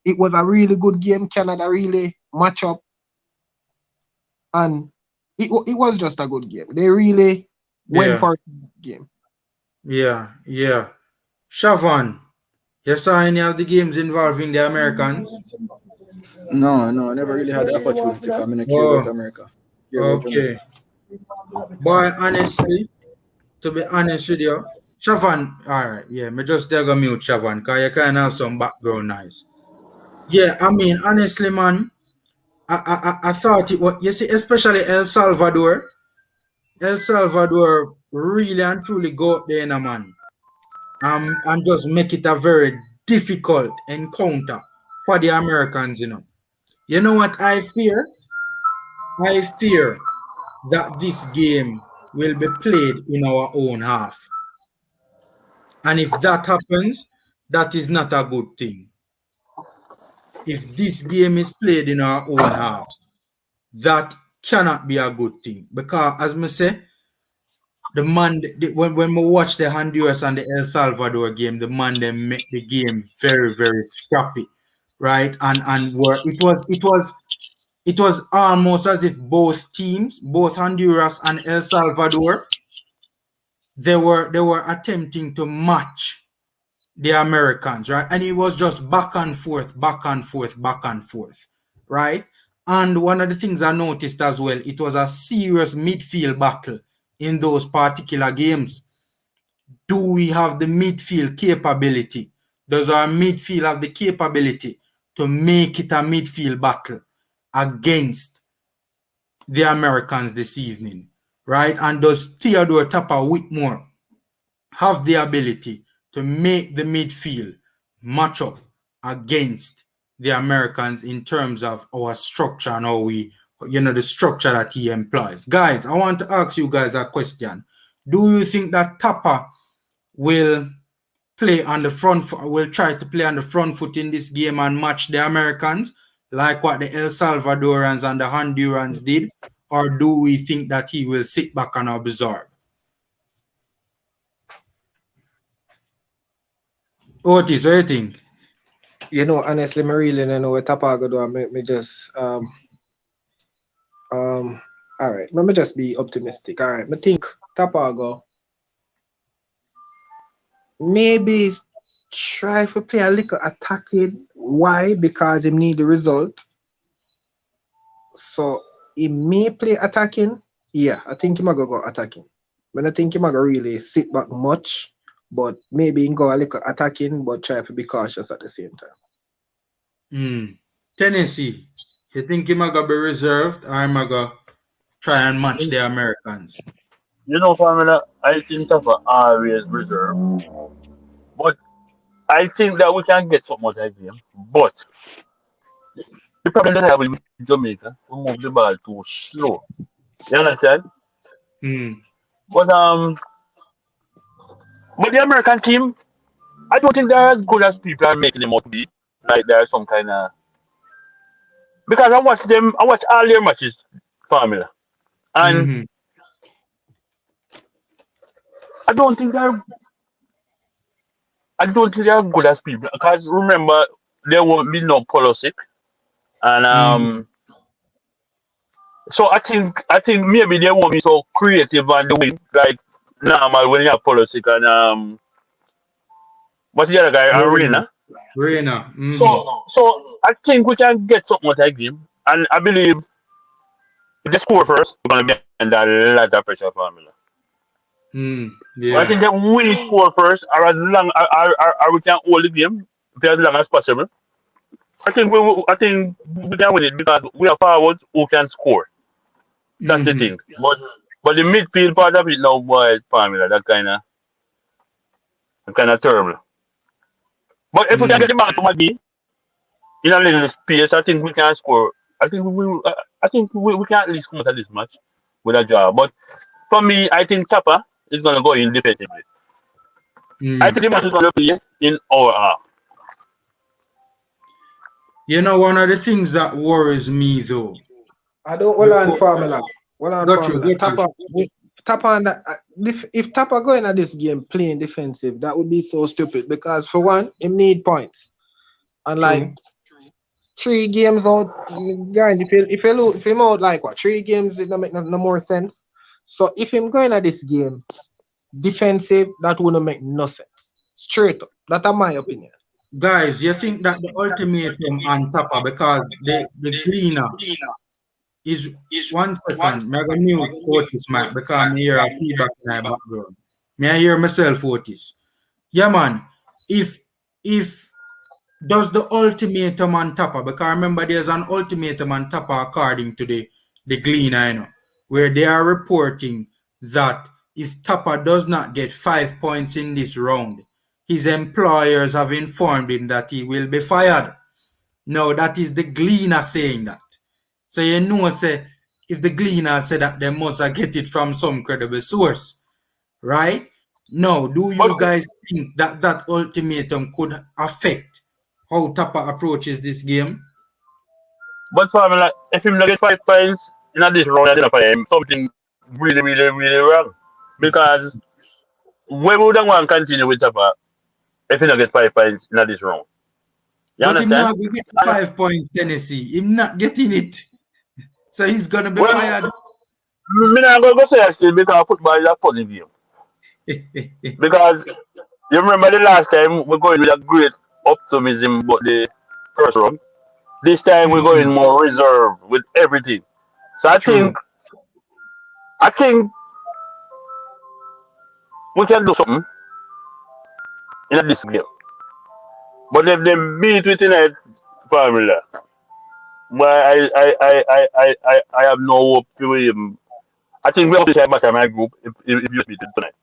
it was a really good game. Canada really match up. And it was just a good game. They really went for a game. Yeah. Shavon, you saw any of the games involving the Americans? No, I never really had the opportunity because I'm in a care about America. Okay. Boy, honestly, to be honest with you, Shavon, alright, yeah, me just there go mute Shavon, because you can have some background noise. Yeah, I mean, honestly, man, I thought it was, you see, especially El Salvador really and truly go out there, man. And just make it a very difficult encounter for the Americans, you know. You know what I fear? I fear that this game will be played in our own half. And if that happens, that is not a good thing. If this game is played in our own half, that cannot be a good thing. Because as I say, when we watch the Honduras and the El Salvador game, the man they make the game very, very scrappy, right? And where it was almost as if both teams, both Honduras and El Salvador, they were attempting to match the Americans, right? And it was just back and forth, right? And one of the things I noticed as well, it was a serious midfield battle in those particular games. Do we have the midfield capability? Does our midfield have the capability to make it a midfield battle against the Americans this evening, right? And does Theodore Tapa Whitmore have the ability to make the midfield match up against the Americans in terms of our structure and how we, the structure that he employs? Guys, I want to ask you guys a question. Do you think that Tapa will play on the front foot, will try to play on the front foot in this game and match the Americans like what the El Salvadorans and the Hondurans did? Or do we think that he will sit back and observe? Otis, what do you think? You know, honestly, I really don't know what Tapa go do. Me just all right. Let me just be optimistic. All right, I think Tapa go maybe try to play a little attacking. Why? Because he need the result. So he may play attacking. Yeah, I think he might go attacking. But I think he might really sit back much. But maybe he go a little attacking, but try to be cautious at the same time. Tennessee, you think he might be reserved or he might try and match the Americans? You know, Formula, I think Tapa always reserved. But I think that we can get something out of him. But the problem that I have with Jamaica, we move the ball too slow. You understand? But the American team, I don't think they're as good as people are making them out to be. Like there's some kind of, because I watch all their matches, Formula, and I don't think they're good as people. Because remember, there won't be no policy, and so I think maybe they won't be so creative on the wing like normal when you have policy and what's the other guy? Arena. So I think we can get something out of him, and I believe if they score first, we're gonna be under a lot of pressure, Formula. I think that we score first, or as long or we can hold the game for as long as possible. I think we can win it because we are forwards who can score. That's the thing. But the midfield part of it now, boy, Formula, that kind of terrible. But if we can get the ball to Maggie in a little space, I think we can score. I think we can at least come out of this match with a draw. But for me, I think Tapa is gonna go in defensively. I think the match is gonna play in our half. You know, one of the things that worries me though. I don't hold on Formula. Tapa and if Tapa going at this game playing defensive, that would be so stupid because for one, he need points. And like 3 games out, guys. If him out like what 3 games, it don't make no more sense. So if him going at this game defensive, that wouldn't make no sense. Straight up, that's my opinion. Guys, you think that the ultimatum on Tapa because the cleaner is 1 second. Me gonna mute Otis Mac because me hear a feedback in my background. Me I hear myself Otis. Yeah man, if does the ultimatum on Tapa, because remember there's an ultimatum on Tapa according to the Gleaner, you know, where they are reporting that if Tapa does not get 5 points in this round, his employers have informed him that he will be fired. Now that is the Gleaner saying that. So you know, say if the Gleaner said that, they must get it from some credible source, right? Now, do you guys think that that ultimatum could affect how Tapa approaches this game? But for me, like, if him not get 5 points in this round, I think for him something really, really, really wrong. Because we wouldn't want to continue with Tapa if he not get 5 points in this round. You But him understand? not get 5 points, Tennessee. Him not getting it. So he's gonna be fired. Me not going to say that still because football is a funny game. Because you remember the last time we going with a great optimism about the first round. This time we're going more reserved with everything. So I think we can do something in this game. But if they beat with tonight formula, well, I have no hope to him. I think we have to share back my group if you beat it tonight.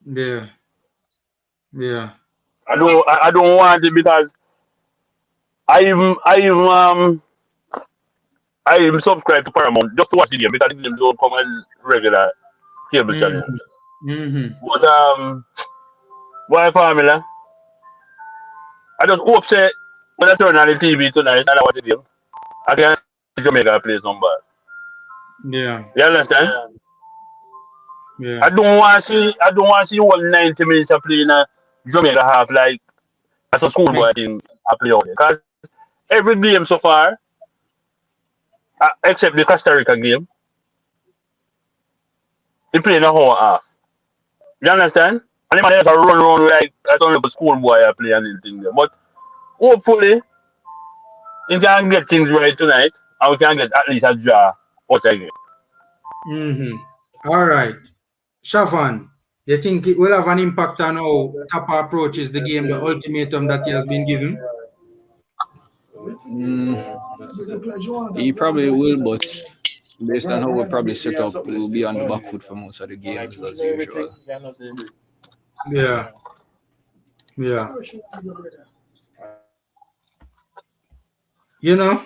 Yeah. Yeah. I don't want it because I am subscribed to Paramount just to watch the game because the game don't come on regular cable channels. But why formula? I just hope say when I turn on the TV tonight and I watch the game, I can see Jamaica play some ball. Yeah. You understand? Yeah. I don't want to see all 90 minutes of playing a Jamaica half like as a schoolboy thing I play out there. Because every game so far, except the Costa Rica game, he played a whole half. You understand? And he might have to run around like I don't know a schoolboy I play and anything there. But hopefully he can get things right tonight and we can get at least a draw out again. All right. Shafan, you think it will have an impact on how Tapa approaches the game, the ultimatum that he has been given? He probably will, but based on how we probably set up, we'll be on the back foot for most of the games as usual. Yeah. Yeah. You know,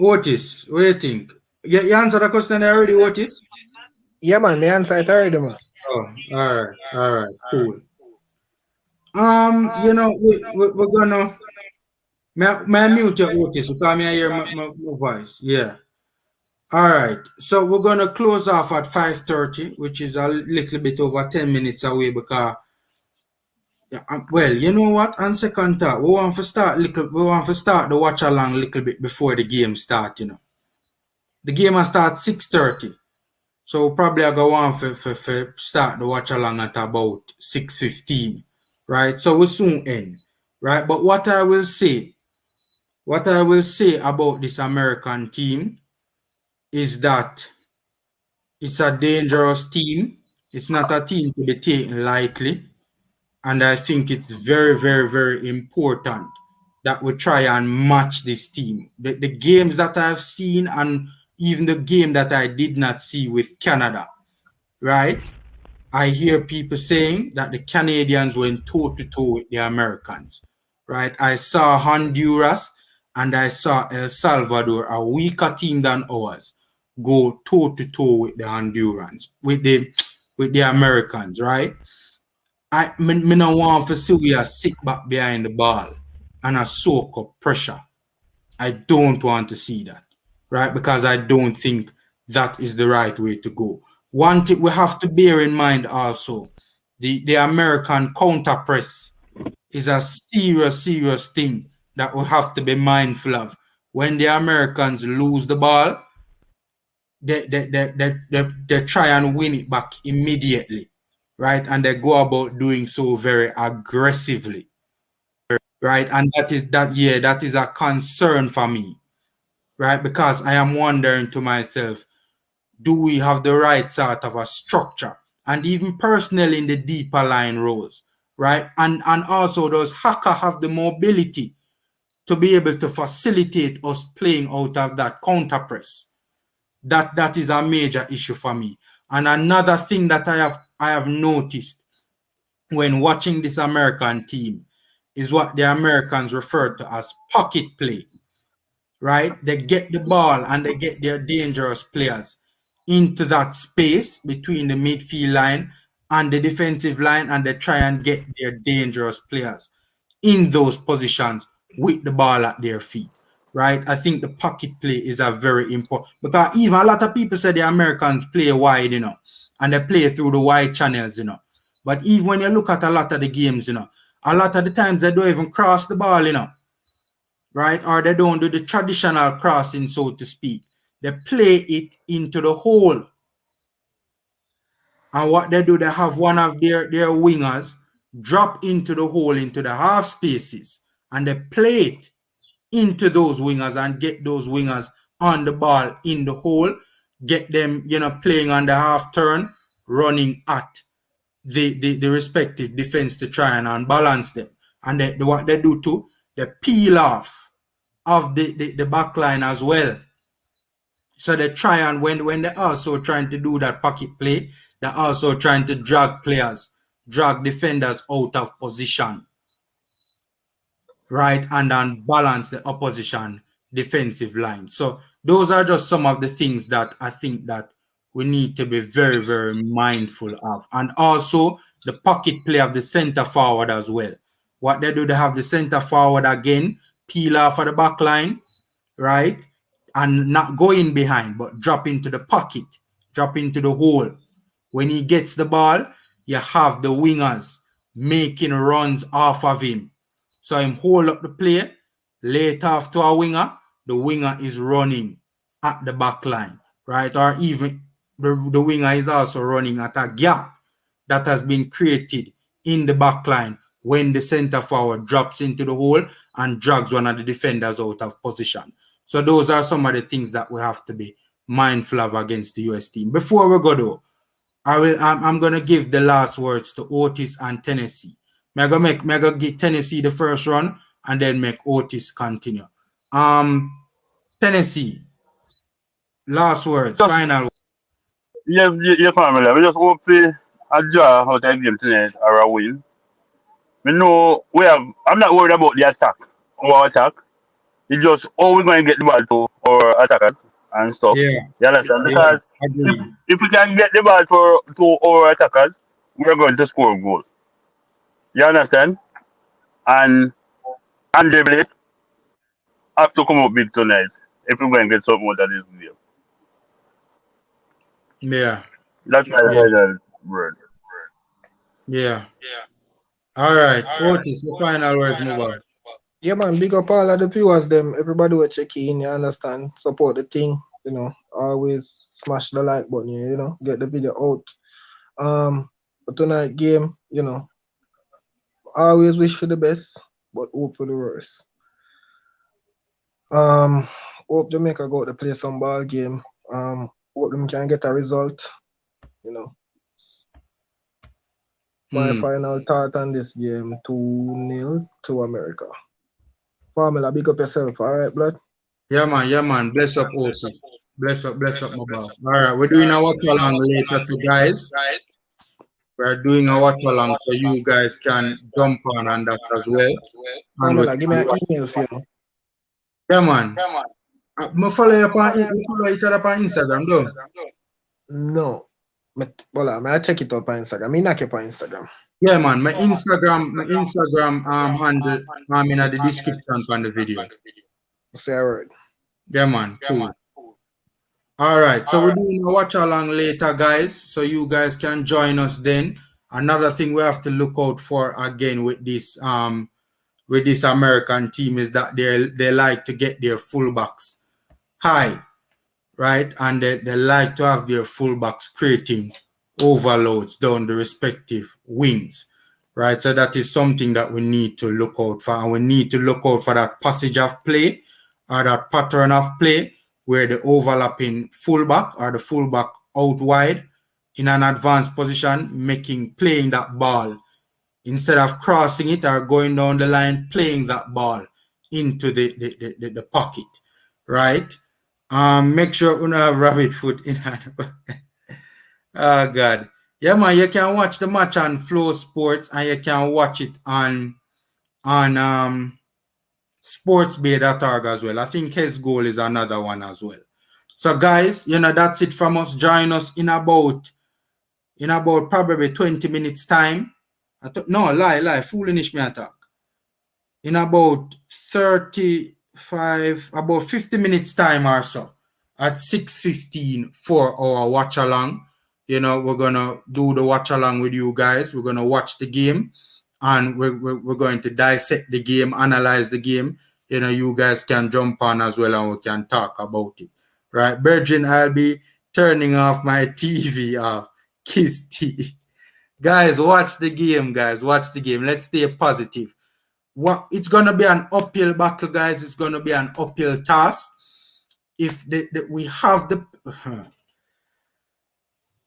Otis, what do you think? You answered the question already, Otis? Yeah, man, the answer it already, man. Oh, all right, cool. You know, we're gonna may I mute your Otis because I hear my voice. Yeah. All right. So we're gonna close off at 5:30, which is a little bit over 10 minutes away because well, you know what? On second thought, we want to start the watch along a little bit before the game start, you know. The game will start 6:30. So probably I go on for start the watch along at about 6:15. Right? So we'll soon end. Right? But what I will say about this American team is that it's a dangerous team. It's not a team to be taken lightly. And I think it's very, very, very important that we try and match this team. The games that I've seen and even the game that I did not see with Canada, right? I hear people saying that the Canadians went toe-to-toe with the Americans, right? I saw Honduras and I saw El Salvador, a weaker team than ours, go toe-to-toe with the Hondurans, with the Americans, right? I don't want to see we are sit back behind the ball and a soak up pressure. I don't want to see that, right? Because I don't think that is the right way to go. One thing we have to bear in mind also, the American counter press is a serious thing that we have to be mindful of. When the Americans lose the ball, they try and win it back immediately, right? And they go about doing so very aggressively, right? And that is a concern for me, right? Because I am wondering to myself, do we have the right sort of a structure? And even personnel in the deeper line roles, right? And also does Haka have the mobility to be able to facilitate us playing out of that counter press? That is a major issue for me. And another thing that I have noticed when watching this American team is what the Americans refer to as pocket play, right? They get the ball and they get their dangerous players into that space between the midfield line and the defensive line, and they try and get their dangerous players in those positions with the ball at their feet, right? I think the pocket play is a very important, because even a lot of people say the Americans play wide, and they play through the wide channels, But even when you look at a lot of the games, a lot of the times they don't even cross the ball, right? Or they don't do the traditional crossing, so to speak. They play it into the hole. And what they do, they have one of their wingers drop into the hole, into the half spaces, and they play it into those wingers and get those wingers on the ball in the hole, get them, playing on the half turn, running at the respective defense to try and unbalance them. And what they do too, they peel off of the back line as well. So they try, and when they're also trying to do that pocket play, they're also trying to drag defenders out of position, right? And unbalance the opposition defensive line. So those are just some of the things that I think that we need to be very, very mindful of. And also the pocket play of the center forward as well. What they do, they have the center forward again, peel off of the back line, right? And not go in behind, but drop into the pocket, drop into the hole. When he gets the ball, you have the wingers making runs off of him. So him hold up the play, lay it off to a winger, the winger is running at the back line, right? Or even the winger is also running at a gap that has been created in the back line when the center forward drops into the hole and drags one of the defenders out of position. So those are some of the things that we have to be mindful of against the US team. Before we go though, I'm gonna give the last words to Otis and Tennessee. I'm gonna give Tennessee the first run and then make Otis continue. Tennessee, last words, final. Your family. We just hope a draw out of game tonight or a win. We know I'm not worried about the attack, our attack. It's just how we're going to get the ball to our attackers and stuff. Yeah. You understand? Because if we can get the ball to our attackers, we're going to score goals. You understand? And dribble it have to come up big tonight if we're going to get something out of this game. Yeah. That's my final word. Yeah. All right. Otis, the final words, move on. Yeah, man, big up all of the viewers, them. Everybody will check in, you understand? Support the thing, always smash the like button, get the video out. For tonight game, always wish for the best, but hope for the worst. Hope Jamaica go to play some ball game. Hope them can get a result, My final thought on this game, 2-0 to America. Formula, big up yourself, all right, blood? Yeah, man. Bless up, Otis. Bless up, my boss. All right, we're doing a watch along later to guys. We're doing a watch along so you guys can jump on that as well. Formula, give me an email for you. Yeah, man. I follow you on Instagram, though. No. I check it up on Instagram. I knock it on Instagram. Yeah, man. My Instagram handle in the description on the video. Say a word. Yeah, man. Cool. All right. So we're doing a watch along later, guys. So you guys can join us then. Another thing we have to look out for again with this with this American team is that they like to get their fullbacks high, right? And they like to have their fullbacks creating overloads down the respective wings, right? So that is something that we need to look out for. And we need to look out for that passage of play or that pattern of play where the overlapping fullback or the fullback out wide in an advanced position, playing that ball instead of crossing it or going down the line, playing that ball into the pocket, right? Make sure you have rabbit foot in hand. Oh God. Yeah, man, you can watch the match on Flow Sports and you can watch it on sportsbay.org as well. I think his goal is another one as well. So guys, that's it from us. Join us in about probably 20 minutes time. No, lie, foolish me attack. In about 50 minutes time or so, at 6:15 for our watch along. We're gonna do the watch along with you guys. We're gonna watch the game, and we're going to dissect the game, analyze the game. You guys can jump on as well, and we can talk about it. Right, Virgin, I'll be turning off my TV off. Kiss T. Guys, watch the game, guys. Watch the game. Let's stay positive. It's gonna be an uphill battle, guys. It's gonna be an uphill task. If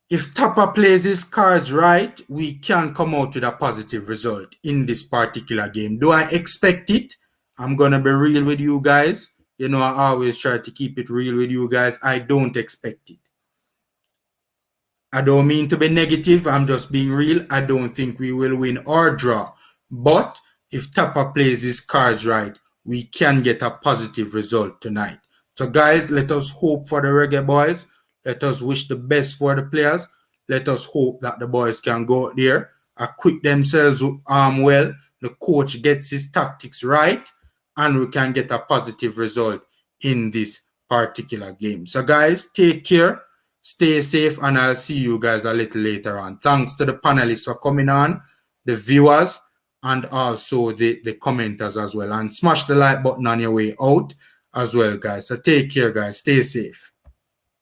if Tapa plays his cards right, we can come out with a positive result in this particular game. Do I expect it? I'm gonna be real with you guys. I always try to keep it real with you guys. I don't expect it. I don't mean to be negative. I'm just being real. I don't think we will win or draw. But if Tapa plays his cards right, we can get a positive result tonight. So guys, let us hope for the Reggae Boys. Let us wish the best for the players. Let us hope that the boys can go out there, acquit themselves well. The coach gets his tactics right, and we can get a positive result in this particular game. So guys, take care. Stay safe, and I'll see you guys a little later on. Thanks to the panelists for coming on, the viewers, and also the commenters as well. And smash the like button on your way out as well, guys. So take care, guys. Stay safe.